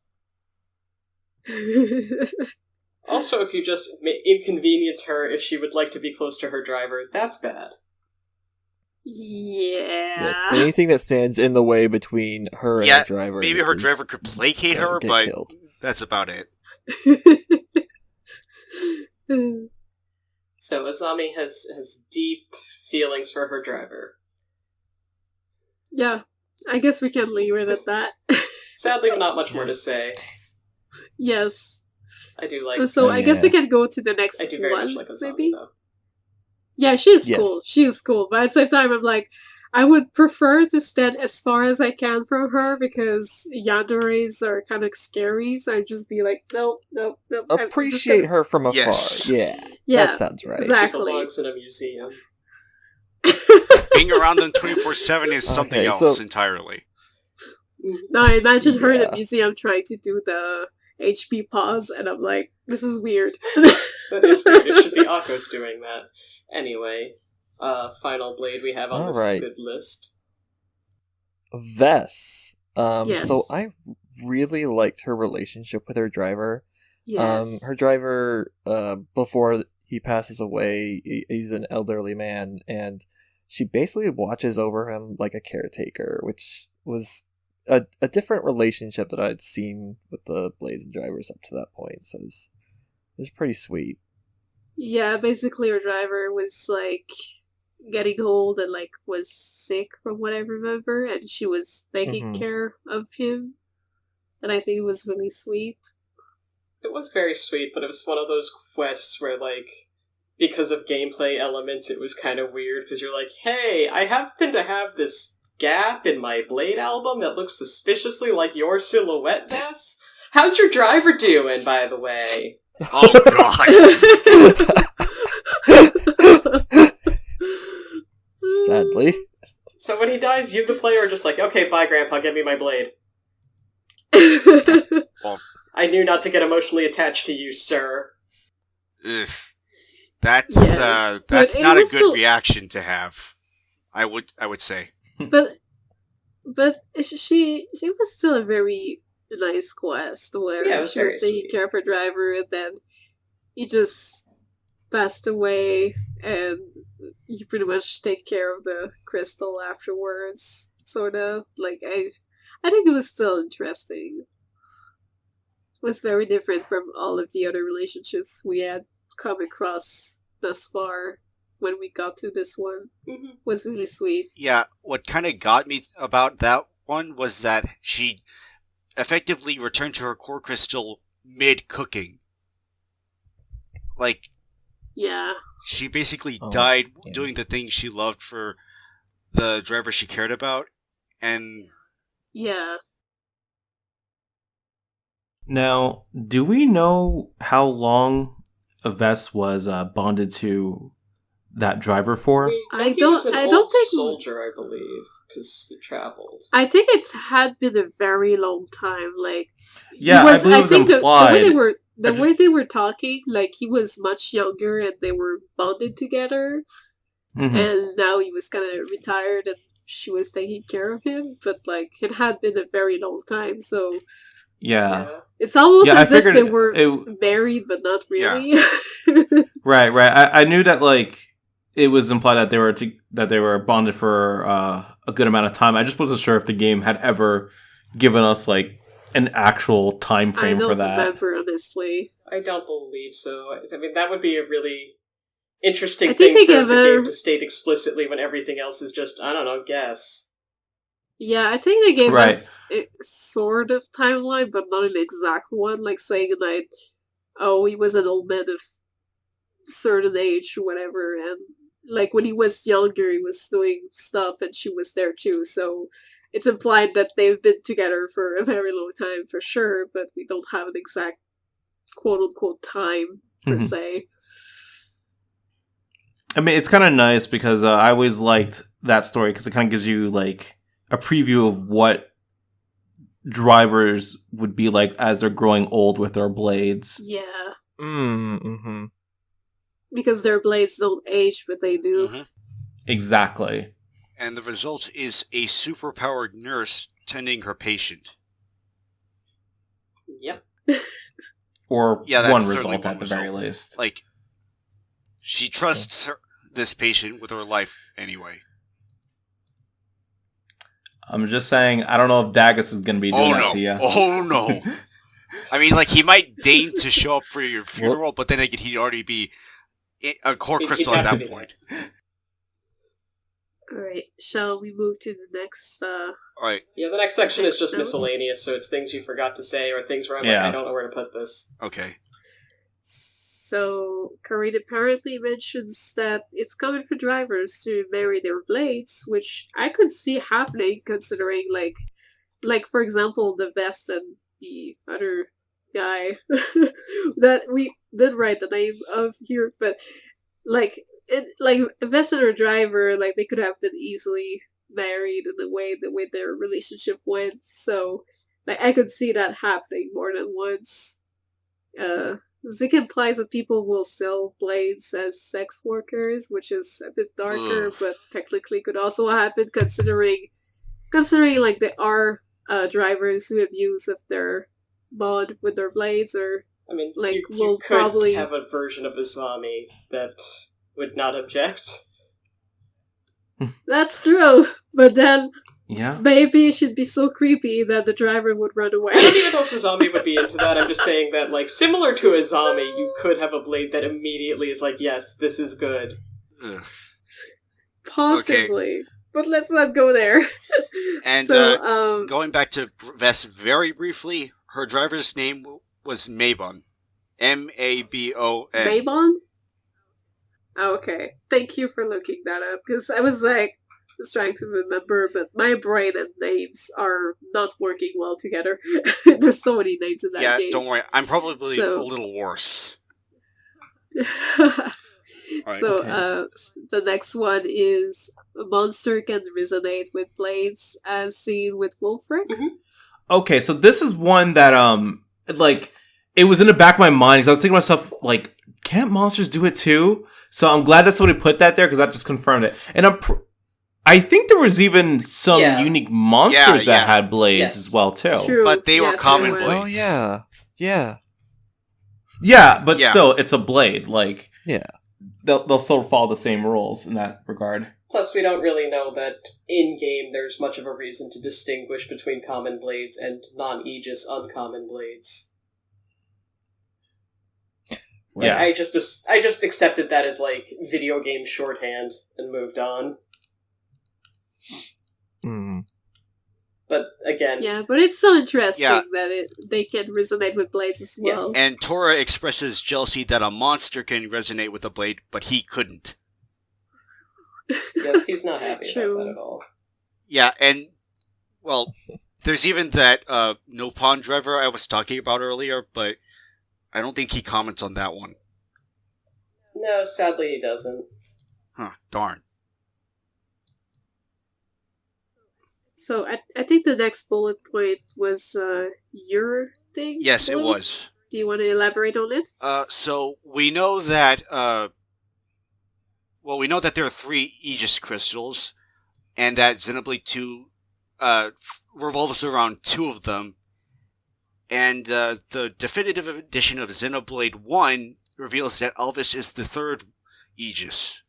Also, if you just inconvenience her if she would like to be close to her driver, that's bad. Yeah. Yes, anything that stands in the way between her and her driver. Maybe her driver could placate her, but killed. That's about it. So Azami has deep feelings for her driver. Yeah, I guess we can leave it at that. Sadly, not much more to say. Yes. I do like... So I guess we can go to the next one. I do very much like Azami, maybe? though. Yeah, she's cool. She is cool. But at the same time, I'm like, I would prefer to stand as far as I can from her because Yandoris are kind of scary. So I'd just be like, nope. Appreciate her from afar. Yes. Yeah, that sounds right. Exactly. She belongs in a museum. Being around them 24/7 is something else entirely. No, I imagine her in a museum trying to do the HP pause, and I'm like, this is weird. That is weird. It should be Akko's doing that. Anyway, final blade we have on this good list. Vess. Yes. So I really liked her relationship with her driver. Yes. Her driver, before he passes away, he's an elderly man, and she basically watches over him like a caretaker, which was a different relationship that I'd seen with the Blades and drivers up to that point. So it was pretty sweet. Yeah, basically her driver was like getting old and like was sick from what I remember, and she was taking care of him, and I think it was really sweet. It was very sweet, but it was one of those quests where, like, because of gameplay elements, it was kind of weird, because you're like, hey, I happen to have this gap in my Blade album that looks suspiciously like your silhouette, Vess? How's your driver doing, by the way? Oh, God! Sadly. So when he dies, you, the player, are just like, okay, bye, Grandpa, give me my blade. Well, I knew not to get emotionally attached to you, sir. Ugh. That's not a good reaction to have. I would say. But she was still a very nice quest where she was taking care of her driver, and then he just passed away, and you pretty much take care of the crystal afterwards. Sort of like I think it was still interesting. It was very different from all of the other relationships we had come across thus far. When we got to this one, was really sweet. Yeah, what kind of got me about that one was that she effectively returned to her core crystal mid-cooking. Like, yeah, she basically died doing the thing she loved for the driver she cared about, and yeah. Now, do we know how long Vess was bonded to that driver for? I don't think soldier, I believe, because he traveled. I think it's had been a very long time. Like, yeah, I think the way they were talking, like he was much younger and they were bonded together, and now he was kind of retired and she was taking care of him. But like, it had been a very long time, so. Yeah. It's almost as if they were married, but not really. Yeah. Right. I knew that like it was implied that they were bonded for a good amount of time. I just wasn't sure if the game had ever given us like an actual time frame for that. I don't remember, honestly. I don't believe so. I mean, that would be a really interesting thing for the game to state explicitly when everything else is just, I don't know, guess. Yeah, I think they gave us a sort of timeline, but not an exact one, like saying that, oh, he was an old man of certain age or whatever, and like when he was younger, he was doing stuff and she was there too, so it's implied that they've been together for a very long time for sure, but we don't have an exact quote-unquote time, per se. I mean, it's kind of nice because I always liked that story because it kind of gives you like a preview of what drivers would be like as they're growing old with their blades. Yeah. Mm-hmm. Because their blades don't age, but they do. Mm-hmm. Exactly. And the result is a superpowered nurse tending her patient. Yep. Or Yeah, that's one certainly result one at the very result. least. Like, she trusts this patient with her life anyway. I'm just saying, I don't know if Dagus is going to be doing that to you. Oh no! I mean, like, he might deign to show up for your funeral, but then again, he'd already be a core crystal at that point. Alright, shall we move to the next, Alright. Yeah, the next section is just Notes? miscellaneous, so it's things you forgot to say or things where I'm Yeah. like, I don't know where to put this. Okay. So, Corinne apparently mentions that it's common for drivers to marry their blades, which I could see happening considering, like for example, the vest and the other guy that we did write the name of here, but like a vest and a driver, like they could have been easily married in the way their relationship went. So, like I could see that happening more than once. Zik implies that people will sell blades as sex workers, which is a bit darker, but technically could also happen considering like there are drivers who abuse of their bond with their blades, or I mean, like you will could probably have a version of Izami that would not object. That's true, but then Yeah. maybe it should be so creepy that the driver would run away. I don't even know if Izami would be into that. I'm just saying that, like, similar to Izami, you could have a blade that immediately is like, yes, this is good. Ugh. Possibly. But let's not go there. And so, going back to Vess very briefly, her driver's name was Mabon. Mabon. Maybon? Oh, okay. Thank you for looking that up, because I was trying to remember, but my brain and names are not working well together. There's so many names in that Yeah, game. don't worry. I'm probably So- a little worse. So, okay. the next one is a monster can resonate with blades as seen with Wolfric. Okay, so this is one that, like, it was in the back of my mind because I was thinking to myself, like, can't monsters do it too? So I'm glad that somebody put that there because that just confirmed it. And I think there was even some Yeah. unique monsters that Yeah. had blades Yes. as well too. True. But they were yes, common there was. blades. Oh yeah, yeah, Yeah, but Yeah. still, it's a blade. Like, yeah. they'll still follow the same rules in that regard. Plus, we don't really know that in-game there's much of a reason to distinguish between common blades and non-Aegis uncommon blades. Like, Yeah. I just accepted that as, like, video game shorthand and moved on. Mm. But, again... Yeah, but it's still interesting Yeah. that they can resonate with blades as Yes. well. And Tora expresses jealousy that a monster can resonate with a blade, but he couldn't. Yes, he's not happy True. about that at all. Yeah, and, well, there's even that no pawn driver I was talking about earlier, but I don't think he comments on that one. No, sadly he doesn't. Huh, darn. So I think the next bullet point was your thing. Yes, it Blue? was. Do you want to elaborate on it? So we know that, we know that there are 3 Aegis crystals, and that Xenoblade 2 revolves around 2 of them, and the definitive edition of Xenoblade 1 reveals that Elvis is the 3rd Aegis.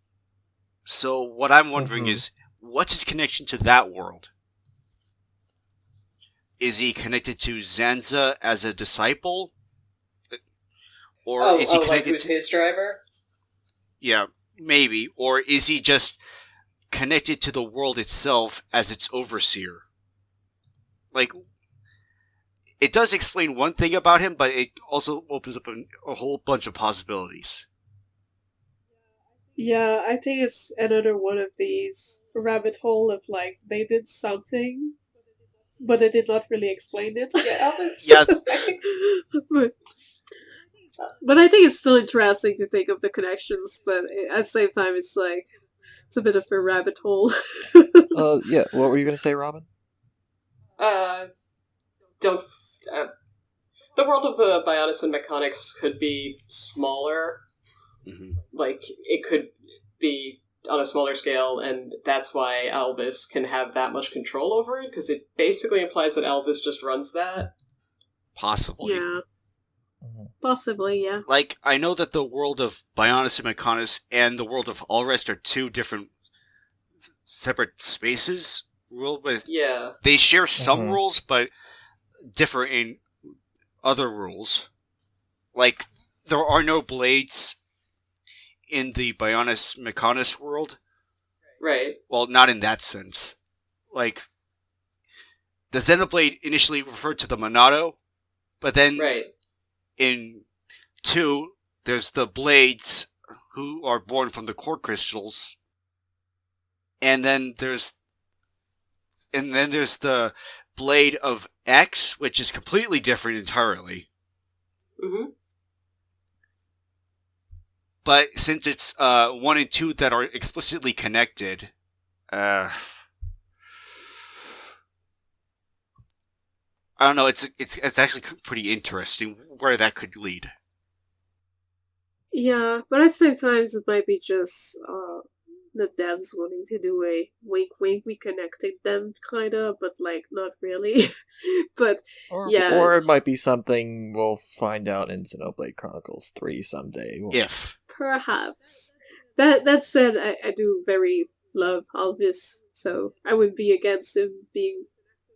So what I'm wondering is, what's his connection to that world? Is he connected to Zanza as a disciple? Or is he like connected who's to... his driver? Yeah, maybe. Or is he just connected to the world itself as its overseer? Like, it does explain one thing about him, but it also opens up a whole bunch of possibilities. Yeah, I think it's another one of these rabbit hole of like they did something, but they did not really explain it. Yeah, Elvis. Yeah. I think But I think it's still interesting to think of the connections, but at the same time, it's like, it's a bit of a rabbit hole. Yeah. What were you gonna say, Robin? don't. The world of the Bionis and Mechanics could be smaller. Mm-hmm. Like, it could be on a smaller scale, and that's why Elvis can have that much control over it, because it basically implies that Elvis just runs that. Possibly. Yeah. Possibly, yeah. Like, I know that the world of Bionis and Mechonis and the world of Allrest are two different separate spaces. Yeah. They share some rules, but differ in other rules. Like, there are no blades in the Bionis Mechonis world. Right. Well, not in that sense. Like, the Xenoblade initially referred to the Monado, but then in 2, there's the blades who are born from the core crystals. And then there's the blade of X, which is completely different entirely. Mm-hmm. But since it's 1 and 2 that are explicitly connected, I don't know. It's actually pretty interesting where that could lead. Yeah, but at the same time, it might be just the devs wanting to do a wink wink, we connected them, kinda, but like not really. But or yeah, it might be something we'll find out in Xenoblade Chronicles 3 someday. If perhaps. That said, I do very love Alvis, so I wouldn't be against him being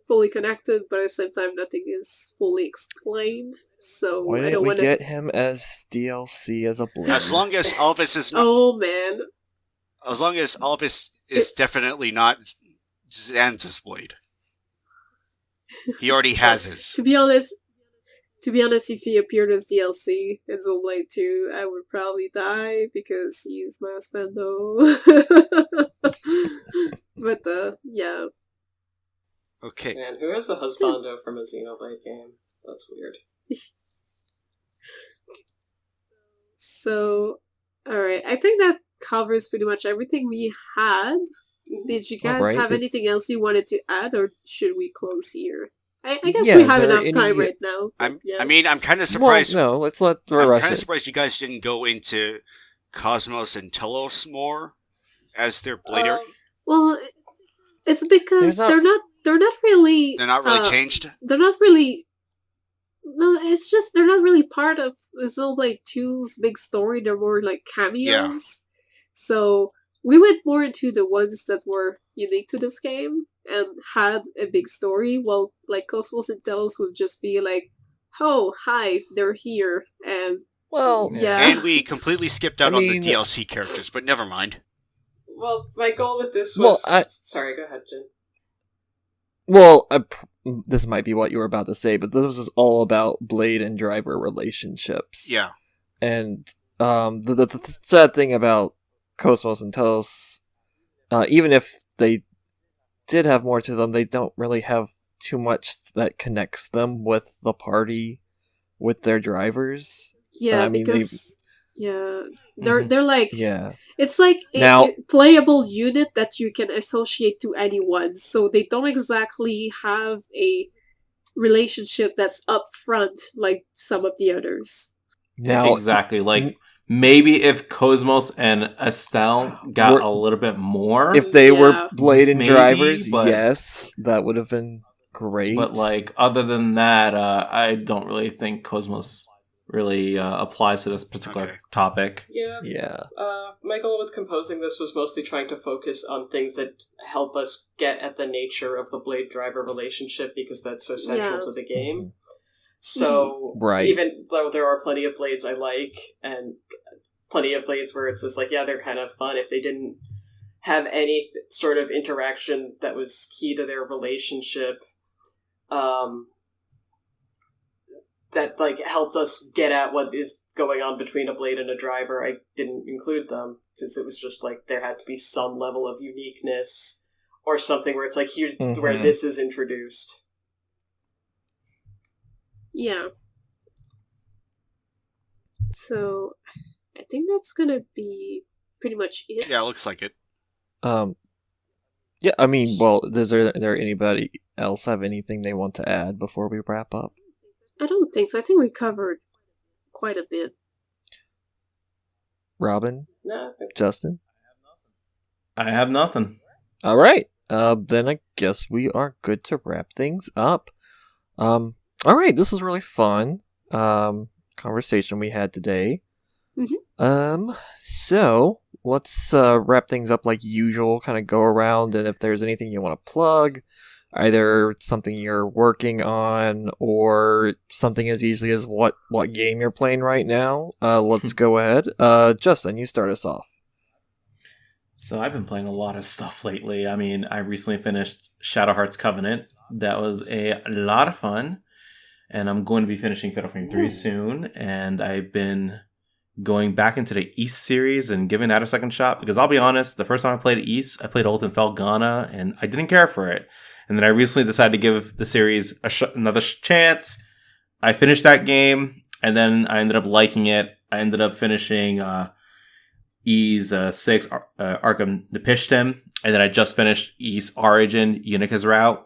fully connected, but at the same time, nothing is fully explained. So why I didn't don't we want get him as DLC as a blade? as long as Alvis is not, Oh man. as long as Alvis is definitely not Zanza's blade. He already has his. To be honest, if he appeared as DLC in Xenoblade 2, I would probably die because he's my husbando. But yeah. Okay. Man, who has a husbando from a Xenoblade game? That's weird. So, alright, I think that covers pretty much everything we had. Did you guys have anything else you wanted to add, or should we close here? I guess we have enough time right now. I mean, I'm kind of surprised. Well, no, let's let I'm rush kind it. of surprised you guys didn't go into Cosmos and Telos more as their blader. Well, it's because they're not really. They're not really changed. They're not really. No, it's just they're not really part of Xenoblade 2's big story. They're more like cameos. Yeah. So we went more into the ones that were unique to this game and had a big story, while like Cosmos and Telos would just be like, "Oh, hi, they're here," and And we completely skipped out on the DLC characters, but never mind. Well, my goal with this was... Sorry, go ahead, Jin. Well, this might be what you were about to say, but this is all about Blade and driver relationships. Yeah. And the sad thing about Cosmos and Telos, even if they did have more to them, they don't really have too much that connects them with the party, with their drivers. Yeah, they're like it's like a playable unit that you can associate to anyone, so they don't exactly have a relationship that's up front like some of the others. Now, exactly, like maybe if Cosmos and Estelle got a little bit more, if they were Blade and drivers, yes, that would have been great. But like other than that, I don't really think Cosmos really applies to this particular topic. Yeah. My goal with composing this was mostly trying to focus on things that help us get at the nature of the Blade driver relationship, because that's so central to the game. So even though there are plenty of Blades I like, and plenty of Blades where it's just like, yeah, they're kind of fun, if they didn't have any sort of interaction that was key to their relationship, that like helped us get at what is going on between a Blade and a driver, I didn't include them, because it was just like there had to be some level of uniqueness or something where it's like, here's where this is introduced. Yeah. So I think that's gonna be pretty much it. Yeah, it looks like it. Yeah, I mean, well, does there anybody else have anything they want to add before we wrap up? I don't think so. I think we covered quite a bit. Robin? No, Justin? I have nothing. All right. Then I guess we are good to wrap things up. All right. This was really fun. Kind conversation we had today. Mm-hmm. So let's wrap things up like usual. Kind of go around, and if there's anything you want to plug, either something you're working on or something as easily as what game you're playing right now, let's go ahead. Justin, you start us off. So I've been playing a lot of stuff lately. I mean, I recently finished Shadow Hearts Covenant. That was a lot of fun. And I'm going to be finishing Fatal Frame 3 soon. And I've been going back into the East series and giving that a second shot. Because I'll be honest, the first time I played East, I played Ultimate Felghana, and I didn't care for it. And then I recently decided to give the series another chance. I finished that game, and then I ended up liking it. I ended up finishing Ys 6 Arkham Nepishtim, and then I just finished Ys Origin Unica's Route.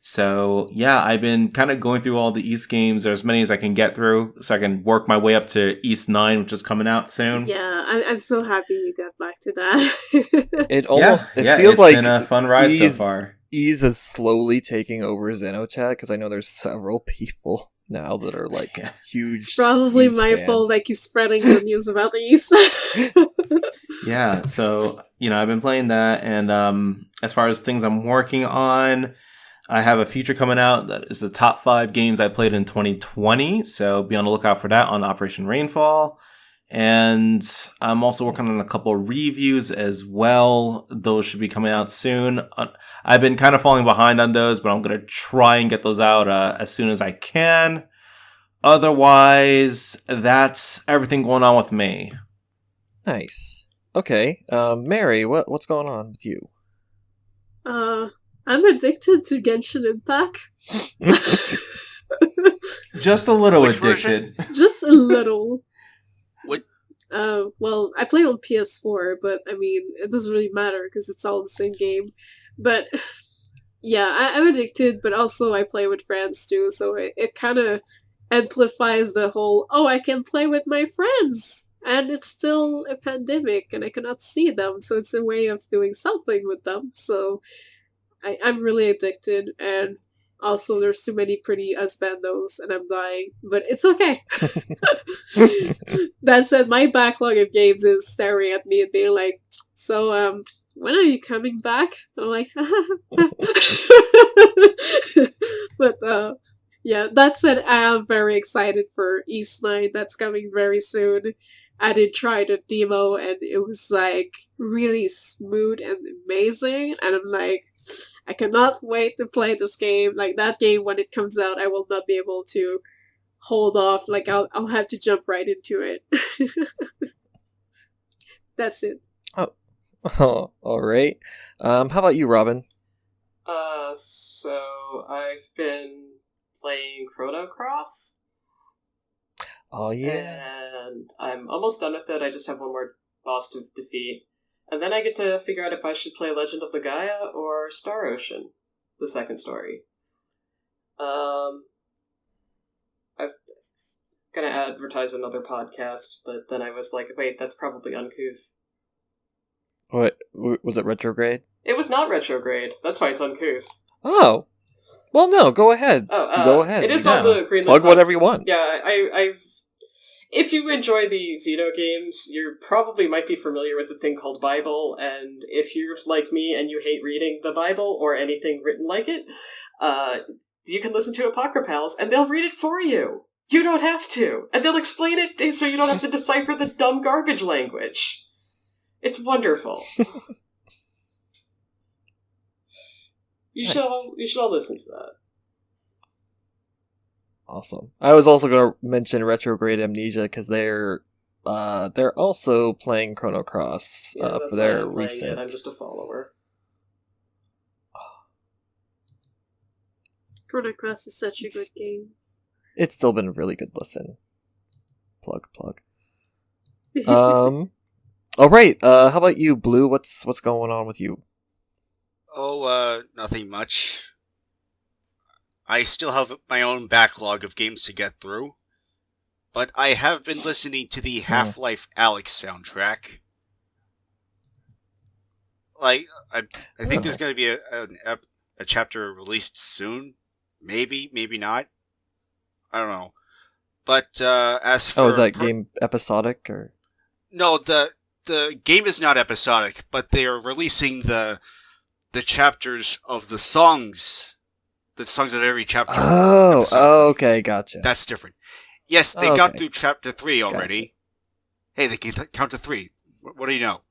So yeah, I've been kind of going through all the East games, or as many as I can get through, so I can work my way up to East 9, which is coming out soon. Yeah, I'm so happy you got back to that. It almost it feels it's like been a fun ride so Ys far. is slowly taking over XenoChat, because I know there's several people now that are like huge. It's probably Ys my fans. fault I keep spreading the news about these. Yeah, so I've been playing that, and as far as things I'm working on, I have a feature coming out that is the top 5 games I played in 2020, so be on the lookout for that on Operation Rainfall. And I'm also working on a couple of reviews as well. Those should be coming out soon. I've been kind of falling behind on those, but I'm going to try and get those out as soon as I can. Otherwise, that's everything going on with me. Nice. Okay, Mary, what's going on with you? I'm addicted to Genshin Impact. Just a little Which addicted. Just a little. What? Well, I play on PS4, but I mean, it doesn't really matter because it's all the same game. But yeah, I'm addicted, but also I play with friends too, so it kind of amplifies the whole, oh, I can play with my friends! And it's still a pandemic, and I cannot see them, so it's a way of doing something with them, so I'm really addicted, and also there's too many pretty husbandos, and I'm dying, but it's okay. That said, my backlog of games is staring at me and being like, so, when are you coming back? I'm like, but, yeah, that said, I am very excited for East 9, that's coming very soon. I did try the demo, and it was, like, really smooth and amazing, and I'm like, I cannot wait to play this game. Like, that game, when it comes out, I will not be able to hold off. Like, I'll have to jump right into it. That's it. Oh, all right. How about you, Robin? So I've been playing Chrono Cross. Oh yeah. And I'm almost done with it. I just have one more boss to defeat. And then I get to figure out if I should play Legend of the Gaia or Star Ocean, the second story. I was gonna advertise another podcast, but then I was like, wait, that's probably uncouth. What was it? Retrograde? It was not retrograde. That's why it's uncouth. Oh, well, no. Go ahead. Go ahead. It is on the Greenlit. Plug whatever you want. Yeah, I've. If you enjoy the Xeno games, you probably might be familiar with a thing called Bible, and if you're like me and you hate reading the Bible or anything written like it, you can listen to Apocryphals, and they'll read it for you. You don't have to, and they'll explain it so you don't have to decipher the dumb garbage language. It's wonderful. You should all listen to that. Awesome. I was also going to mention Retrograde Amnesia because they're also playing Chrono Cross for their recent. I'm just a follower. Chrono Cross is such a good game. It's still been a really good listen. Plug. All right. How about you, Blue? What's going on with you? Oh, nothing much. I still have my own backlog of games to get through, but I have been listening to the Half-Life Alyx soundtrack. Like, I think there's going to be a chapter released soon. Maybe not. I don't know. But as for is that game episodic or? No, the game is not episodic, but they are releasing the chapters of the songs of every chapter. Oh, okay, gotcha. That's different. Yes, they got through chapter 3 already. Gotcha. Hey, they can count to 3. What do you know?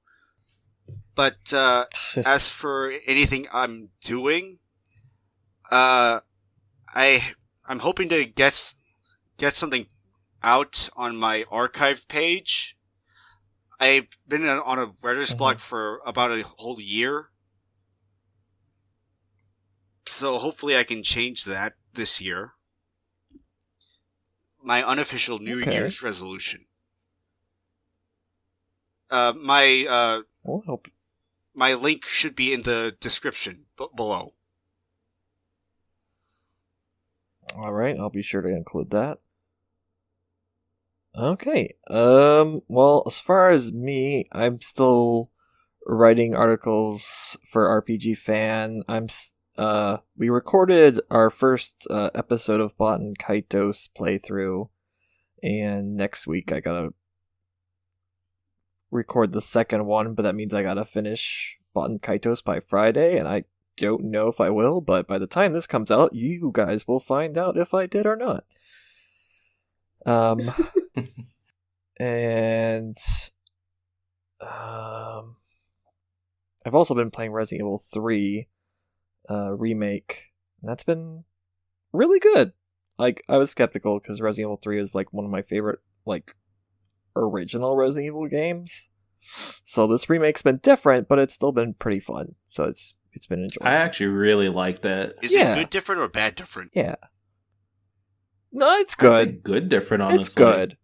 But as for anything I'm doing, I'm hoping to get something out on my archive page. I've been on a writer's block for about a whole year. So hopefully I can change that this year. My unofficial New Year's resolution. My link should be in the description below. All right, I'll be sure to include that. Okay. Well, as far as me, I'm still writing articles for RPG Fan. We recorded our first episode of Baten Kaitos playthrough, and next week I gotta record the second one, but that means I gotta finish Baten Kaitos by Friday, and I don't know if I will, but by the time this comes out, you guys will find out if I did or not. And I've also been playing Resident Evil 3 remake, and that's been really good. Like, I was skeptical because Resident Evil 3 is like one of my favorite like original Resident Evil games. So this remake's been different, but it's still been pretty fun. So it's been enjoyable. I actually really like that. Is it good different or bad different? Yeah. No, it's good. It's a good different, honestly. It's good.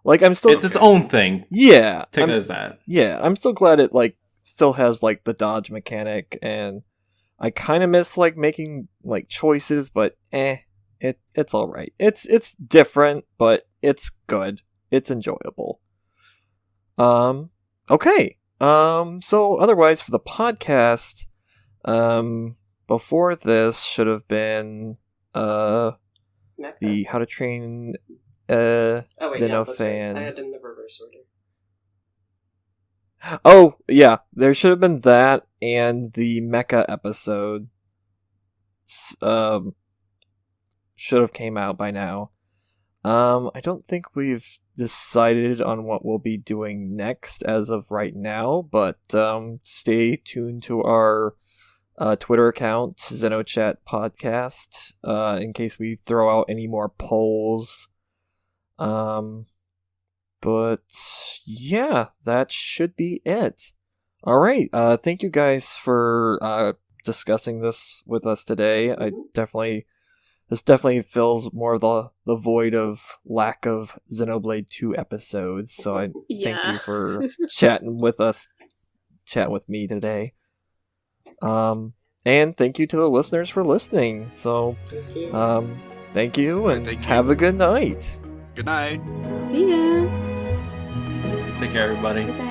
Like, I'm still... It's its own thing. Yeah. Take it as that. Yeah, I'm still glad it, like, still has, like, the dodge mechanic, and I kind of miss, like, making, like, choices, but it's alright. It's different, but it's good. It's enjoyable. Okay. So, otherwise, for the podcast, before this should have been, the How to Train Xenofan. I had in the reverse order. Oh, yeah. There should have been that and the Mecha episode. Should have came out by now. I don't think we've decided on what we'll be doing next as of right now, but stay tuned to our Twitter account, XenoChat Podcast, in case we throw out any more polls. But yeah, that should be it. All right. Thank you guys for discussing this with us today. This definitely fills more of the void of lack of Xenoblade 2 episodes. So I thank you for chatting with me today. And thank you to the listeners for listening. So, thank you, and have a good night. Good night. See ya. Take care, everybody. Bye.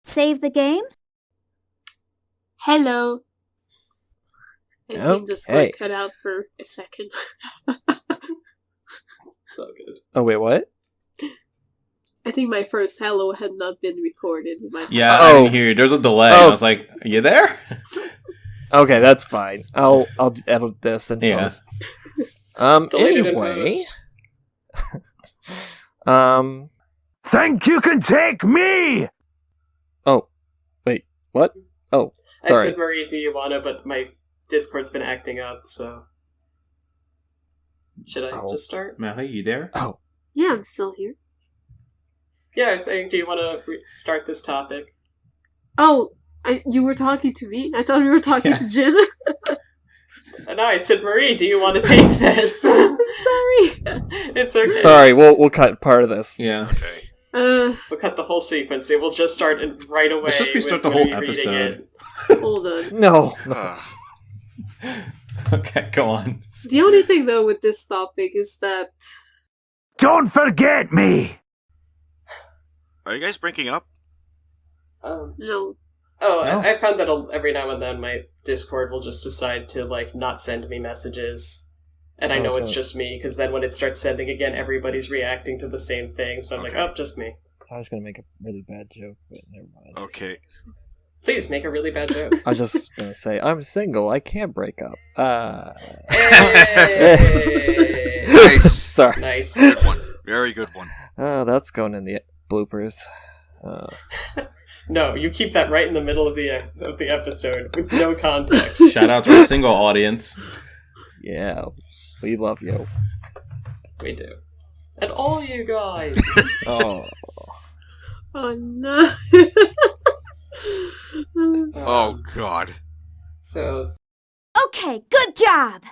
Save the game? Hello. I think the score cut out for a second. It's all good. Oh, wait, what? I think my first hello had not been recorded. I didn't hear you. There's a delay. I was like, are you there? Okay, that's fine. I'll edit this and post. Anyway. Think you can take me? Oh, wait, what? Oh, sorry. I said Marie, do you wanna, but my Discord's been acting up, so... Should I just start? Marie, you there? Oh. Yeah, I'm still here. Yeah, I was saying, do you want to start this topic? Oh, you were talking to me? I thought we were talking to Jin. No, I said, Marie, do you want to take this? Sorry. It's okay. Sorry, we'll cut part of this. Yeah. Okay. We'll cut the whole sequence. We'll just start right away. Let's just restart the whole episode. Hold on. No. Okay, go on. The only thing, though, with this topic is that... Don't forget me! Are you guys breaking up? No. Oh, No. I found that every now and then my Discord will just decide to, not send me messages. And I know it's just me, because then when it starts sending again, everybody's reacting to the same thing. So I'm like, oh, just me. I was going to make a really bad joke, but never mind. Okay. Please, make a really bad joke. I was just going to say, I'm single, I can't break up. Hey! Nice. Sorry. Nice. Good one. Very good one. Oh, that's going in the bloopers. No, you keep that right in the middle of the episode with no context. Shout out to our single audience. Yeah, we love you. We do. And all you guys. Oh. Oh, no. Oh, God. So, Okay, good job!